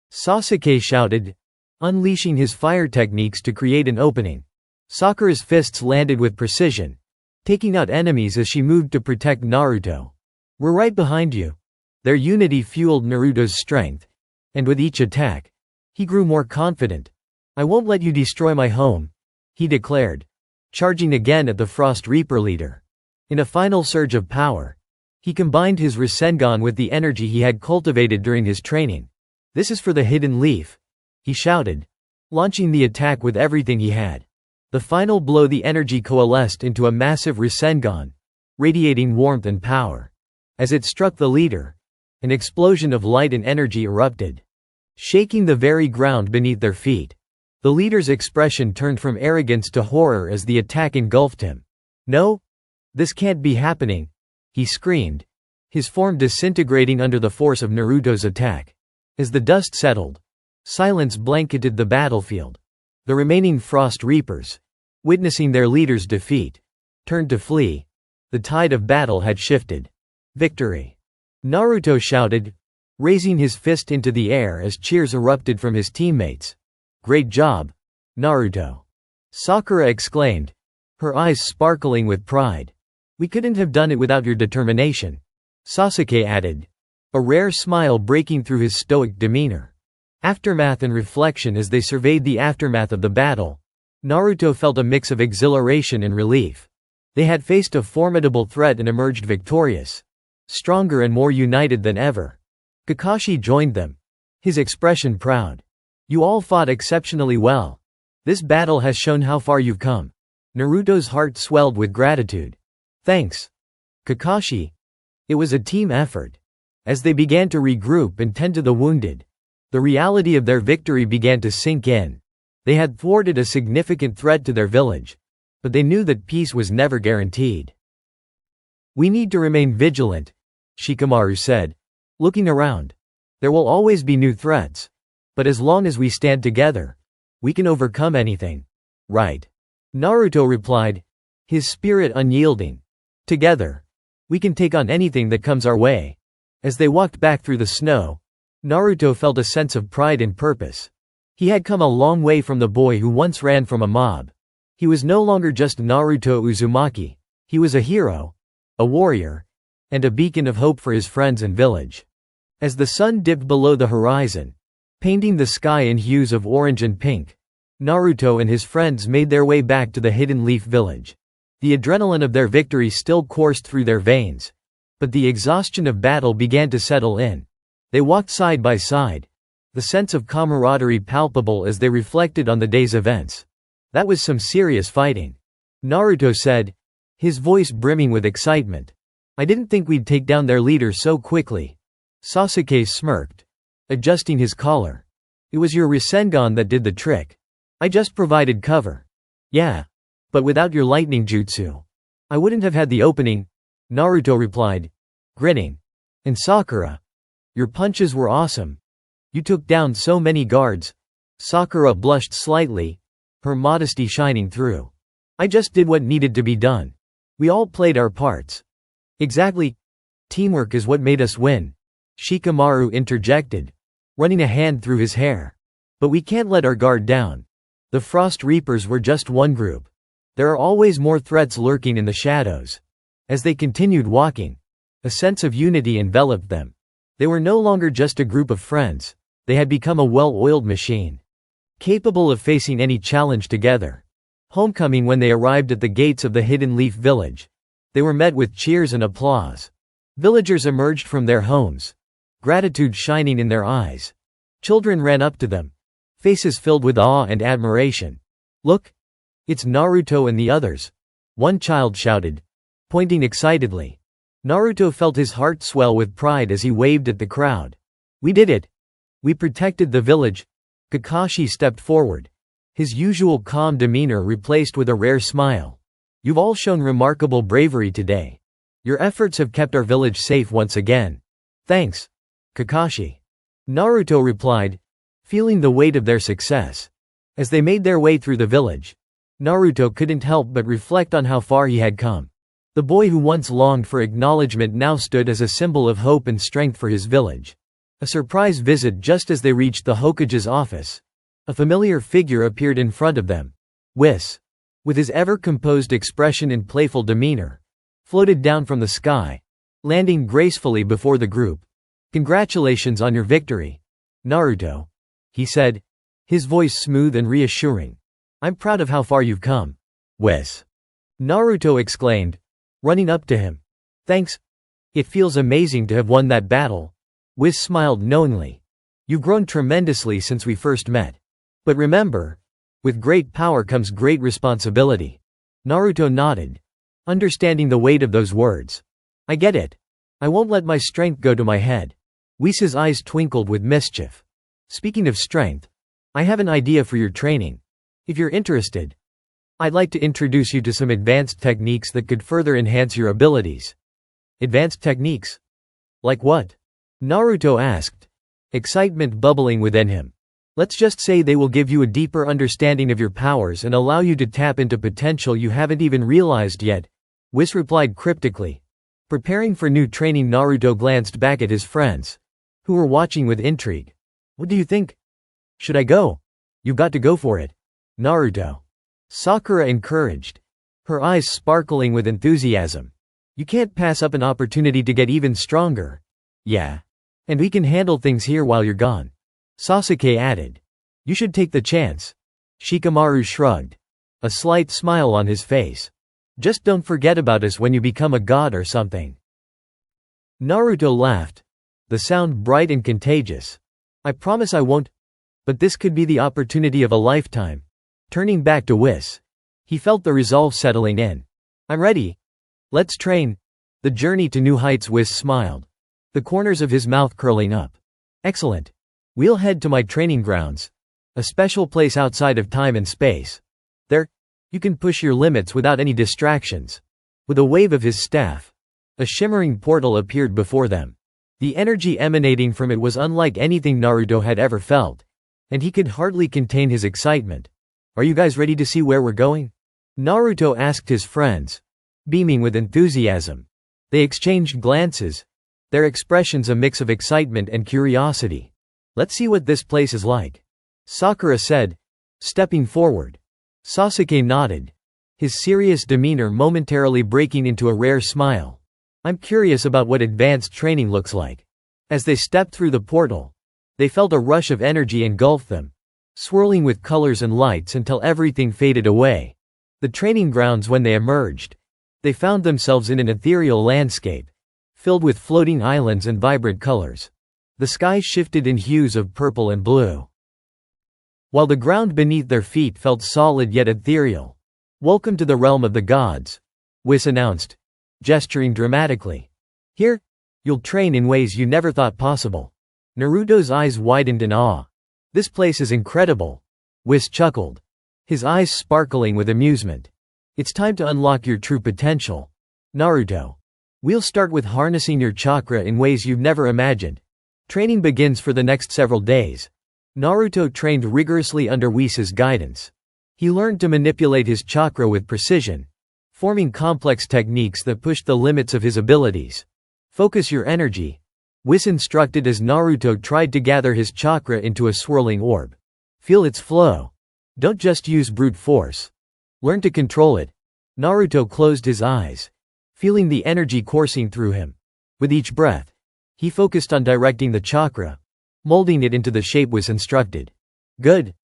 Sasuke shouted, unleashing his fire techniques to create an opening. Sakura's fists landed with precision, taking out enemies as she moved to protect Naruto. "We're right behind you." Their unity fueled Naruto's strength, and with each attack, he grew more confident. "I won't let you destroy my home," he declared, charging again at the Frost Reaper leader. In a final surge of power, he combined his Rasengan with the energy he had cultivated during his training. "This is for the hidden leaf," he shouted, launching the attack with everything he had. The final blow. The energy coalesced into a massive Rasengan, radiating warmth and power. As it struck the leader, an explosion of light and energy erupted, shaking the very ground beneath their feet. The leader's expression turned from arrogance to horror as the attack engulfed him. "No! This can't be happening!" he screamed, his form disintegrating under the force of Naruto's attack. As the dust settled, silence blanketed the battlefield. The remaining Frost Reapers, witnessing their leader's defeat, turned to flee. The tide of battle had shifted. "Victory!" Naruto shouted, raising his fist into the air as cheers erupted from his teammates. "Great job, Naruto!" Sakura exclaimed, her eyes sparkling with pride. "We couldn't have done it without your determination," Sasuke added, a rare smile breaking through his stoic demeanor. Aftermath and reflection. As they surveyed the aftermath of the battle, Naruto felt a mix of exhilaration and relief. They had faced a formidable threat and emerged victorious, stronger and more united than ever. Kakashi joined them, his expression proud. "You all fought exceptionally well. This battle has shown how far you've come." Naruto's heart swelled with gratitude. "Thanks, Kakashi. It was a team effort." As they began to regroup and tend to the wounded, the reality of their victory began to sink in. They had thwarted a significant threat to their village, but they knew that peace was never guaranteed. "We need to remain vigilant," Shikamaru said, looking around. "There will always be new threats. But as long as we stand together, we can overcome anything." "Right," Naruto replied, his spirit unyielding. "Together, we can take on anything that comes our way." As they walked back through the snow, Naruto felt a sense of pride and purpose. He had come a long way from the boy who once ran from a mob. He was no longer just Naruto Uzumaki. He was a hero, a warrior, and a beacon of hope for his friends and village. As the sun dipped below the horizon, painting the sky in hues of orange and pink, Naruto and his friends made their way back to the Hidden Leaf village. The adrenaline of their victory still coursed through their veins, but the exhaustion of battle began to settle in. They walked side by side, the sense of camaraderie palpable as they reflected on the day's events. "That was some serious fighting," Naruto said, his voice brimming with excitement. "I didn't think we'd take down their leader so quickly." Sasuke smirked, adjusting his collar. "It was your Rasengan that did the trick. I just provided cover." "Yeah, but without your lightning jutsu, I wouldn't have had the opening," Naruto replied, grinning. "And Sakura, your punches were awesome. You took down so many guards." Sakura blushed slightly, her modesty shining through. "I just did what needed to be done. We all played our parts." "Exactly. Teamwork is what made us win," Shikamaru interjected, running a hand through his hair. "But we can't let our guard down. The Frost Reapers were just one group. There are always more threats lurking in the shadows." As they continued walking, a sense of unity enveloped them. They were no longer just a group of friends. They had become a well-oiled machine, capable of facing any challenge together. Homecoming. When they arrived at the gates of the Hidden Leaf village, they were met with cheers and applause. Villagers emerged from their homes, gratitude shining in their eyes. Children ran up to them, faces filled with awe and admiration. "Look! It's Naruto and the others," one child shouted, pointing excitedly. Naruto felt his heart swell with pride as he waved at the crowd. "We did it! We protected the village." Kakashi stepped forward, his usual calm demeanor replaced with a rare smile. "You've all shown remarkable bravery today. Your efforts have kept our village safe once again." "Thanks, Kakashi," Naruto replied, feeling the weight of their success. As they made their way through the village, Naruto couldn't help but reflect on how far he had come. The boy who once longed for acknowledgement now stood as a symbol of hope and strength for his village. A surprise visit. Just as they reached the Hokage's office, a familiar figure appeared in front of them. Whis, with his ever-composed expression and playful demeanor, floated down from the sky, landing gracefully before the group. "Congratulations on your victory, Naruto," he said, his voice smooth and reassuring. "I'm proud of how far you've come, Whis," Naruto exclaimed, running up to him. "Thanks. It feels amazing to have won that battle." Whis smiled knowingly. "You've grown tremendously since we first met. But remember, with great power comes great responsibility." Naruto nodded, understanding the weight of those words. "I get it. I won't let my strength go to my head." Whis' eyes twinkled with mischief. "Speaking of strength, I have an idea for your training. If you're interested, I'd like to introduce you to some advanced techniques that could further enhance your abilities." "Advanced techniques? Like what?" Naruto asked, excitement bubbling within him. "Let's just say they will give you a deeper understanding of your powers and allow you to tap into potential you haven't even realized yet," Whis replied cryptically. Preparing for new training, Naruto glanced back at his friends. who were watching with intrigue. "What do you think? Should I go?" "You've got to go for it, Naruto." Sakura encouraged, her eyes sparkling with enthusiasm. "You can't pass up an opportunity to get even stronger." "Yeah. And we can handle things here while you're gone," Sasuke added. "You should take the chance." Shikamaru shrugged, a slight smile on his face. "Just don't forget about us when you become a god or something." Naruto laughed, the sound bright and contagious. "I promise I won't. But this could be the opportunity of a lifetime." Turning back to Whis, he felt the resolve settling in. "I'm ready. Let's train." The journey to new heights. Whis smiled, the corners of his mouth curling up. "Excellent. We'll head to my training grounds, a special place outside of time and space. There, you can push your limits without any distractions." With a wave of his staff, a shimmering portal appeared before them. The energy emanating from it was unlike anything Naruto had ever felt, and he could hardly contain his excitement. "Are you guys ready to see where we're going?" Naruto asked his friends, beaming with enthusiasm. They exchanged glances, their expressions a mix of excitement and curiosity. "Let's see what this place is like," Sakura said, stepping forward. Sasuke nodded, his serious demeanor momentarily breaking into a rare smile. "I'm curious about what advanced training looks like." As they stepped through the portal, they felt a rush of energy engulf them, swirling with colors and lights until everything faded away. The training grounds. When they emerged, they found themselves in an ethereal landscape, filled with floating islands and vibrant colors. The sky shifted in hues of purple and blue, while the ground beneath their feet felt solid yet ethereal. "Welcome to the realm of the gods," Whis announced, gesturing dramatically. "Here, you'll train in ways you never thought possible." Naruto's eyes widened in awe. "This place is incredible," Whis chuckled, his eyes sparkling with amusement. "It's time to unlock your true potential, Naruto. We'll start with harnessing your chakra in ways you've never imagined. Training begins for the next several days." Naruto trained rigorously under Whis' guidance. He learned to manipulate his chakra with precision, forming complex techniques that pushed the limits of his abilities. "Focus your energy," Whis instructed as Naruto tried to gather his chakra into a swirling orb. "Feel its flow. Don't just use brute force. Learn to control it." Naruto closed his eyes, feeling the energy coursing through him. With each breath, he focused on directing the chakra, molding it into the shape Whis instructed. "Good.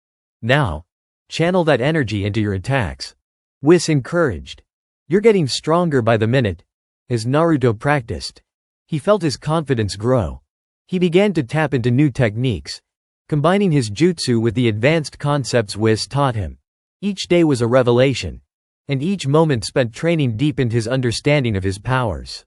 Now, channel that energy into your attacks," Whis encouraged. "You're getting stronger by the minute." As Naruto practiced, he felt his confidence grow. He began to tap into new techniques, combining his jutsu with the advanced concepts Whis taught him. Each day was a revelation, and each moment spent training deepened his understanding of his powers.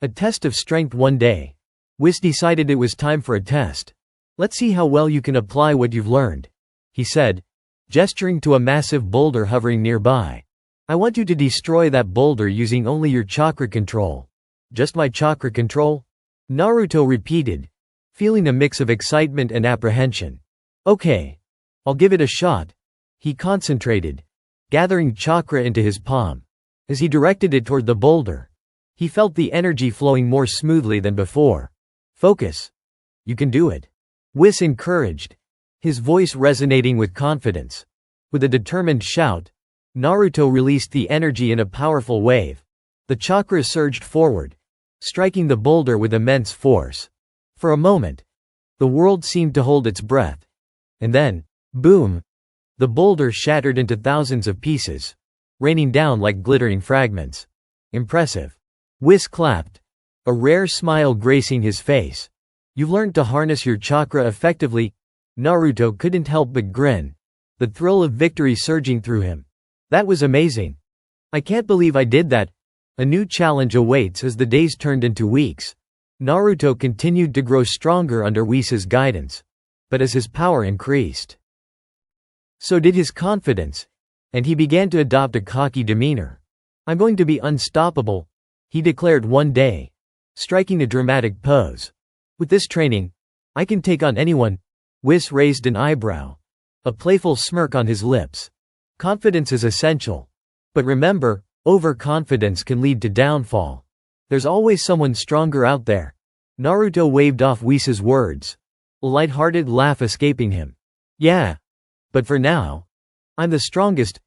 A test of strength. One day, Whis decided it was time for a test. "Let's see how well you can apply what you've learned," he said, gesturing to a massive boulder hovering nearby. "I want you to destroy that boulder using only your chakra control." "Just my chakra control?" Naruto repeated, feeling a mix of excitement and apprehension. "Okay. I'll give it a shot." He concentrated, gathering chakra into his palm. As he directed it toward the boulder, he felt the energy flowing more smoothly than before. "Focus. You can do it," Whis encouraged, his voice resonating with confidence. With a determined shout, Naruto released the energy in a powerful wave. The chakra surged forward, striking the boulder with immense force. For a moment, the world seemed to hold its breath. And then, boom! The boulder shattered into thousands of pieces, raining down like glittering fragments. "Impressive." Whis clapped, a rare smile gracing his face. "You've learned to harness your chakra effectively." Naruto couldn't help but grin, the thrill of victory surging through him. "That was amazing. I can't believe I did that." A new challenge awaits as the days turned into weeks. Naruto continued to grow stronger under Whis' guidance. But as his power increased, so did his confidence, and he began to adopt a cocky demeanor. "I'm going to be unstoppable," he declared one day, striking a dramatic pose. "With this training, I can take on anyone." Whis raised an eyebrow, a playful smirk on his lips. "Confidence is essential. But remember, overconfidence can lead to downfall. There's always someone stronger out there." Naruto waved off Whis' words, a light-hearted laugh escaping him. Yeah. But for now, I'm the strongest.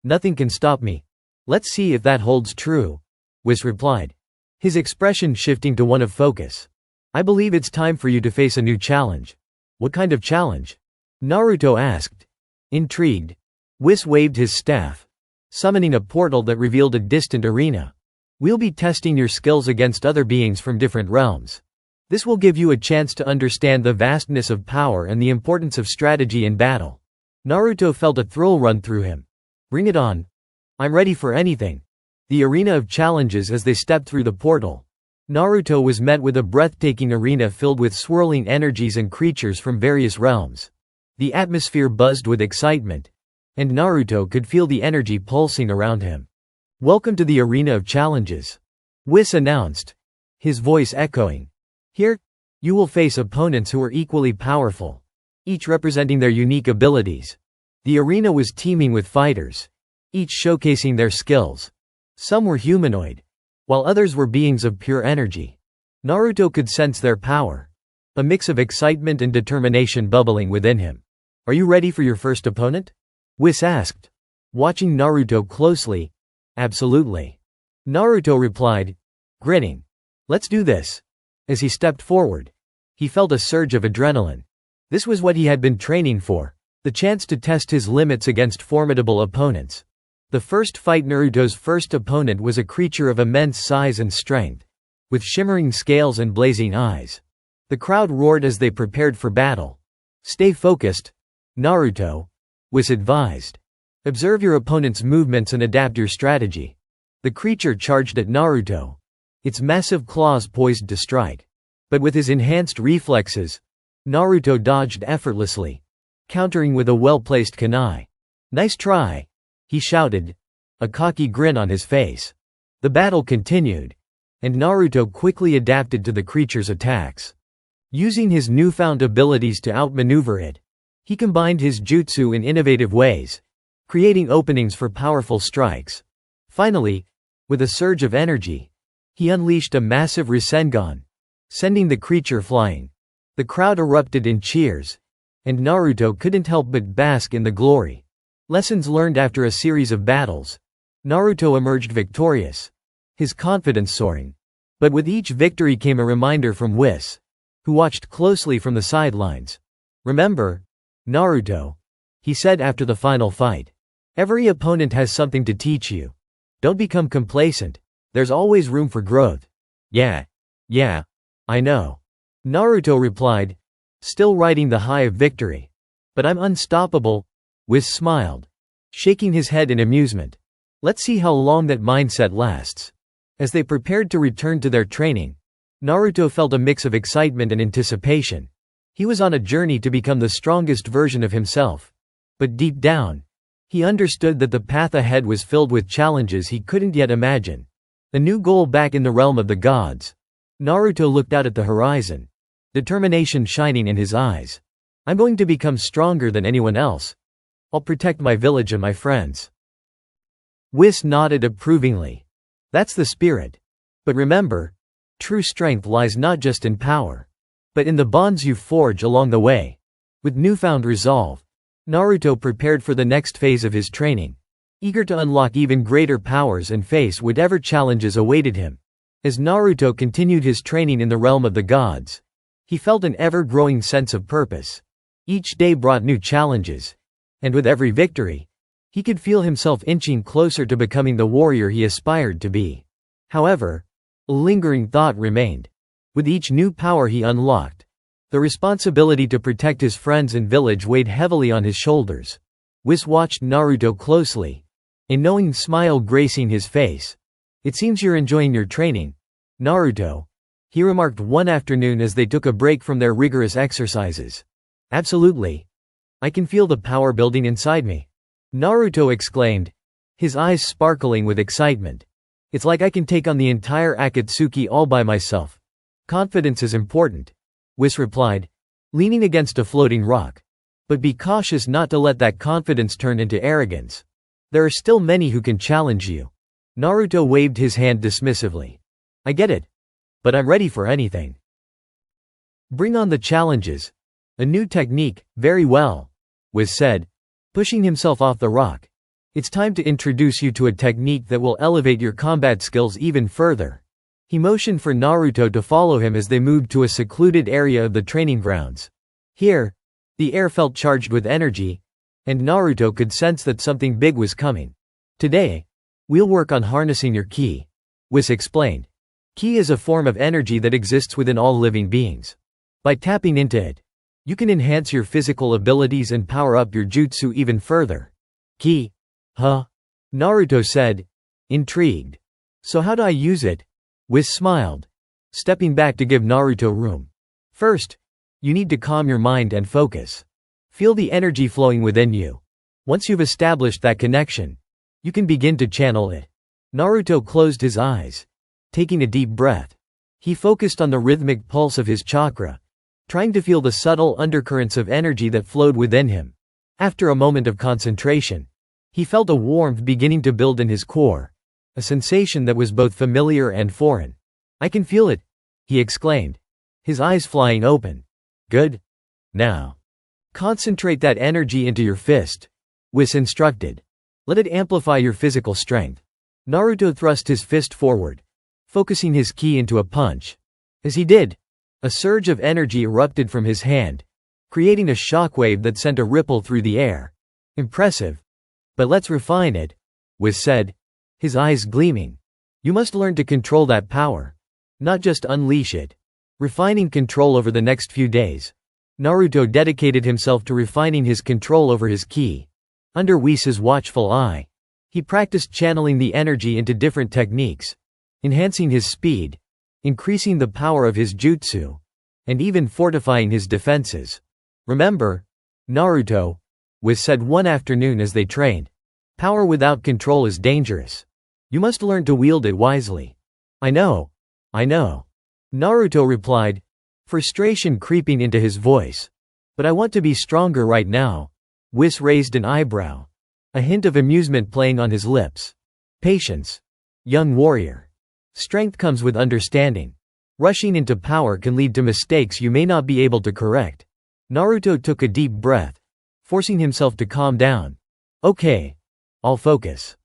Nothing can stop me. Let's see if that holds true, Whis replied, his expression shifting to one of focus. I believe it's time for you to face a new challenge. What kind of challenge? Naruto asked. Intrigued, Whis waved his staff, summoning a portal that revealed a distant arena. We'll be testing your skills against other beings from different realms. This will give you a chance to understand the vastness of power and the importance of strategy in battle. Naruto felt a thrill run through him. Bring it on. I'm ready for anything. The arena of challenges. As they stepped through the portal, Naruto was met with a breathtaking arena filled with swirling energies and creatures from various realms. The atmosphere buzzed with excitement, and Naruto could feel the energy pulsing around him. Welcome to the arena of challenges, Whis announced, his voice echoing. Here, you will face opponents who are equally powerful, each representing their unique abilities. The arena was teeming with fighters, each showcasing their skills. Some were humanoid, while others were beings of pure energy. Naruto could sense their power, a mix of excitement and determination bubbling within him. Are you ready for your first opponent? Whis asked, watching Naruto closely. Absolutely, Naruto replied, grinning. Let's do this. As he stepped forward, he felt a surge of adrenaline. This was what he had been training for, the chance to test his limits against formidable opponents. The first fight. Naruto's first opponent was a creature of immense size and strength, with shimmering scales and blazing eyes. The crowd roared as they prepared for battle. Stay focused, Naruto, Whis advised. Observe your opponent's movements and adapt your strategy. The creature charged at Naruto, its massive claws poised to strike. But with his enhanced reflexes, Naruto dodged effortlessly, countering with a well-placed kunai. Nice try, he shouted, a cocky grin on his face. The battle continued, and Naruto quickly adapted to the creature's attacks. Using his newfound abilities to outmaneuver it, he combined his jutsu in innovative ways, creating openings for powerful strikes. Finally, with a surge of energy, he unleashed a massive Rasengan, sending the creature flying. The crowd erupted in cheers, and Naruto couldn't help but bask in the glory. Lessons learned. After a series of battles, Naruto emerged victorious, his confidence soaring. But with each victory came a reminder from Whis, who watched closely from the sidelines. Remember, Naruto, he said after the final fight. Every opponent has something to teach you. Don't become complacent. There's always room for growth. Yeah, I know, Naruto replied, still riding the high of victory. But I'm unstoppable, Whis smiled, shaking his head in amusement. Let's see how long that mindset lasts. As they prepared to return to their training, Naruto felt a mix of excitement and anticipation. He was on a journey to become the strongest version of himself. But deep down, he understood that the path ahead was filled with challenges he couldn't yet imagine. A new goal back in the realm of the gods. Naruto looked out at the horizon, determination shining in his eyes. I'm going to become stronger than anyone else. I'll protect my village and my friends. Whis nodded approvingly. That's the spirit. But remember, true strength lies not just in power, but in the bonds you forge along the way. With newfound resolve, Naruto prepared for the next phase of his training, eager to unlock even greater powers and face whatever challenges awaited him. As Naruto continued his training in the realm of the gods, he felt an ever-growing sense of purpose. Each day brought new challenges, and with every victory, he could feel himself inching closer to becoming the warrior he aspired to be. However, a lingering thought remained. With each new power he unlocked, the responsibility to protect his friends and village weighed heavily on his shoulders. Whis watched Naruto closely, a knowing smile gracing his face. It seems you're enjoying your training, Naruto, he remarked one afternoon as they took a break from their rigorous exercises. Absolutely. I can feel the power building inside me, Naruto exclaimed, his eyes sparkling with excitement. It's like I can take on the entire Akatsuki all by myself. Confidence is important, Whis replied, leaning against a floating rock. But be cautious not to let that confidence turn into arrogance. There are still many who can challenge you. Naruto waved his hand dismissively. I get it. But I'm ready for anything. Bring on the challenges. A new technique, very well, Whis said, pushing himself off the rock. It's time to introduce you to a technique that will elevate your combat skills even further. He motioned for Naruto to follow him as they moved to a secluded area of the training grounds. Here, the air felt charged with energy, and Naruto could sense that something big was coming. Today, we'll work on harnessing your ki, Whis explained. Ki is a form of energy that exists within all living beings. By tapping into it, you can enhance your physical abilities and power up your jutsu even further. Ki? Huh? Naruto said, intrigued. So how do I use it? Whis smiled, stepping back to give Naruto room. First, you need to calm your mind and focus. Feel the energy flowing within you. Once you've established that connection, you can begin to channel it. Naruto closed his eyes, taking a deep breath. He focused on the rhythmic pulse of his chakra, trying to feel the subtle undercurrents of energy that flowed within him. After a moment of concentration, he felt a warmth beginning to build in his core, a sensation that was both familiar and foreign. I can feel it, he exclaimed, his eyes flying open. Good. Now, concentrate that energy into your fist, Whis instructed. Let it amplify your physical strength. Naruto thrust his fist forward, focusing his ki into a punch. As he did, a surge of energy erupted from his hand, creating a shockwave that sent a ripple through the air. Impressive. But let's refine it, Whis said, his eyes gleaming. You must learn to control that power, not just unleash it. Refining control over the next few days. Naruto dedicated himself to refining his control over his ki. Under Whis' watchful eye, he practiced channeling the energy into different techniques, enhancing his speed, increasing the power of his jutsu, and even fortifying his defenses. Remember, Naruto, Whis said one afternoon as they trained, power without control is dangerous. You must learn to wield it wisely. I know. Naruto replied, frustration creeping into his voice. But I want to be stronger right now. Whis raised an eyebrow, a hint of amusement playing on his lips. Patience. Young warrior. Strength comes with understanding. Rushing into power can lead to mistakes you may not be able to correct. Naruto took a deep breath, forcing himself to calm down. Okay. I'll focus.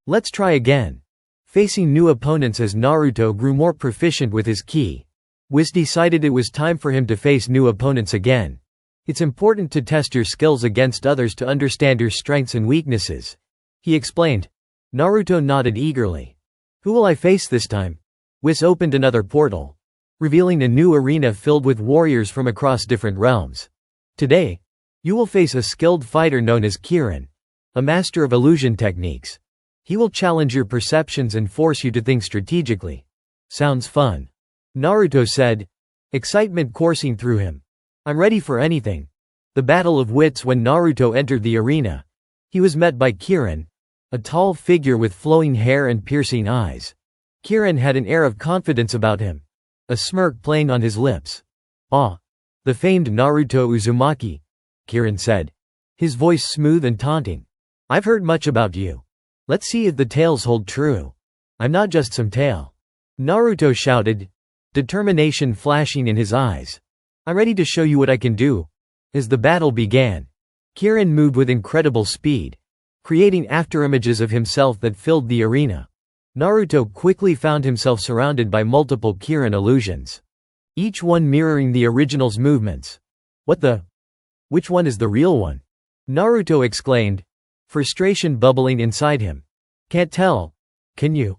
Let's try again. Facing new opponents as Naruto grew more proficient with his ki, Whis decided it was time for him to face new opponents again. It's important to test your skills against others to understand your strengths and weaknesses, he explained. Naruto nodded eagerly. Who will I face this time? Whis opened another portal, revealing a new arena filled with warriors from across different realms. Today, you will face a skilled fighter known as Kieran, a master of illusion techniques. He will challenge your perceptions and force you to think strategically. Sounds fun, Naruto said, excitement coursing through him. I'm ready for anything. The battle of wits. When Naruto entered the arena, he was met by Kieran, a tall figure with flowing hair and piercing eyes. Kieran had an air of confidence about him, a smirk playing on his lips. Ah, the famed Naruto Uzumaki, Kieran said, his voice smooth and taunting. I've heard much about you. Let's see if the tales hold true. I'm not just some tale, Naruto shouted, determination flashing in his eyes. I'm ready to show you what I can do. As the battle began, Kieran moved with incredible speed, creating afterimages of himself that filled the arena. Naruto quickly found himself surrounded by multiple Kieran illusions, each one mirroring the original's movements. What the? Which one is the real one? Naruto exclaimed, frustration bubbling inside him. Can't tell, can you?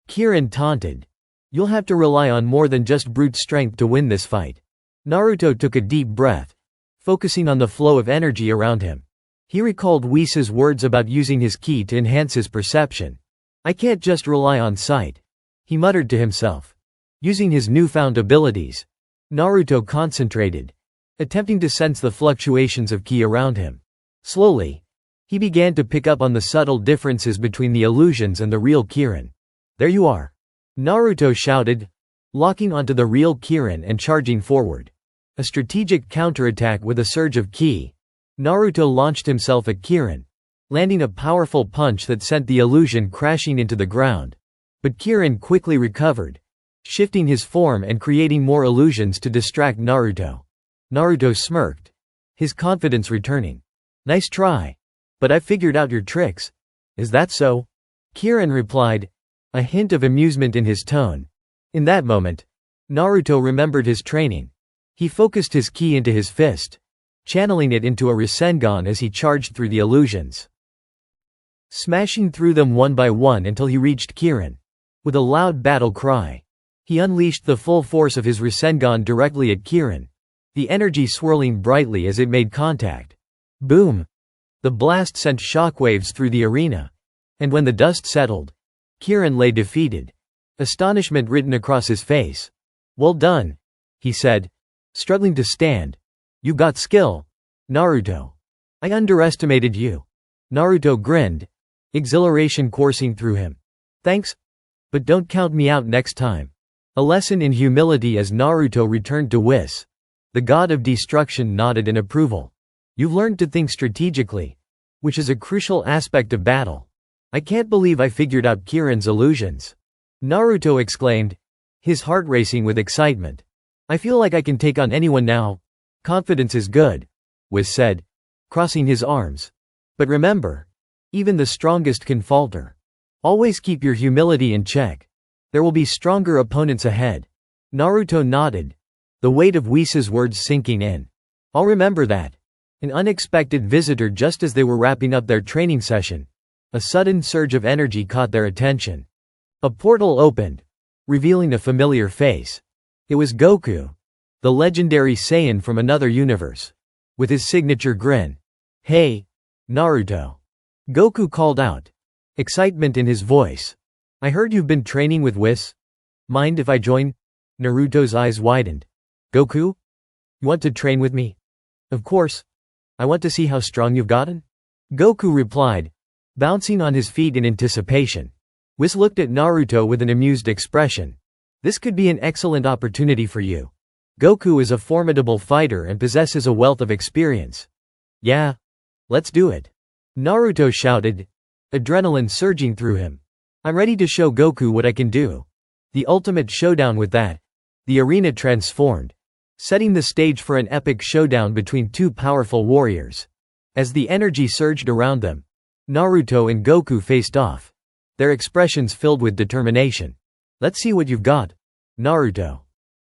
Kieran taunted. You'll have to rely on more than just brute strength to win this fight. Naruto took a deep breath, focusing on the flow of energy around him. He recalled Whis' words about using his ki to enhance his perception. I can't just rely on sight, he muttered to himself. Using his newfound abilities, Naruto concentrated, attempting to sense the fluctuations of ki around him. Slowly, he began to pick up on the subtle differences between the illusions and the real Kieran. There you are, Naruto shouted, locking onto the real Kieran and charging forward. A strategic counterattack with a surge of ki, Naruto launched himself at Kieran, landing a powerful punch that sent the illusion crashing into the ground. But Kieran quickly recovered, shifting his form and creating more illusions to distract Naruto. Naruto smirked, his confidence returning. Nice try. But I've figured out your tricks. Is that so? Kieran replied, a hint of amusement in his tone. In that moment, Naruto remembered his training. He focused his ki into his fist, channeling it into a Rasengan as he charged through the illusions, smashing through them one by one until he reached Kieran. With a loud battle cry, he unleashed the full force of his Rasengan directly at Kieran, the energy swirling brightly as it made contact. Boom! The blast sent shockwaves through the arena, and when the dust settled, Kieran lay defeated, astonishment written across his face. Well done, he said, struggling to stand. You got skill, Naruto. I underestimated you. Naruto grinned, exhilaration coursing through him. Thanks, but don't count me out next time. A lesson in humility as Naruto returned to Whis. The god of destruction nodded in approval. You've learned to think strategically, which is a crucial aspect of battle. I can't believe I figured out Kieran's illusions. Naruto exclaimed, his heart racing with excitement. I feel like I can take on anyone now. Confidence is good, Whis said, crossing his arms. But remember, even the strongest can falter. Always keep your humility in check. There will be stronger opponents ahead. Naruto nodded, the weight of Whis' words sinking in. I'll remember that. An unexpected visitor just as they were wrapping up their training session. A sudden surge of energy caught their attention. A portal opened, revealing a familiar face. It was Goku, the legendary Saiyan from another universe. With his signature grin. Hey, Naruto. Goku called out, excitement in his voice. I heard you've been training with Whis. Mind if I join? Naruto's eyes widened. Goku? You want to train with me? Of course. I want to see how strong you've gotten. Goku replied, bouncing on his feet in anticipation. Whis looked at Naruto with an amused expression. This could be an excellent opportunity for you. Goku is a formidable fighter and possesses a wealth of experience. Yeah. Let's do it. Naruto shouted, adrenaline surging through him. I'm ready to show Goku what I can do. The ultimate showdown with that. The arena transformed, setting the stage for an epic showdown between two powerful warriors. As the energy surged around them, Naruto and Goku faced off, their expressions filled with determination. Let's see what you've got, Naruto.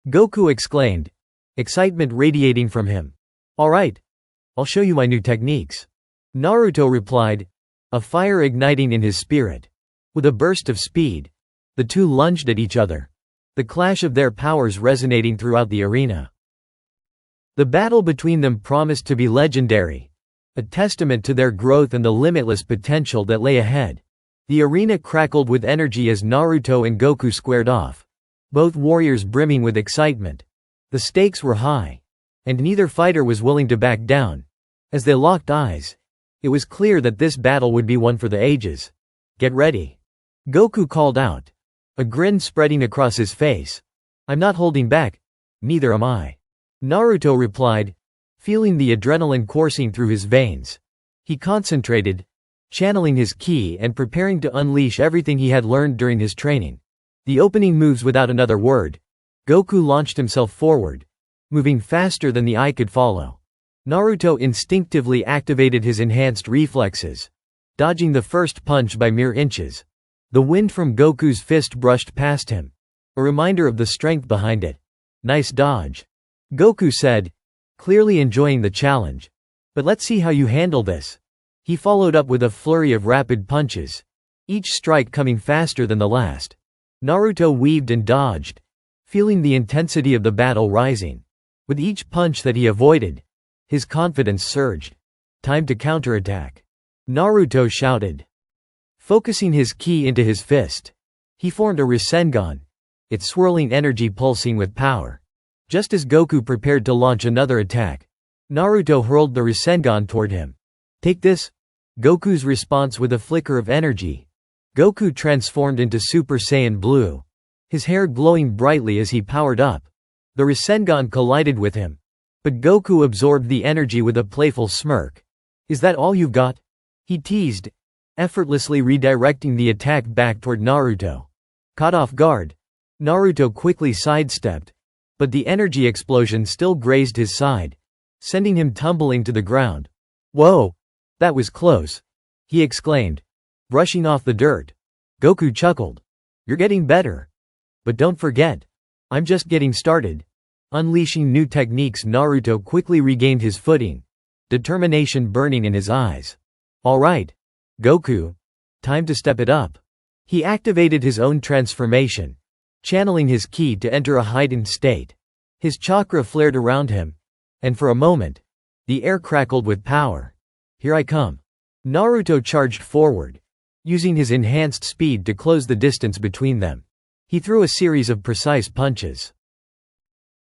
Goku exclaimed, excitement radiating from him. Alright. I'll show you my new techniques. Naruto replied, a fire igniting in his spirit. With a burst of speed, the two lunged at each other, the clash of their powers resonating throughout the arena. The battle between them promised to be legendary, a testament to their growth and the limitless potential that lay ahead. The arena crackled with energy as Naruto and Goku squared off, both warriors brimming with excitement. The stakes were high, and neither fighter was willing to back down. As they locked eyes, it was clear that this battle would be one for the ages. Get ready. Goku called out, a grin spreading across his face. I'm not holding back. Neither am I. Naruto replied, feeling the adrenaline coursing through his veins. He concentrated, channeling his ki and preparing to unleash everything he had learned during his training. The opening moves without another word. Goku launched himself forward, moving faster than the eye could follow. Naruto instinctively activated his enhanced reflexes, dodging the first punch by mere inches. The wind from Goku's fist brushed past him, a reminder of the strength behind it. Nice dodge, Goku said, clearly enjoying the challenge. But let's see how you handle this. He followed up with a flurry of rapid punches, each strike coming faster than the last. Naruto weaved and dodged, feeling the intensity of the battle rising. With each punch that he avoided, his confidence surged. Time to counterattack, Naruto shouted. Focusing his ki into his fist, he formed a Rasengan, its swirling energy pulsing with power. Just as Goku prepared to launch another attack, Naruto hurled the Rasengan toward him. Take this. Goku's response with a flicker of energy. Goku transformed into Super Saiyan Blue, his hair glowing brightly as he powered up. The Rasengan collided with him, but Goku absorbed the energy with a playful smirk. Is that all you've got? He teased, effortlessly redirecting the attack back toward Naruto. Caught off guard, Naruto quickly sidestepped, but the energy explosion still grazed his side, sending him tumbling to the ground. "Whoa! That was close," he exclaimed, brushing off the dirt. Goku chuckled. "You're getting better. But don't forget, I'm just getting started." Unleashing new techniques, Naruto quickly regained his footing, determination burning in his eyes. "All right, Goku. Time to step it up." He activated his own transformation, channeling his ki to enter a heightened state. His chakra flared around him, and for a moment, the air crackled with power. "Here I come." Naruto charged forward, using his enhanced speed to close the distance between them. He threw a series of precise punches,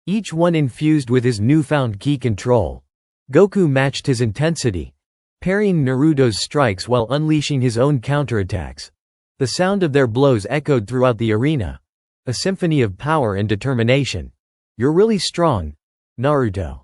each one infused with his newfound ki control. Goku matched his intensity, parrying Naruto's strikes while unleashing his own counterattacks. The sound of their blows echoed throughout the arena, a symphony of power and determination. "You're really strong, Naruto,"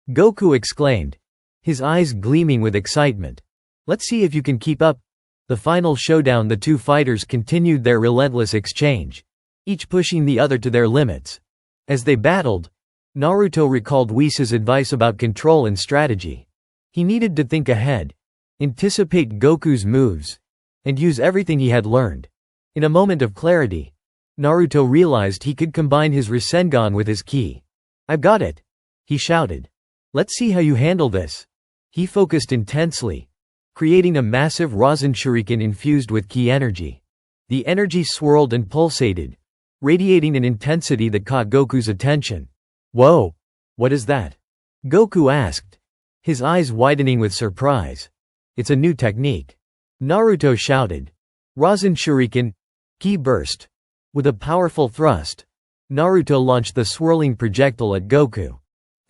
Goku exclaimed, his eyes gleaming with excitement. "Let's see if you can keep up." The final showdown, the two fighters continued their relentless exchange, each pushing the other to their limits. As they battled, Naruto recalled Whis' advice about control and strategy. He needed to think ahead, anticipate Goku's moves, and use everything he had learned. In a moment of clarity, Naruto realized he could combine his Rasengan with his ki. "I've got it," he shouted. "Let's see how you handle this." He focused intensely, creating a massive Rasen Shuriken infused with ki energy. The energy swirled and pulsated, radiating an intensity that caught Goku's attention. "Whoa! What is that?" Goku asked, his eyes widening with surprise. "It's a new technique," Naruto shouted. "Rasen Shuriken, ki burst." With a powerful thrust, Naruto launched the swirling projectile at Goku.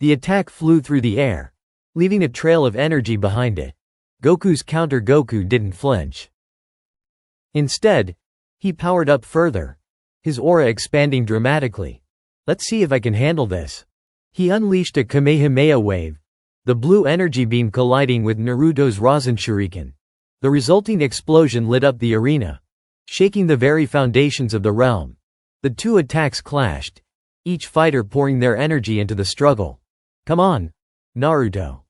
The attack flew through the air, leaving a trail of energy behind it. Goku's counter. Goku didn't flinch. Instead, he powered up further, his aura expanding dramatically. "Let's see if I can handle this." He unleashed a Kamehameha wave, the blue energy beam colliding with Naruto's Rasen Shuriken. The resulting explosion lit up the arena, shaking the very foundations of the realm. The two attacks clashed, each fighter pouring their energy into the struggle. "Come on, Naruto,"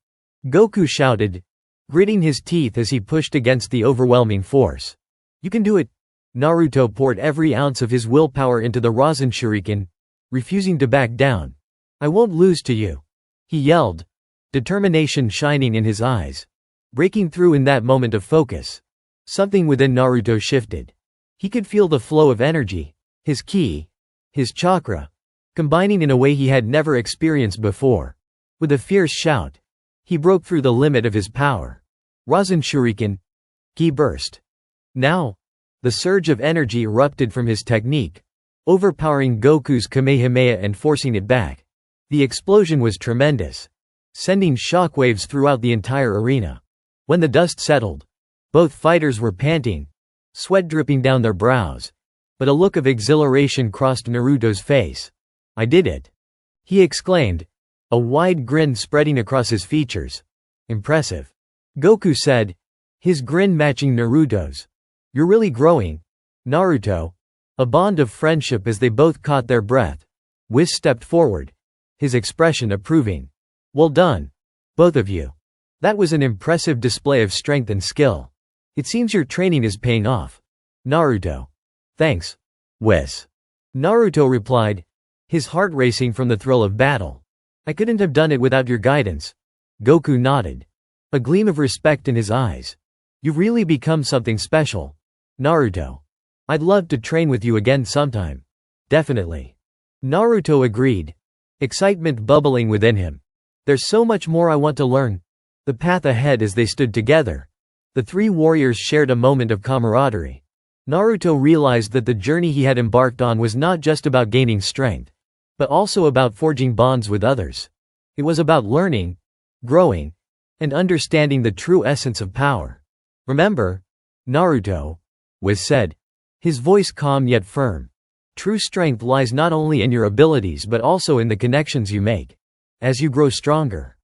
Goku shouted, gritting his teeth as he pushed against the overwhelming force. "You can do it." Naruto poured every ounce of his willpower into the Rasen Shuriken, refusing to back down. "I won't lose to you," he yelled, determination shining in his eyes. Breaking through in that moment of focus, something within Naruto shifted. He could feel the flow of energy, his ki, his chakra, combining in a way he had never experienced before. With a fierce shout, he broke through the limit of his power. Rasen Shuriken, ki burst. Now, the surge of energy erupted from his technique, overpowering Goku's Kamehameha and forcing it back. The explosion was tremendous, sending shockwaves throughout the entire arena. When the dust settled, both fighters were panting, sweat dripping down their brows. But a look of exhilaration crossed Naruto's face. "I did it," he exclaimed, a wide grin spreading across his features. "Impressive," Goku said, his grin matching Naruto's. "You're really growing, Naruto." A bond of friendship as they both caught their breath. Whis stepped forward, his expression approving. "Well done, both of you. That was an impressive display of strength and skill. It seems your training is paying off, Naruto." "Thanks, Whis," Naruto replied, his heart racing from the thrill of battle. "I couldn't have done it without your guidance." Goku nodded, a gleam of respect in his eyes. "You've really become something special, Naruto. I'd love to train with you again sometime." "Definitely," Naruto agreed, excitement bubbling within him. "There's so much more I want to learn." The path ahead. As they stood together, the three warriors shared a moment of camaraderie. Naruto realized that the journey he had embarked on was not just about gaining strength, but also about forging bonds with others. It was about learning, growing, and understanding the true essence of power. "Remember, Naruto," Whis said, his voice calm yet firm. "True strength lies not only in your abilities but also in the connections you make. As you grow stronger,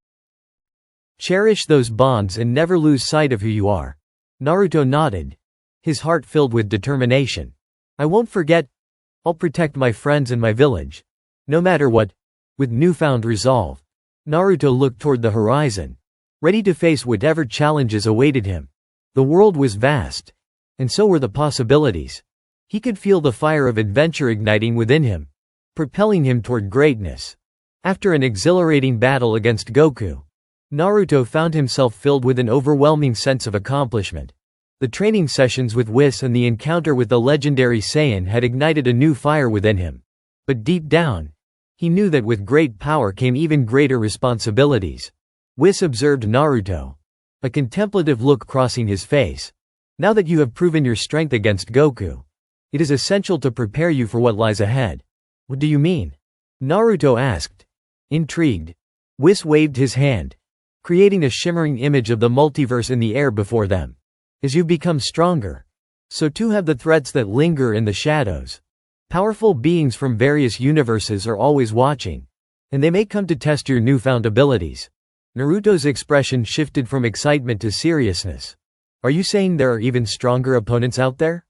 cherish those bonds and never lose sight of who you are." Naruto nodded, his heart filled with determination. "I won't forget." I'll protect my friends and my village. No matter what. With newfound resolve, Naruto looked toward the horizon, ready to face whatever challenges awaited him. The world was vast, and so were the possibilities. He could feel the fire of adventure igniting within him, propelling him toward greatness. After an exhilarating battle against Goku, Naruto found himself filled with an overwhelming sense of accomplishment. The training sessions with Whis and the encounter with the legendary Saiyan had ignited a new fire within him. But deep down, he knew that with great power came even greater responsibilities. Whis observed Naruto, a contemplative look crossing his face. Now that you have proven your strength against Goku, it is essential to prepare you for what lies ahead. What do you mean? Naruto asked, intrigued. Whis waved his hand, creating a shimmering image of the multiverse in the air before them. As you become stronger, so too have the threats that linger in the shadows. Powerful beings from various universes are always watching, and they may come to test your newfound abilities. Naruto's expression shifted from excitement to seriousness. Are you saying there are even stronger opponents out there?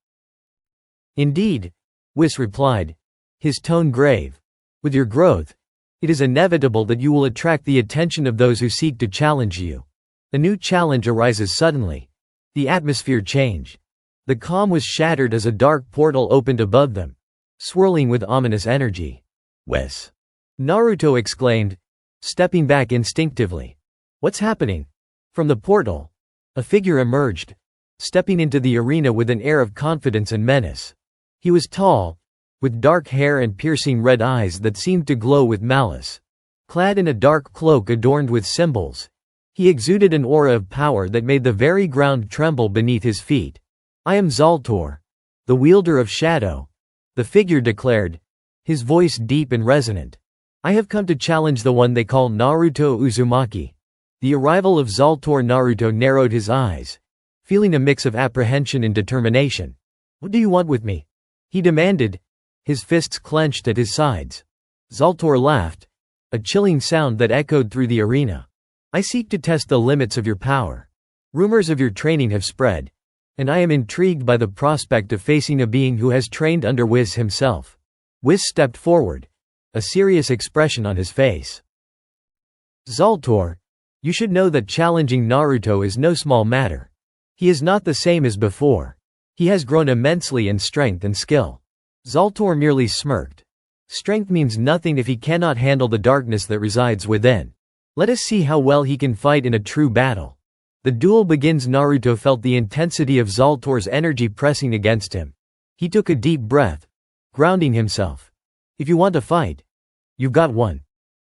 Indeed, Whis replied, his tone grave. With your growth, it is inevitable that you will attract the attention of those who seek to challenge you. A new challenge arises suddenly. The atmosphere changed. The calm was shattered as a dark portal opened above them, swirling with ominous energy. Whis! Naruto exclaimed, stepping back instinctively. What's happening? From the portal, a figure emerged, stepping into the arena with an air of confidence and menace. He was tall, with dark hair and piercing red eyes that seemed to glow with malice. Clad in a dark cloak adorned with symbols, he exuded an aura of power that made the very ground tremble beneath his feet. I am Zaltor, the wielder of shadow, the figure declared, his voice deep and resonant. I have come to challenge the one they call Naruto Uzumaki. The arrival of Zaltor. Naruto narrowed his eyes, feeling a mix of apprehension and determination. What do you want with me? He demanded, his fists clenched at his sides. Zaltor laughed, a chilling sound that echoed through the arena. I seek to test the limits of your power. Rumors of your training have spread, and I am intrigued by the prospect of facing a being who has trained under Whis himself. Whis stepped forward, a serious expression on his face. Zaltor, you should know that challenging Naruto is no small matter. He is not the same as before. He has grown immensely in strength and skill. Zaltor merely smirked. Strength means nothing if he cannot handle the darkness that resides within. Let us see how well he can fight in a true battle. The duel begins. Naruto felt the intensity of Zaltor's energy pressing against him. He took a deep breath, grounding himself. If you want to fight, you've got one.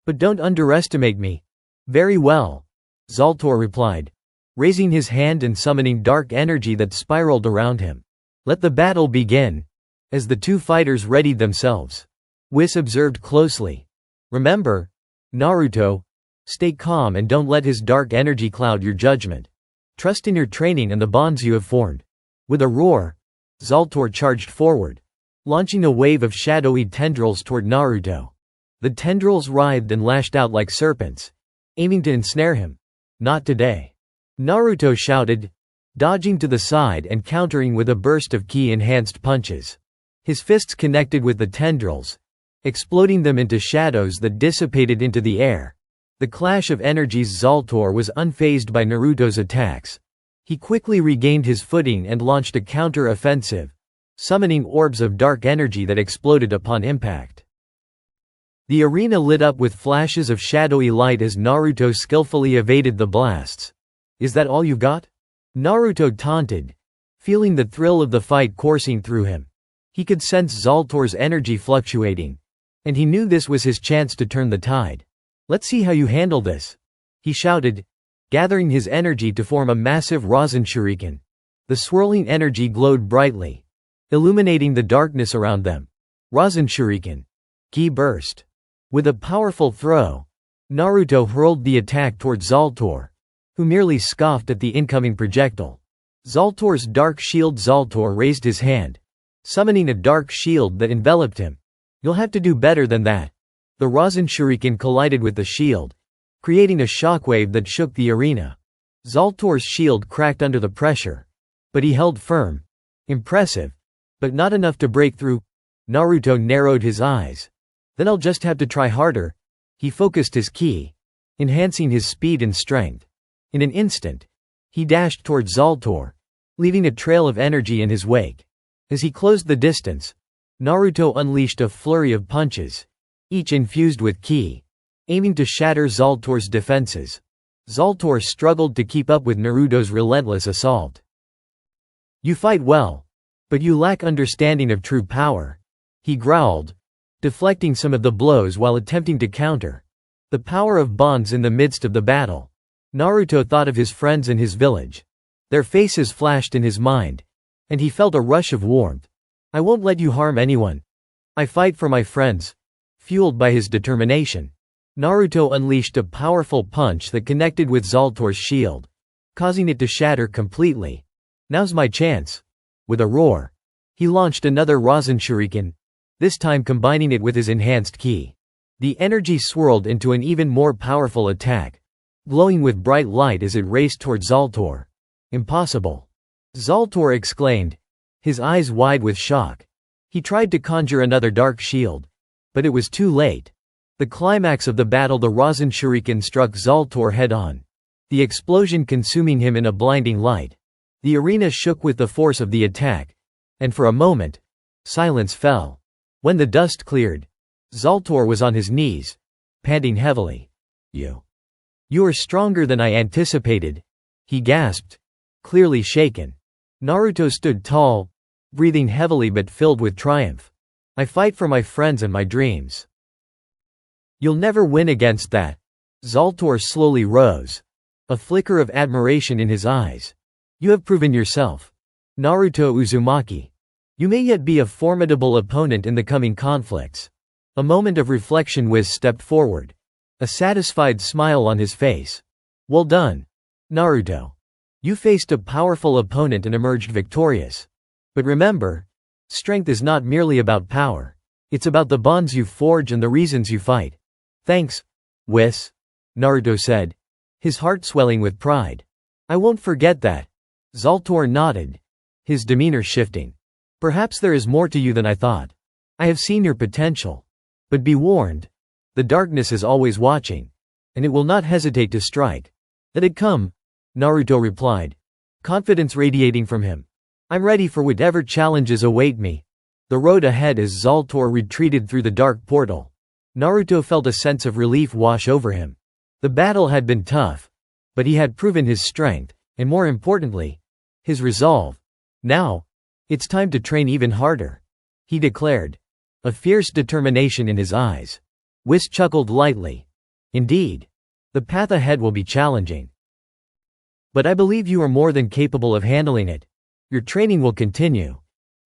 But don't underestimate me. Very well, Zaltor replied, raising his hand and summoning dark energy that spiraled around him. Let the battle begin. As the two fighters readied themselves, Whis observed closely. Remember, Naruto, stay calm and don't let his dark energy cloud your judgment. Trust in your training and the bonds you have formed. With a roar, Zaltor charged forward, launching a wave of shadowy tendrils toward Naruto. The tendrils writhed and lashed out like serpents, aiming to ensnare him. Not today. Naruto shouted, dodging to the side and countering with a burst of ki-enhanced punches. His fists connected with the tendrils, exploding them into shadows that dissipated into the air. The clash of energies. Zaltor was unfazed by Naruto's attacks. He quickly regained his footing and launched a counter-offensive, summoning orbs of dark energy that exploded upon impact. The arena lit up with flashes of shadowy light as Naruto skillfully evaded the blasts. Is that all you've got? Naruto taunted, feeling the thrill of the fight coursing through him. He could sense Zaltor's energy fluctuating, and he knew this was his chance to turn the tide. Let's see how you handle this, he shouted, gathering his energy to form a massive Rasen Shuriken. The swirling energy glowed brightly, illuminating the darkness around them. Rasen Shuriken. Ki burst. With a powerful throw, Naruto hurled the attack toward Zaltor, who merely scoffed at the incoming projectile. Zaltor's dark shield. Zaltor raised his hand, summoning a dark shield that enveloped him. You'll have to do better than that. The Rasen Shuriken collided with the shield, creating a shockwave that shook the arena. Zaltor's shield cracked under the pressure, but he held firm. Impressive, but not enough to break through. Naruto narrowed his eyes. Then I'll just have to try harder. He focused his ki, enhancing his speed and strength. In an instant, he dashed towards Zaltor, leaving a trail of energy in his wake. As he closed the distance, Naruto unleashed a flurry of punches, each infused with ki, aiming to shatter Zaltor's defenses. Zaltor struggled to keep up with Naruto's relentless assault. "You fight well, but you lack understanding of true power," he growled, deflecting some of the blows while attempting to counter. The power of bonds in the midst of the battle. Naruto thought of his friends in his village. Their faces flashed in his mind, and he felt a rush of warmth. "I won't let you harm anyone. I fight for my friends." Fueled by his determination, Naruto unleashed a powerful punch that connected with Zaltor's shield, causing it to shatter completely. "Now's my chance." With a roar, he launched another Rasen Shuriken, this time combining it with his enhanced ki. The energy swirled into an even more powerful attack, glowing with bright light as it raced toward Zaltor. "Impossible!" Zaltor exclaimed, his eyes wide with shock. He tried to conjure another dark shield, but it was too late. The climax of the battle, the Rasen Shuriken struck Zaltor head-on, the explosion consuming him in a blinding light. The arena shook with the force of the attack, and for a moment, silence fell. When the dust cleared, Zaltor was on his knees, panting heavily. You are stronger than I anticipated," he gasped, clearly shaken. Naruto stood tall, breathing heavily but filled with triumph. "I fight for my friends and my dreams." "You'll never win against that." Zaltor slowly rose, a flicker of admiration in his eyes. "You have proven yourself, Naruto Uzumaki. You may yet be a formidable opponent in the coming conflicts." A moment of reflection. Whis stepped forward, a satisfied smile on his face. "Well done, Naruto. You faced a powerful opponent and emerged victorious. But remember, strength is not merely about power. It's about the bonds you forge and the reasons you fight." "Thanks, Whis," Naruto said, his heart swelling with pride. "I won't forget that." Zaltor nodded, his demeanor shifting. "Perhaps there is more to you than I thought. I have seen your potential. But be warned. The darkness is always watching, and it will not hesitate to strike." "Let it come," Naruto replied, confidence radiating from him. "I'm ready for whatever challenges await me." The road ahead as Zaltor retreated through the dark portal. Naruto felt a sense of relief wash over him. The battle had been tough, but he had proven his strength, and more importantly, his resolve. "Now, it's time to train even harder," he declared, a fierce determination in his eyes. Whis chuckled lightly. "Indeed. The path ahead will be challenging. But I believe you are more than capable of handling it. Your training will continue,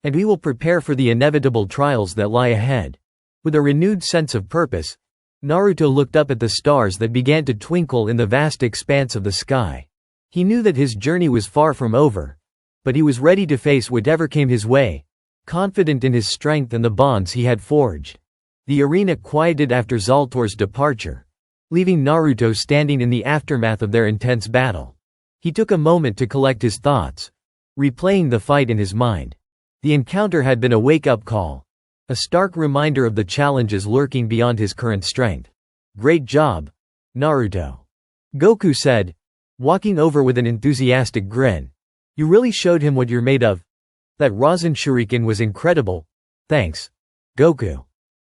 and we will prepare for the inevitable trials that lie ahead." With a renewed sense of purpose, Naruto looked up at the stars that began to twinkle in the vast expanse of the sky. He knew that his journey was far from over, but he was ready to face whatever came his way, confident in his strength and the bonds he had forged. The arena quieted after Zaltor's departure, leaving Naruto standing in the aftermath of their intense battle. He took a moment to collect his thoughts, replaying the fight in his mind. The encounter had been a wake-up call, a stark reminder of the challenges lurking beyond his current strength. "Great job, Naruto," Goku said, walking over with an enthusiastic grin. "You really showed him what you're made of. That Rasen Shuriken was incredible." "Thanks, Goku,"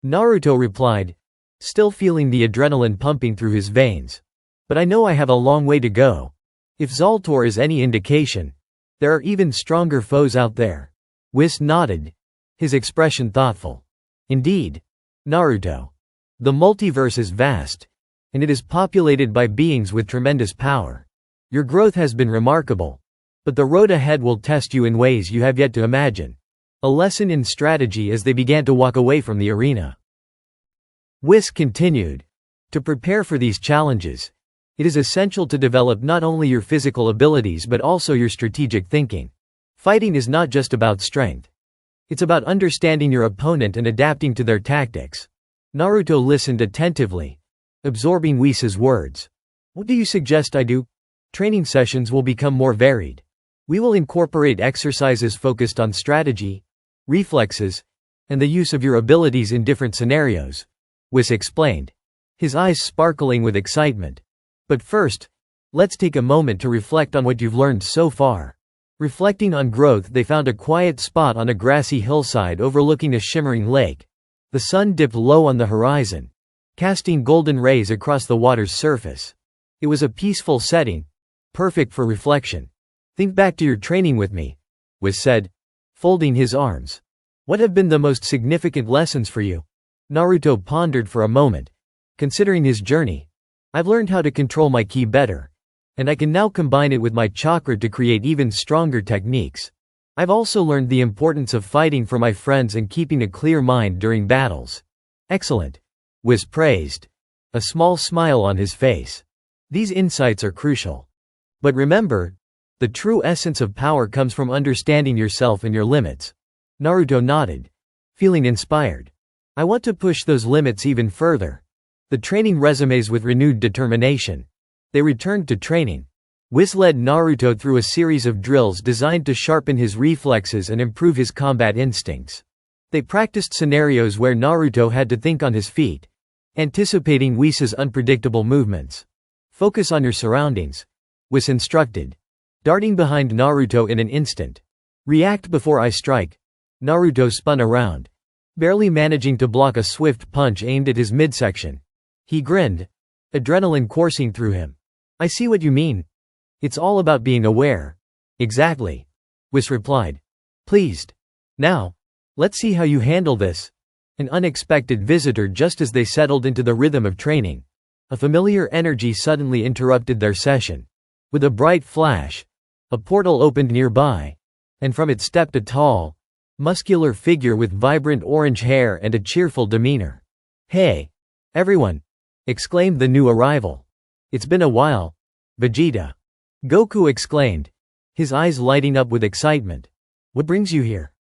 Naruto replied, still feeling the adrenaline pumping through his veins. "But I know I have a long way to go. If Zaltor is any indication, there are even stronger foes out there." Whis nodded, his expression thoughtful. "Indeed, Naruto. The multiverse is vast, and it is populated by beings with tremendous power. Your growth has been remarkable, but the road ahead will test you in ways you have yet to imagine." A lesson in strategy as they began to walk away from the arena. Whis continued. "To prepare for these challenges, it is essential to develop not only your physical abilities but also your strategic thinking. Fighting is not just about strength. It's about understanding your opponent and adapting to their tactics." Naruto listened attentively, absorbing Whis' words. "What do you suggest I do?" "Training sessions will become more varied. We will incorporate exercises focused on strategy, reflexes, and the use of your abilities in different scenarios," Whis explained, his eyes sparkling with excitement. "But first, let's take a moment to reflect on what you've learned so far." Reflecting on growth, they found a quiet spot on a grassy hillside overlooking a shimmering lake. The sun dipped low on the horizon, casting golden rays across the water's surface. It was a peaceful setting, perfect for reflection. "Think back to your training with me," Whis said, folding his arms. "What have been the most significant lessons for you?" Naruto pondered for a moment, considering his journey. "I've learned how to control my ki better, and I can now combine it with my chakra to create even stronger techniques. I've also learned the importance of fighting for my friends and keeping a clear mind during battles." "Excellent," Whis praised, a small smile on his face. "These insights are crucial. But remember, the true essence of power comes from understanding yourself and your limits." Naruto nodded, feeling inspired. "I want to push those limits even further." The training resumes with renewed determination. They returned to training. Whis led Naruto through a series of drills designed to sharpen his reflexes and improve his combat instincts. They practiced scenarios where Naruto had to think on his feet, anticipating Whis' unpredictable movements. "Focus on your surroundings," Whis instructed, darting behind Naruto in an instant. "React before I strike." Naruto spun around, barely managing to block a swift punch aimed at his midsection. He grinned, adrenaline coursing through him. "I see what you mean. It's all about being aware." "Exactly," Whis replied, pleased. "Now, let's see how you handle this." An unexpected visitor just as they settled into the rhythm of training. A familiar energy suddenly interrupted their session. With a bright flash, a portal opened nearby, and from it stepped a tall, muscular figure with vibrant orange hair and a cheerful demeanor. "Hey, everyone!" exclaimed the new arrival. "It's been a while, Vegeta," Goku exclaimed, his eyes lighting up with excitement. "What brings you here?"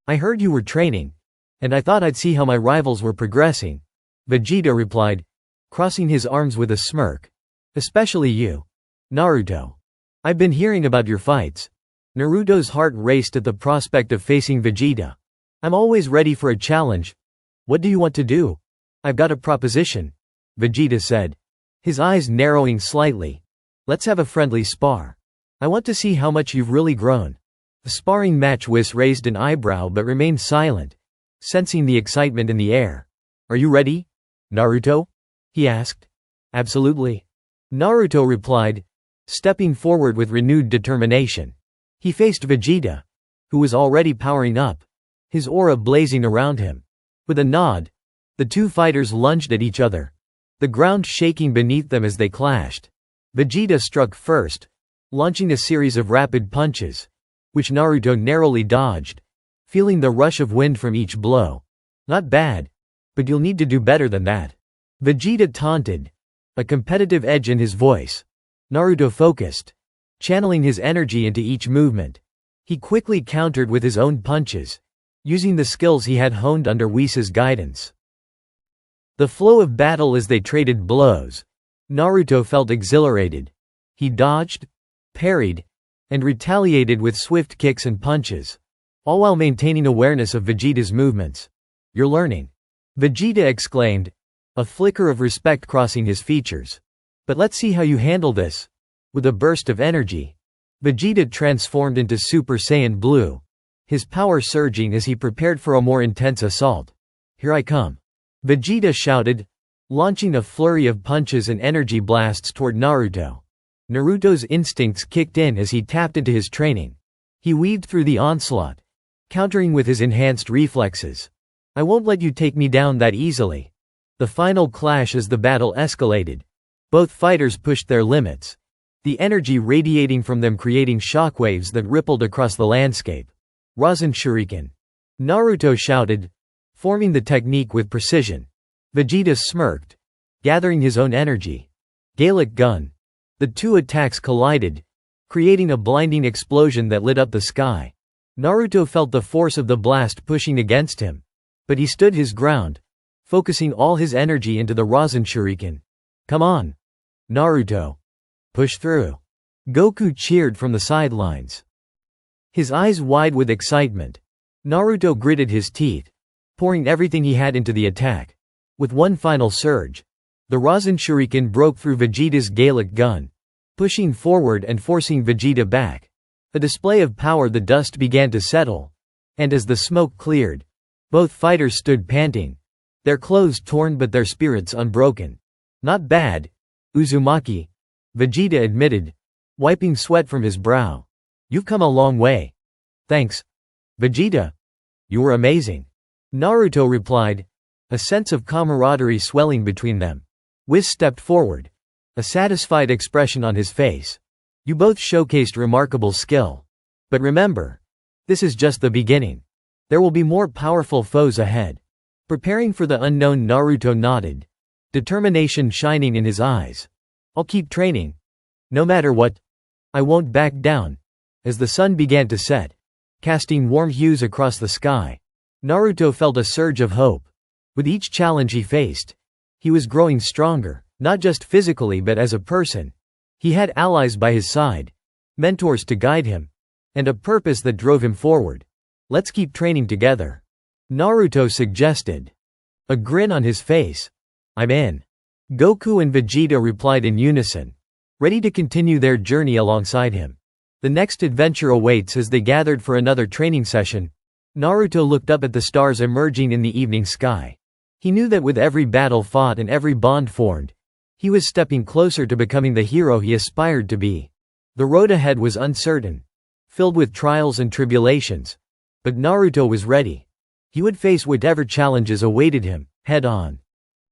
"I heard you were training, and I thought I'd see how my rivals were progressing," Vegeta replied, crossing his arms with a smirk. "Especially you, Naruto. I've been hearing about your fights." Naruto's heart raced at the prospect of facing Vegeta. "I'm always ready for a challenge. What do you want to do?" "I've got a proposition," Vegeta said, his eyes narrowing slightly. "Let's have a friendly spar. I want to see how much you've really grown." The sparring match. Whis raised an eyebrow but remained silent, sensing the excitement in the air. "Are you ready, Naruto?" he asked. "Absolutely," Naruto replied, stepping forward with renewed determination. He faced Vegeta, who was already powering up, his aura blazing around him. With a nod, the two fighters lunged at each other, the ground shaking beneath them as they clashed. Vegeta struck first, launching a series of rapid punches, which Naruto narrowly dodged, feeling the rush of wind from each blow. "Not bad, but you'll need to do better than that," Vegeta taunted, a competitive edge in his voice. Naruto focused, channeling his energy into each movement. He quickly countered with his own punches, using the skills he had honed under Whis' guidance. The flow of battle as they traded blows. Naruto felt exhilarated. He dodged, parried, and retaliated with swift kicks and punches, all while maintaining awareness of Vegeta's movements. "You're learning," Vegeta exclaimed, a flicker of respect crossing his features. "But let's see how you handle this." With a burst of energy, Vegeta transformed into Super Saiyan Blue, his power surging as he prepared for a more intense assault. "Here I come," Vegeta shouted, launching a flurry of punches and energy blasts toward Naruto. Naruto's instincts kicked in as he tapped into his training. He weaved through the onslaught, countering with his enhanced reflexes. "I won't let you take me down that easily." The final clash as the battle escalated. Both fighters pushed their limits, the energy radiating from them creating shockwaves that rippled across the landscape. "Rasen Shuriken," Naruto shouted, forming the technique with precision. Vegeta smirked, gathering his own energy. "Gallic Gun." The two attacks collided, creating a blinding explosion that lit up the sky. Naruto felt the force of the blast pushing against him, but he stood his ground, focusing all his energy into the Rasen Shuriken. "Come on, Naruto. Push through." Goku cheered from the sidelines, his eyes wide with excitement. Naruto gritted his teeth, pouring everything he had into the attack. With one final surge, the Rasen Shuriken broke through Vegeta's Gallic gun, pushing forward and forcing Vegeta back. A display of power. The dust began to settle, and as the smoke cleared, both fighters stood panting, their clothes torn but their spirits unbroken. Not bad, Uzumaki, Vegeta admitted, wiping sweat from his brow. You've come a long way. Thanks, Vegeta. You were amazing, Naruto replied, a sense of camaraderie swelling between them. Whis stepped forward, a satisfied expression on his face. You both showcased remarkable skill. But remember, this is just the beginning. There will be more powerful foes ahead. Preparing for the unknown, Naruto nodded, determination shining in his eyes. I'll keep training. No matter what. I won't back down. As the sun began to set, casting warm hues across the sky, Naruto felt a surge of hope. With each challenge he faced, he was growing stronger, not just physically but as a person. He had allies by his side, mentors to guide him, and a purpose that drove him forward. Let's keep training together, Naruto suggested, a grin on his face. I'm in. Goku and Vegeta replied in unison, ready to continue their journey alongside him. The next adventure awaits as they gathered for another training session. Naruto looked up at the stars emerging in the evening sky. He knew that with every battle fought and every bond formed, he was stepping closer to becoming the hero he aspired to be. The road ahead was uncertain, filled with trials and tribulations. But Naruto was ready. He would face whatever challenges awaited him, head on.